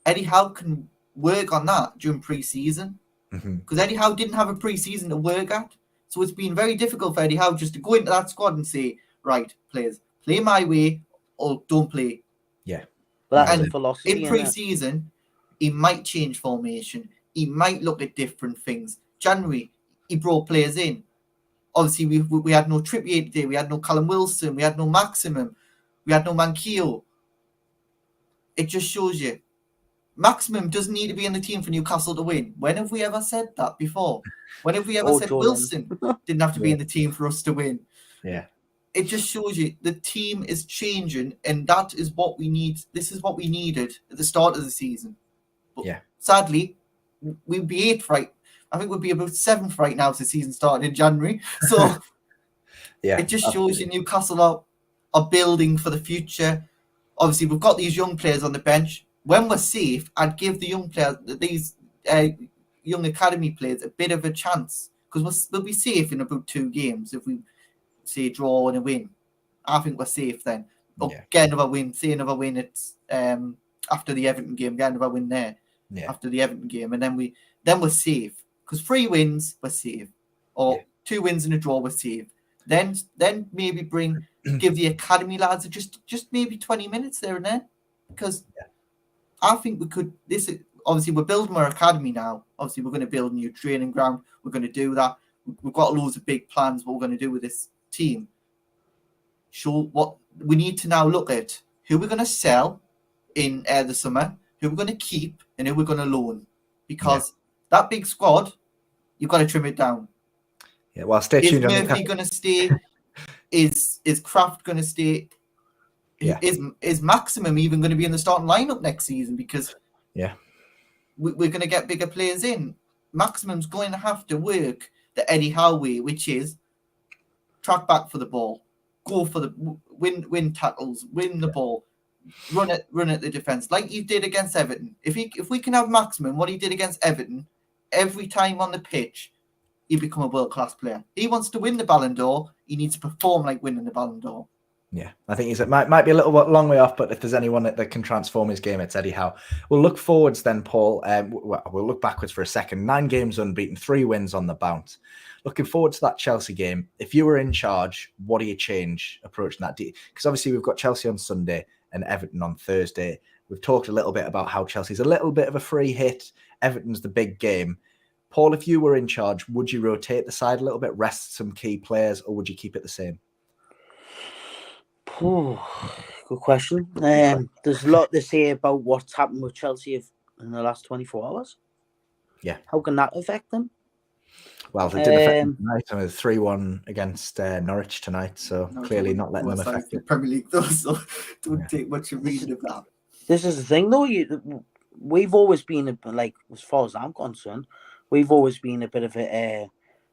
Eddie Howe can work on that during pre-season because Eddie Howe didn't have a pre-season to work at. So it's been very difficult for Eddie Howe just to go into that squad and say, right, players, play my way or don't play. Yeah. Well, that's And the philosophy. in pre-season, he might change formation. He might look at different things. January, he brought players in. Obviously, we had no Trippier today. We had no Callum Wilson. We had no Maximum. We had no Manquillo. It just shows you. Maximum doesn't need to be in the team for Newcastle to win. When have we ever said that before? When have we ever said Jordan. Wilson didn't have to be in the team for us to win? Yeah. It just shows you the team is changing, and that is what we need. This is what we needed at the start of the season. But sadly, we'd be 8th right. I think we'd be about 7th right now if the season started in January. So it just shows you Newcastle are building for the future. Obviously, we've got these young players on the bench. When we're safe, I'd give the young players, these young academy players, a bit of a chance because we'll be safe in about 2 games if we say draw and a win. I think we're safe then. But get another win. Say another win. It's after the Everton game. Get another win there after the Everton game, and then we're safe because 3 wins we're safe, or 2 wins and a draw we're safe. Then maybe give the academy lads just maybe 20 minutes there and there because I think we could. Obviously we're building our academy now. Obviously we're going to build a new training ground. We're going to do that. We've got loads of big plans. What we're going to do with this team. Show what we need to now look at who we're going to sell in the summer, who we're going to keep, and who we're going to loan. Because that big squad, you've got to trim it down. Yeah, well, stay tuned. Is Murphy going to stay? Is Kraft going to stay? Yeah. Is Maximum even going to be in the starting lineup next season? Because we're going to get bigger players in. Maximum's going to have to work the Eddie Howe way, which is track back for the ball, go for the win tackles, win the ball, run at the defense like he did against Everton. If we can have Maximum what he did against Everton every time on the pitch, he become a world-class player. He wants to win the Ballon d'Or. He needs to perform like winning the Ballon d'Or. Yeah, I think it might be a long way off, but if there's anyone that can transform his game, it's Eddie Howe. We'll look forwards then, Paul. We'll look backwards for a second. 9 games unbeaten, 3 wins on the bounce. Looking forward to that Chelsea game. If you were in charge, what do you change approaching that? Because obviously we've got Chelsea on Sunday and Everton on Thursday. We've talked a little bit about how Chelsea's a little bit of a free hit. Everton's the big game. Paul, if you were in charge, would you rotate the side a little bit, rest some key players, or would you keep it the same? Good question. There's a lot to say about what's happened with Chelsea in the last 24 hours. Yeah. How can that affect them? Well, they did affect them tonight. I mean, 3-1 against Norwich tonight, so clearly not letting them affect the it. Premier League, though, so don't take much of reading of that. This is the thing, though. We've always been, as far as I'm concerned, we've always been a bit of a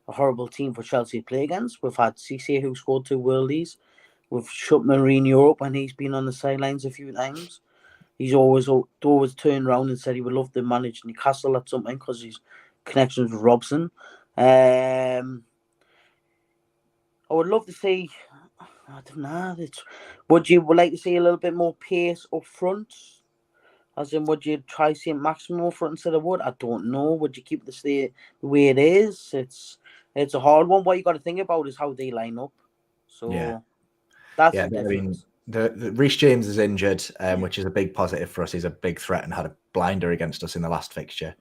horrible team for Chelsea to play against. We've had Cisse, who scored 2 worldies. We've shut Mourinho up, and he's been on the sidelines a few times. He's always turned around and said he would love to manage Newcastle at something because his connections with Robson. I would love to see. I don't know. Would you like to see a little bit more pace up front? As in, would you try seeing Maximum up front instead of Wood? I don't know. Would you keep the way it is? It's a hard one. What you got to think about is how they line up. So that's the difference. The Reece James is injured, which is a big positive for us. He's a big threat and had a blinder against us in the last fixture.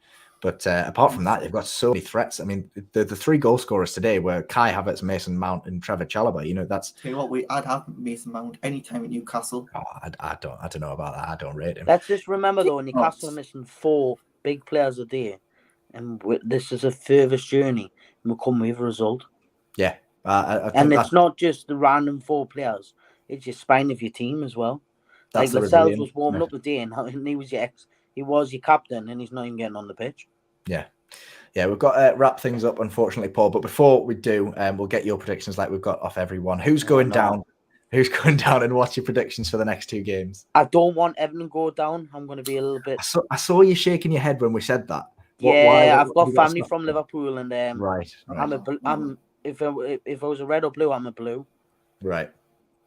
But apart from that, they've got so many threats. I mean, the 3 goal scorers today were Kai Havertz, Mason Mount, and Trevor Chalobah. That's. Tell you what, I'd have Mason Mount anytime at Newcastle. Oh, I don't know about that. I don't rate him. Let's just remember though, Newcastle are missing 4 big players a day, and this is a furthest journey. And we'll come with a result. Yeah, and it's not just the random 4 players; it's your spine of your team as well. That's like Lascelles was warming up the day, and he was your captain, and he's not even getting on the pitch. Yeah, Yeah, we've got to wrap things up, unfortunately, Paul. But before we do, we'll get your predictions like we've got off everyone. Who's going down? Who's going down, and what's your predictions for the next 2 games? I don't want Everton to go down. I'm going to be a little bit. I saw you shaking your head when we said that. I've got family from Liverpool, and right. If I was a red or blue, I'm a blue. Right.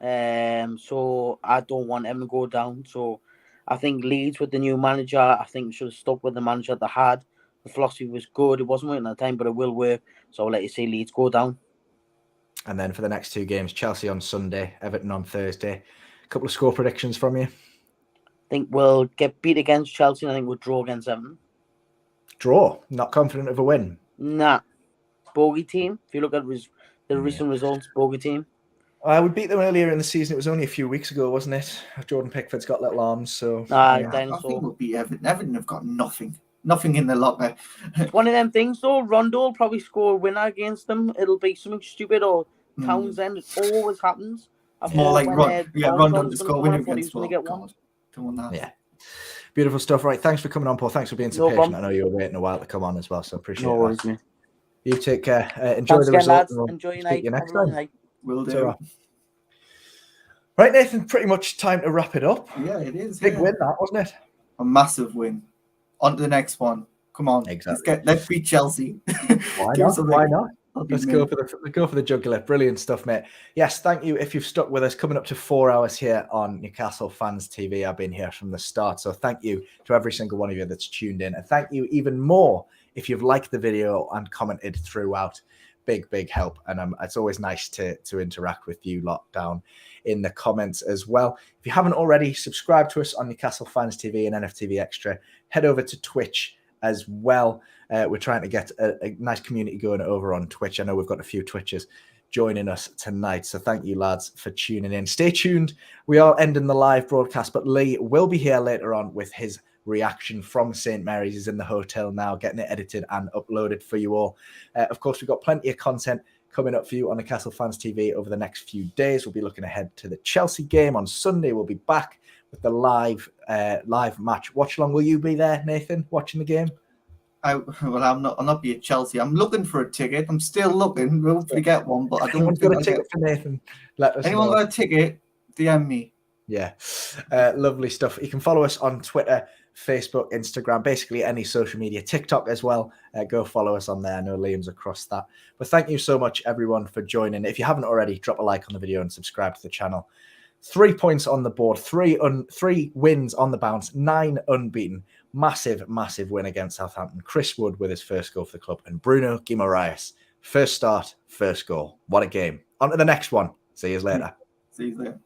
So I don't want Everton to go down. So I think Leeds with the new manager, I think we should have stuck with the manager they had. The philosophy was good. It wasn't working at the time, but it will work. So I'll let you see Leeds go down. And then for the next 2 games, Chelsea on Sunday, Everton on Thursday. A couple of score predictions from you. I think we'll get beat against Chelsea, and I think we'll draw against Everton. Draw? Not confident of a win? Nah. Bogey team. If you look at the recent results, bogey team. I would beat them earlier in the season. It was only a few weeks ago, wasn't it? Jordan Pickford's got little arms, so... I think we'll beat Everton. Everton have got nothing. Nothing in the locker. It's one of them things, though. Rondo will probably score a winner against them. It'll be something stupid, or Townsend. It always happens. More like Rondo to score winner against one. Don't want that. Yeah. Beautiful stuff. Right. Thanks for coming on, Paul. Thanks for being so patient. Problem. I know you were waiting a while to come on as well, so appreciate it. No worries, mate. You take care. Enjoy the results. Enjoy your night. next time. Will do. Right, Nathan, pretty much time to wrap it up. Yeah, it is. Big win, that, wasn't it? A massive win. On to the next one. Come on. Exactly. Let's beat Chelsea. Why not? Why not? Let's go for the jugular. Brilliant stuff, mate. Yes, thank you if you've stuck with us. Coming up to 4 hours here on Newcastle Fans TV. I've been here from the start. So thank you to every single one of you that's tuned in. And thank you even more if you've liked the video and commented throughout. Big help. And it's always nice to interact with you lot down in the comments as well. If you haven't already, subscribe to us on Newcastle Fans TV and NFTV Extra. Head over to Twitch as well. We're trying to get a nice community going over on Twitch. I know we've got a few Twitchers joining us tonight. So thank you, lads, for tuning in. Stay tuned. We are ending the live broadcast, but Lee will be here later on with his reaction from St. Mary's. He's in the hotel now, getting it edited and uploaded for you all. Of course, we've got plenty of content coming up for you on Newcastle Fans TV over the next few days. We'll be looking ahead to the Chelsea game on Sunday. We'll be back with the live match watch along. Will you be there, Nathan, watching the game? I'll not be at Chelsea. I'm looking for a ticket. I'm still looking. We'll hopefully get one, but I don't think got a ticket for Nathan. Let us anyone know. got a ticket? DM me. Yeah, lovely stuff. You can follow us on Twitter, Facebook, Instagram, basically any social media, TikTok as well. Go follow us on there. I know Liam's across that. But thank you so much, everyone, for joining. If you haven't already, drop a like on the video and subscribe to the channel. 3 points on the board, three wins on the bounce, 9 unbeaten. Massive win against Southampton. Chris Wood with his first goal for the club, and Bruno Guimaraes, first start, first goal. What a game. On to the next one. See you later. See you later.